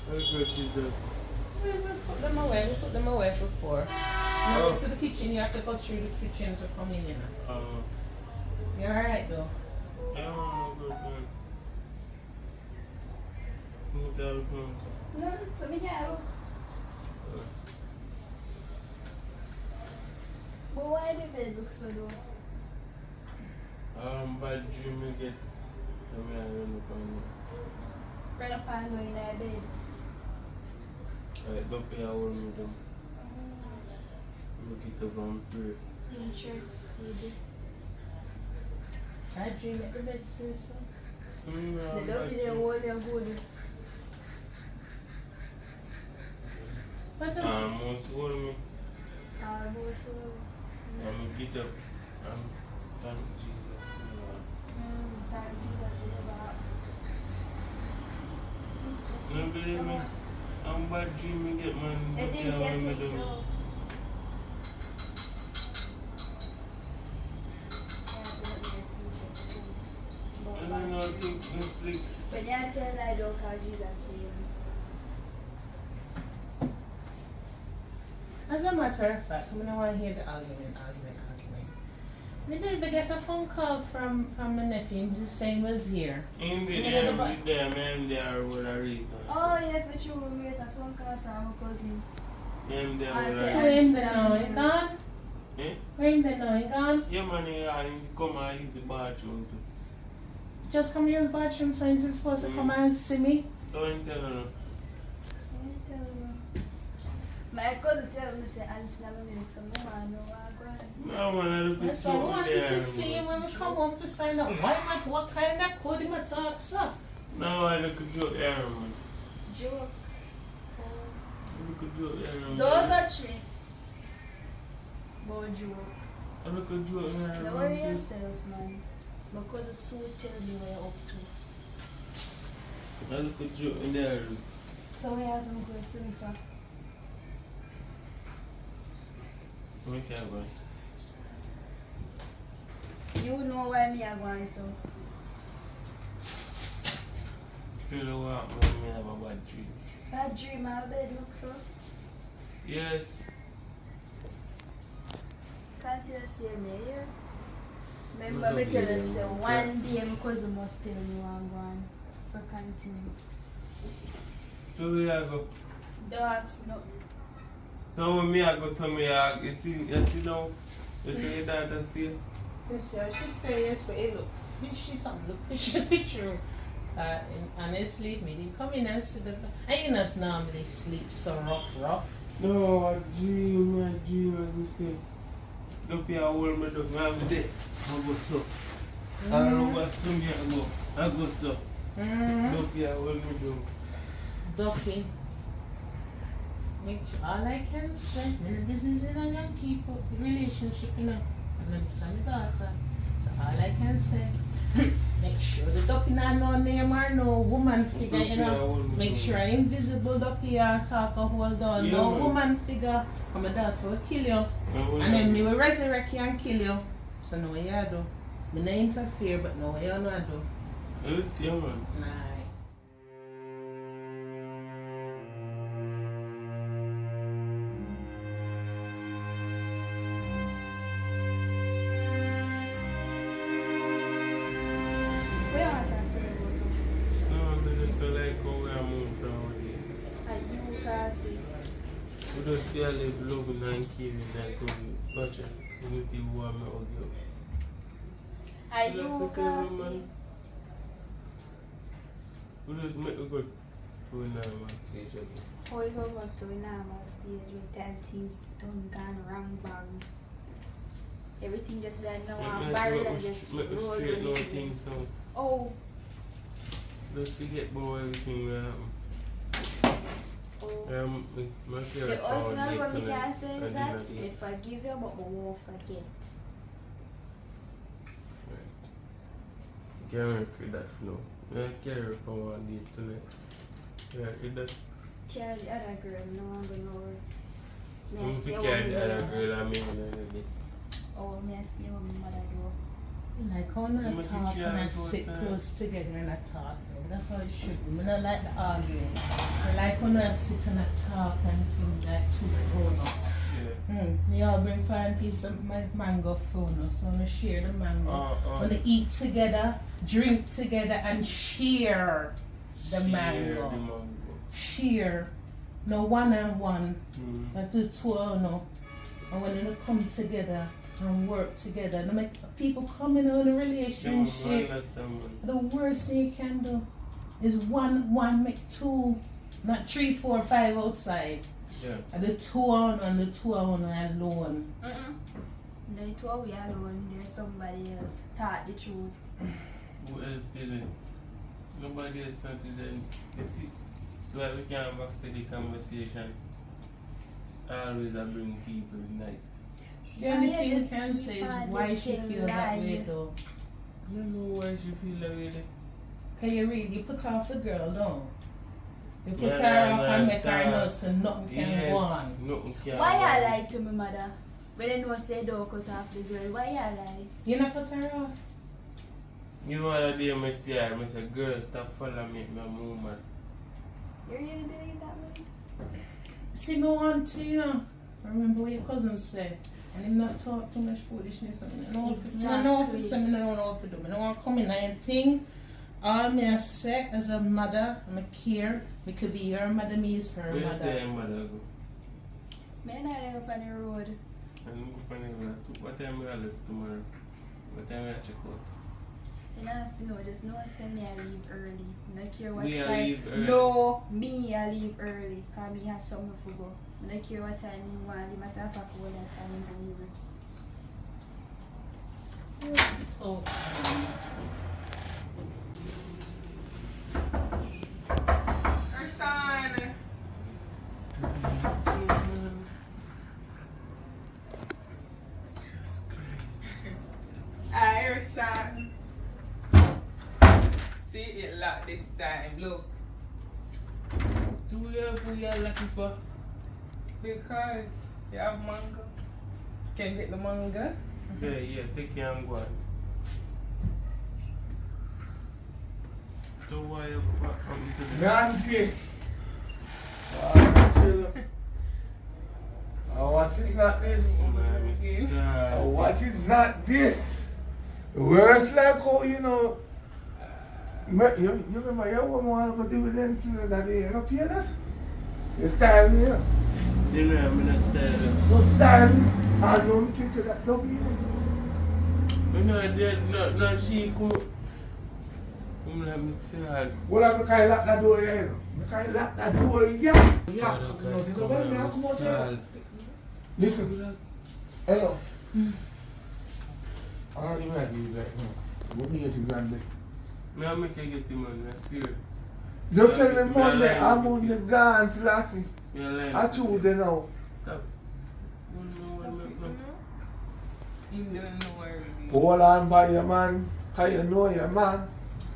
Because she's the. We put them away. We put them away before. Now Oh. it's to the kitchen. You have to go through the kitchen to come in, you know. You're alright though. Yeah, I'm good, man. Look at the No, so me can't look. But why the bed look so low? bad dream you get. I mean, I don't look on you. Right up and go in that bed. Right, don't pay a whole with them. Look it up and pray. Interested. I dream at the bed still, so. They don't be there all them good. What else? Most hold me. Also, I'm going to get up and thank Jesus. thank Jesus never. No believe me. I'm bad dream you get, man. I Look think at yes, what me do. no. I don't know, I think it's like. When you tell I don't call Jesus name. As a matter of fact, I don't want to hear the argument. We did get a phone call from my nephew. He's saying he was here. In the Yeah, air, but- with them, and there with a reason. Oh, yeah, for sure. We get a phone call from my cousin. And there I with say So a him there now, he gone? Eh? Where him there now, he gone? Yeah, man, I come and use the bathroom too. Just come here in the bathroom, so he's supposed to come and see me. So I'm telling you. My cousin tell me, say, Alice, I'm going to some woman, no, I'm going. No, man, I look at That's why I wanted to see him when we come home to find out what kind of code him talk, sir. No, I look at your air, man. Joke. Look at your air, man. Don't touch me. But joke. I look at your air, Don't man. worry yourself, man. Because the soul tell me where you're up to. I look at your air. So we have to go see me for. Okay, man. You know why me are going so. You know what, man, me have a bad dream. That dream my bed look so. Yes. Can't you see me here? Remember No, me no, tell no, you say no. one day my cousin must tell me where I'm going. So continue. So we are go. Don't ask no. So when me I go to me, you see now? You see your daughter still? Yes, sir. She say yes, but it look fishy, something look fishy true. Honestly, me didn't come in and see the. I you not normally sleep so rough. No, I dream, I go say. Don't be a hold me dog, I'm dead. I go so. I don't know what from here I go. I go so. Don't be a hold me dog. Ducky. All I can say, my business in a young people, relationship, you know. And then son my daughter. So all I can say, make sure the ducky not no name or no woman figure, you know. Make sure invisible ducky or talk or hold on. Yeah, No man. woman figure. And my daughter will kill you. And then me will resurrect you and kill you. So no way you do. Me no interfere, but no way you no do. Yeah, man. Nah. Where am I talking to you No, I just feel like how we are moving from here. about? You can see. We just feel like loving and caring and going touch it. You know, the woman or girl. You can see. We just make it good. We know man, see each other. How you go back to a normal stage with 10 things done gone wrong bang. Everything just gone now and barrel and just Make us roll straight now with it. things down. Oh, Just forget about everything we oh. my fear The all ultimate day what we tonight. can say I is did that not eat. I forgive you but I won't forget. Right. Carry with that flow. I carry from one day to next. Yeah, with that. Carry the other girl, no I'm going over. Me I If stay you with carry me the other mother. girl, I mean, Oh, me I stay with my mother though. Like how not But talk you and I can't sit go close together and I talk. That's how it should be. I don't like the arguing. I like when I sit and I talk and things like two grown-ups. Yeah. They all bring 5 pieces of my mango phone, so I share the mango. When they eat together, drink together, and share the mango. Share. No one-on-one. But the two no. And when they come together and work together, they make people come in on a relationship. The worst thing you can do is one make two, not 3, 4, 5 outside. Yeah. And the two on and the two on alone. The two we alone, there's somebody else. Taught the truth. Who else did it? Nobody else started then. You see, so that we can have a steady conversation. Always I bring people tonight. The only thing you can say is why she feel that way though. I don't know why she feel that way. Can you read? You put off the girl, no? You put Yeah, her off yeah, and make her yeah. know so nothing can go on. Nothing can Why go on. you lie to me, mother? When they know say don't cut off the girl, why you lie? You not cut her off? You know what I did, I say, I say, girl, stop following me, my woman. You really believe that way? See, me want to, you know. Remember what your cousin said. And him not talk too much foolishness. I don't know if I don't know if to do. I don't want to come in anything. All me I say as a mother, I care. Me could be your mother, me is her Where you mother. say your mother go? Me and I go on the road. And go on the road. What time we are left tomorrow? What time we are check out? You don't have to know, just know say me I leave early. I don't care what We are time. leave early. No, me I leave early. Cause me have something to go. I don't care what time you want. The matter of fact what time you leave. Oh. Rashawn. Jesus Christ. Hi, Rashawn. See it locked this time. Look. Do we have who you are looking for? Because you have mango. Can you get the mango? Yeah, take care and go on. Don't worry about coming to the Nancy. What is not this? What is not this? Worse like how, you know, you remember your woman want to go dividends that day, you don't pay that? You style me, you know? You know, I'm not style. No style me. I know me teach you that, don't be me. You know, no, she could. I'm like, I'm sad. Well, I can't lock that door, you know? I can't lock that door, yeah. Yeah, come out here. Listen, hello. I don't even like you right now. What me get you grand? I make you get him on, I swear. Don't tell me Monday, I'm on the guns, lassie. I choose it now. Stop. You don't know where it is. Hold on by your man, cause you know your man.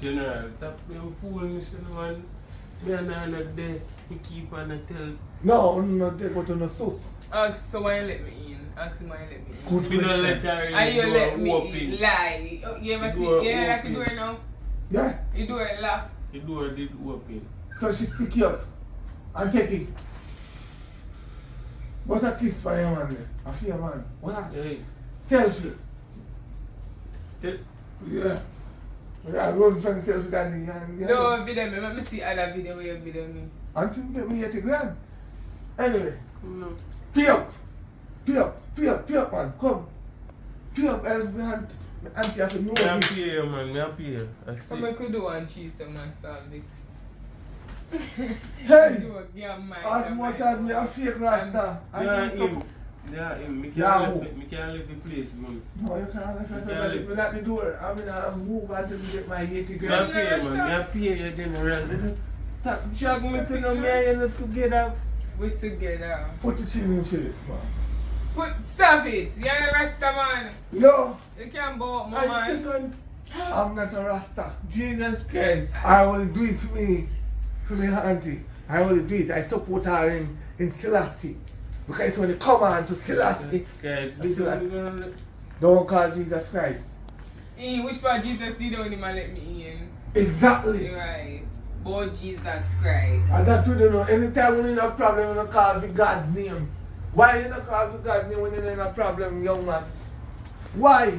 General, stop being foolish, man. Me and I not there. He keep on a tell. No, they go to the sus. Ask so why you let me in. Ask him why you let me in. Good We don't let question. her in. And you the let door me open. lie. Oh, you ever The see? door Yeah, I can do open. it now. Yeah, You do it lock. The door did open. so she stick you up and take it. What's a kiss for your man there? I feel man. What a Hey, selfie. tell. Yeah. Yeah, run from the selfie daddy and yeah. No video me. Let me see other video where you video me. Until you get me 80 grand. Anyway, No. pay up. Pay up, pay up, pay up, man. Come. Pay up, else my auntie have to know Me this. happy here, man. Me happy here. I So see. I could do one cheese and man solve it. Hey! Joke, yeah, man. As much as me a fake rasta, I Yeah, need him. some. Yeah, him. Me Yeah, can't who? leave. Me can't leave the place, man. No, you can't let can't me leave. let me do it. I mean, I'll move until you get my 80 Me grand. happy here, man. Me happy here, general. Stop drag me to no me and you together. We together. Put the chin in face, man. Stop it. You're a Rasta man. No, You can't bow up my I man. second. I'm not a rasta. Jesus Christ. I will do it for me auntie. I will do it. I support her in Selassie. Because when you come on to Selassie, Christ. This is gonna don't call Jesus Christ. Which part Jesus did when him and let me in? Exactly. Right. But Jesus Christ. And that you know, anytime when you have a problem, you don't call for God's name. Why you don't call for God's name when you're in a problem, young man? Why?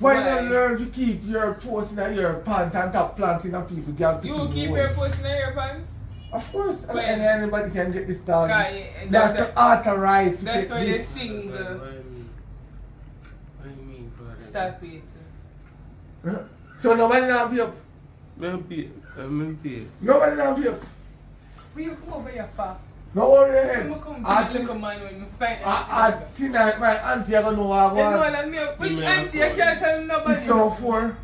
Why you don't learn to keep your post in your pants and stop planting on people? You keep your post in your pants? Of course. When? And anybody can get this done. That's That's to authorize to that's get why you this. sing What the... do you mean, brother? Stop it. So nobody now be up. I'm pay. Nobody now be up. Will you come over here, pa? No worry your head. Come come I to the think little man when you fight tonight my auntie I don't know what I You know want. what I mean? Which auntie? I can't tell nobody. 604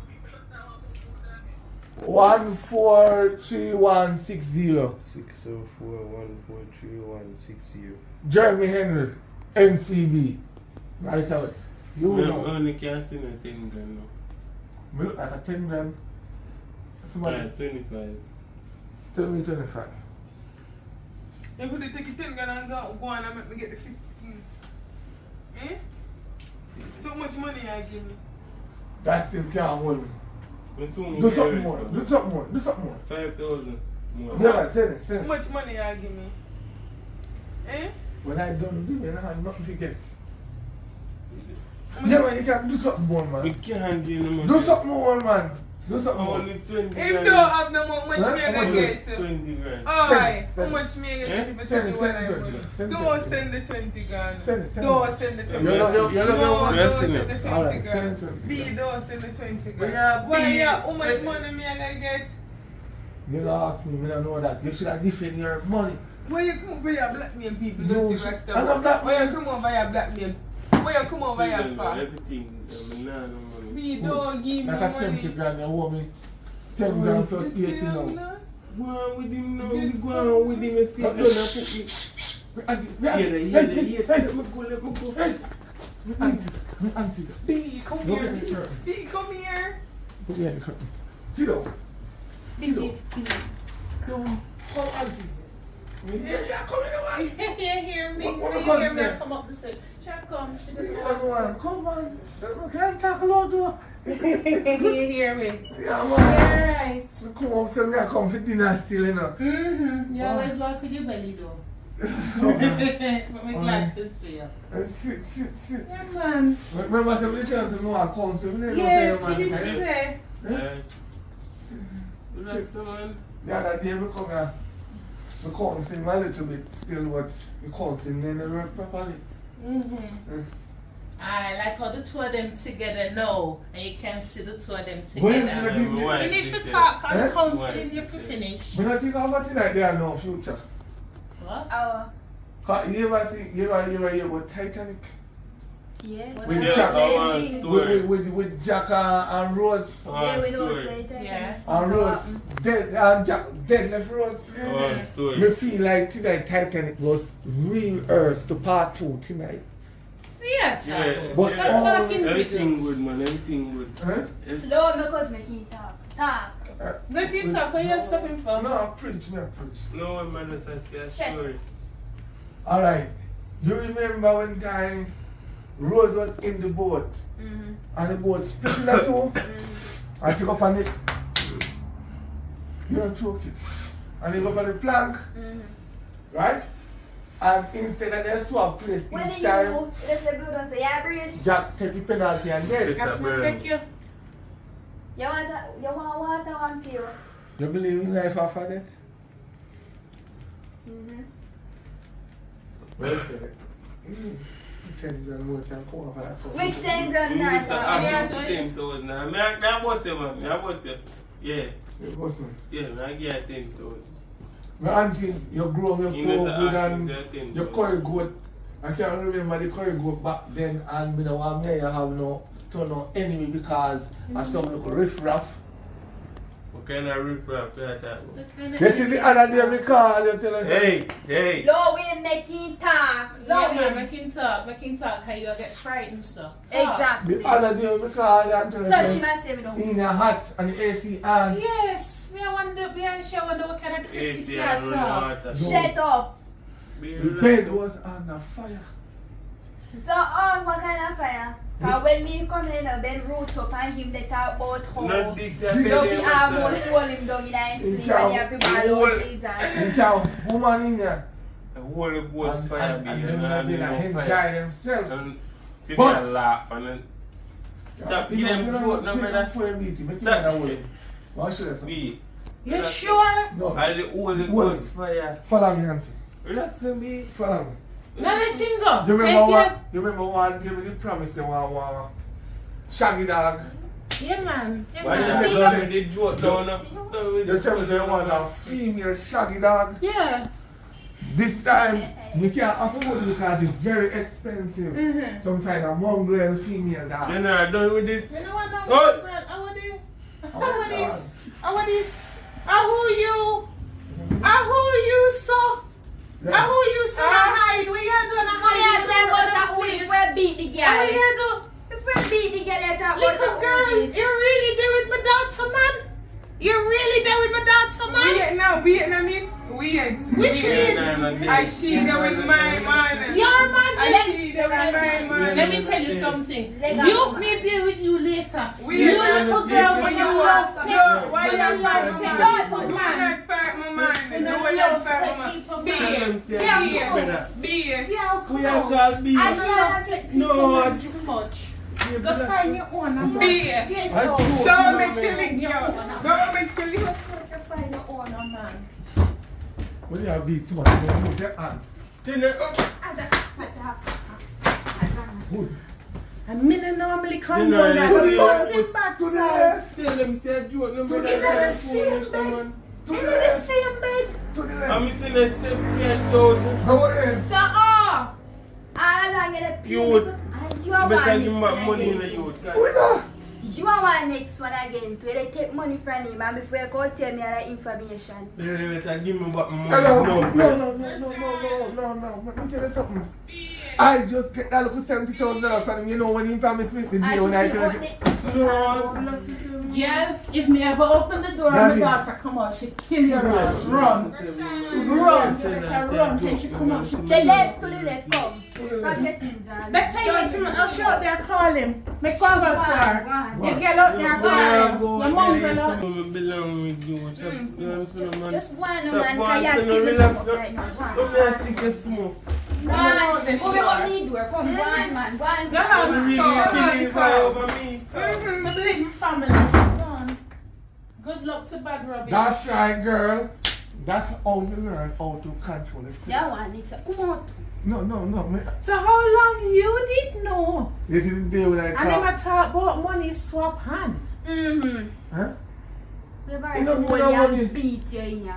143160. 604-143-160. Jeremy Henry, NCB. Right out. You I know. only can see no 10 grand now. Me look like a 10 grand. Somebody 25. tell me 25. You could take it 10 and go on and make me get the 15. Eh? So much money you give me? That still can't hold me. Do Do something more. Do something more. Do something more. 5,000 more. Yeah, send it. How much money you give me? Eh? When I done give me, I have nothing to get. Yeah, man, you can do something more, We man. can't give no money. Do something more, man. Do something more. Only 20 If grand. don't have no more, how much Huh? me I How gonna much get? 20 grand. Alright, how Send it. much me I Eh? gonna get? Send it, send it, Don't send it. send the 20 grand. Send it, send it. Don't send the 20 You're grand. not- you're not- No, you're don't not send the sending 20 Alright, grand. send it. B, don't send the 20 But grand. yeah, Why, B, yeah, how much but- money me I gonna get? You don't ask me, I don't know that. You should have defend your money. Why you come over here blackmail people? No, Don't you I'm rest not up? blackmail. Why you come over here blackmail? Why you come over here for? Everything. No money. B, don't give me That's a 70 money. grand, you owe me 10 grand plus 80 now. Go on with him now. This Go on with him. You see, don't put me. Yeah, let me go. Hey, auntie, auntie. B, come Go here. get the curtain. B, come here. Put me in the curtain. Sit down. B, Come, auntie. Me hear ya coming away. You hear me? What You cousin hear me? there? Come up the stairs. She come. She doesn't Come want on, come on. Can't talk a lot, though. to. You hear me? Yeah, man. Alright. Come up, so me I come for dinner still, you know. Mm-hmm. You always walk with your belly though. But me glad to see you. Sit. Yeah, man. Remember, some little to know I come, so me never Yes, tell you you, did man. say. Relax, man. The other day we come here, we counting a little bit still, but we counting then work properly. Mm-hmm. I like how the two of them together now, and you can see the two of them When together. we did Why? Finish the talk on Eh? the counseling, you have to finish. we not think about tonight there are no future. What? Cause you ever hear about Titanic? Yeah. What With Yeah, Jack, our story. with Jack and Rose. Yeah, we don't Story. say that. Yes. And Rose dead, and Jack dead left Rose. Our Me story. feel like tonight Titanic was rehearsed to part 2 tonight. Yeah, Yeah, But Stop all- talking everything riddles. good, man. Everything good. Huh? No, because me can't talk. Talk. Let you talk. What you stopping for? No, I preach, me I preach. No one man has a story. Alright, you remember when time Rose was in the boat Mm-hmm. and the boat split in two and she go up on it. You don't choke it. And you go up on the plank, Mm-hmm. right? And instead of they swap place When each you time, let the blue don't say, yeah, bridge. Jack take the penalty and dead. That's not take you. You want water, one pill. You believe in life after that? Mm-hmm. Well said. 10 grand more than come off of that. Which 10 grand You nice? say, I'm 10,000. I boss you, man. I boss you. Yeah. You boss me. Yeah, man. I get 10,000. My auntie, you grow me You so know, good say, and you get 10,000. your curry goat. I can't remember the curry goat back then and me no want me have no enemy because I some little riff-raff. What kind of riff-raff you are talking about? You see the other day me call you tell us. Hey. No, we making talk. No, Yeah, man, we. make him talk, how you get frightened, so. Exactly. The other day me call you and tell Touch us. him and say me don't. In a hat and the AC on. Yes, I wonder what kind of cryptic AC you and talk. run water. Shut up. Be The relaxed. bed was under fire. So, what kind of fire? Cause when me come in, Ben root up and him they talk about how Not this year, Doggy almost roll him down in his sleep and everybody Lord Jesus. It's a woman in there. The whole ghost fire be And and then they enjoy themselves. and sit But- there and laugh and then stop give them joke no brother. Stop Stop. be. You sure? No. And the Holy Well- Ghost fire. Follow me, auntie. Relax and be. Follow me. Let me think go. You If remember what? You remember what? Give me the promise you want. Shaggy dog. Yeah, man. Yeah, Why man. you done with the joke down? Done with You the tell me you want a female shaggy dog. Yeah. This time, we can't afford it because it's very expensive. Mm-hmm. So we find a mongrel female dog. You know, done with it. You know what? No, Oh. Brad, I want this. Oh, I want God. this. I want this. I who you? I who you so? I who you so? I hide. What you doing? I How you hide. talk about who if we beat the What girl? you do? If we beat the girl, you talk Little about girl, who this. you really there with my daughter, man? You really there with my daughter, man? Vietnamese. Weird. Which Weird. is? I she there with my man. Your man. I she there with my man. Let me tell you something. Let You go. may deal with you later. We You are little girl when you love No, take. Why When you you love take. God, Good Do man. not fight my man. Do When you not love fight take my people man. man. Be Yeah, here. brother. Be here. Yeah, come We are on. called be. I love take No, people too much. Go find your own. I'm Be here. Get I out. do. Don't make chilling, yo. Don't make chilling. Go find your own, man. What do you have beat so much? You move your hand. Dinner up. Good. And me no normally come You know, down you like see- a busting backside. Tell them say a joke no brother. You never Tell see them him, someone. You know the same bed. To the I'm left. missing a 17,000. Go ahead. So, all along in the You would- you are Better one give next me one money in the again. youth. We know. You are one next one again. To they take money from him and before you go tell me all the information. They better give me back my Hello. money. No. Let me tell you something. I just get that little $70,000 from him. You know when he promised me the I day when I just tell been you. out No, relax yourself. Yeah, if me ever open the door and Daddy. my daughter come out, she kill your ass. Run. Run. You better run till she come out. She the kill left to you. the left, come. Pack your things on. Let's tell you to me, I'll show out there, call him. Make sure go to her. One. You get out there, call him. Your mom Yes, will out. some belong with you. Stop dancing, man. Just one, Stop man, because dancing, you see me relax. smoke right now. Don't let us stick your smoke. One. Open up the door. Come, one, man. One. Go on. You really believe over me. Mm-hmm, I believe in family. Go on. Good luck to bad Robbie. That's right, girl. That's how you learn how to control the Yeah, one next. Come on. No. So how long you did know? This is the day when I And then I talk. talk about money swap hand. Mm-hmm. Huh? We're You very know, cool. you know You money. beat you in here.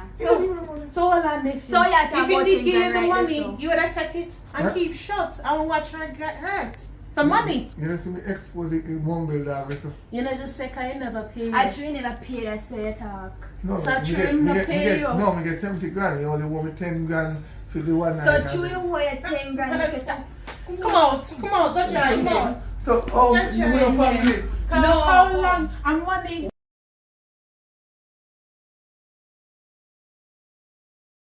So all I nephew. So you talk if you about did things give you and the right money, there, so. you would have take it and Huh? keep shut and watch her get hurt. For money. You know, see me expose it in mongrel dog. So. You know, just say I never pay you. Actually, never paid us, so you talk. No, So me true, get- him me no get- me pay get- you. No, me get 70 grand. You only want me 10 grand for the one So night. true, you owe you 10 grand. You get that. Come out, go join me. So, oh, Go you join know me. family. No. How long and money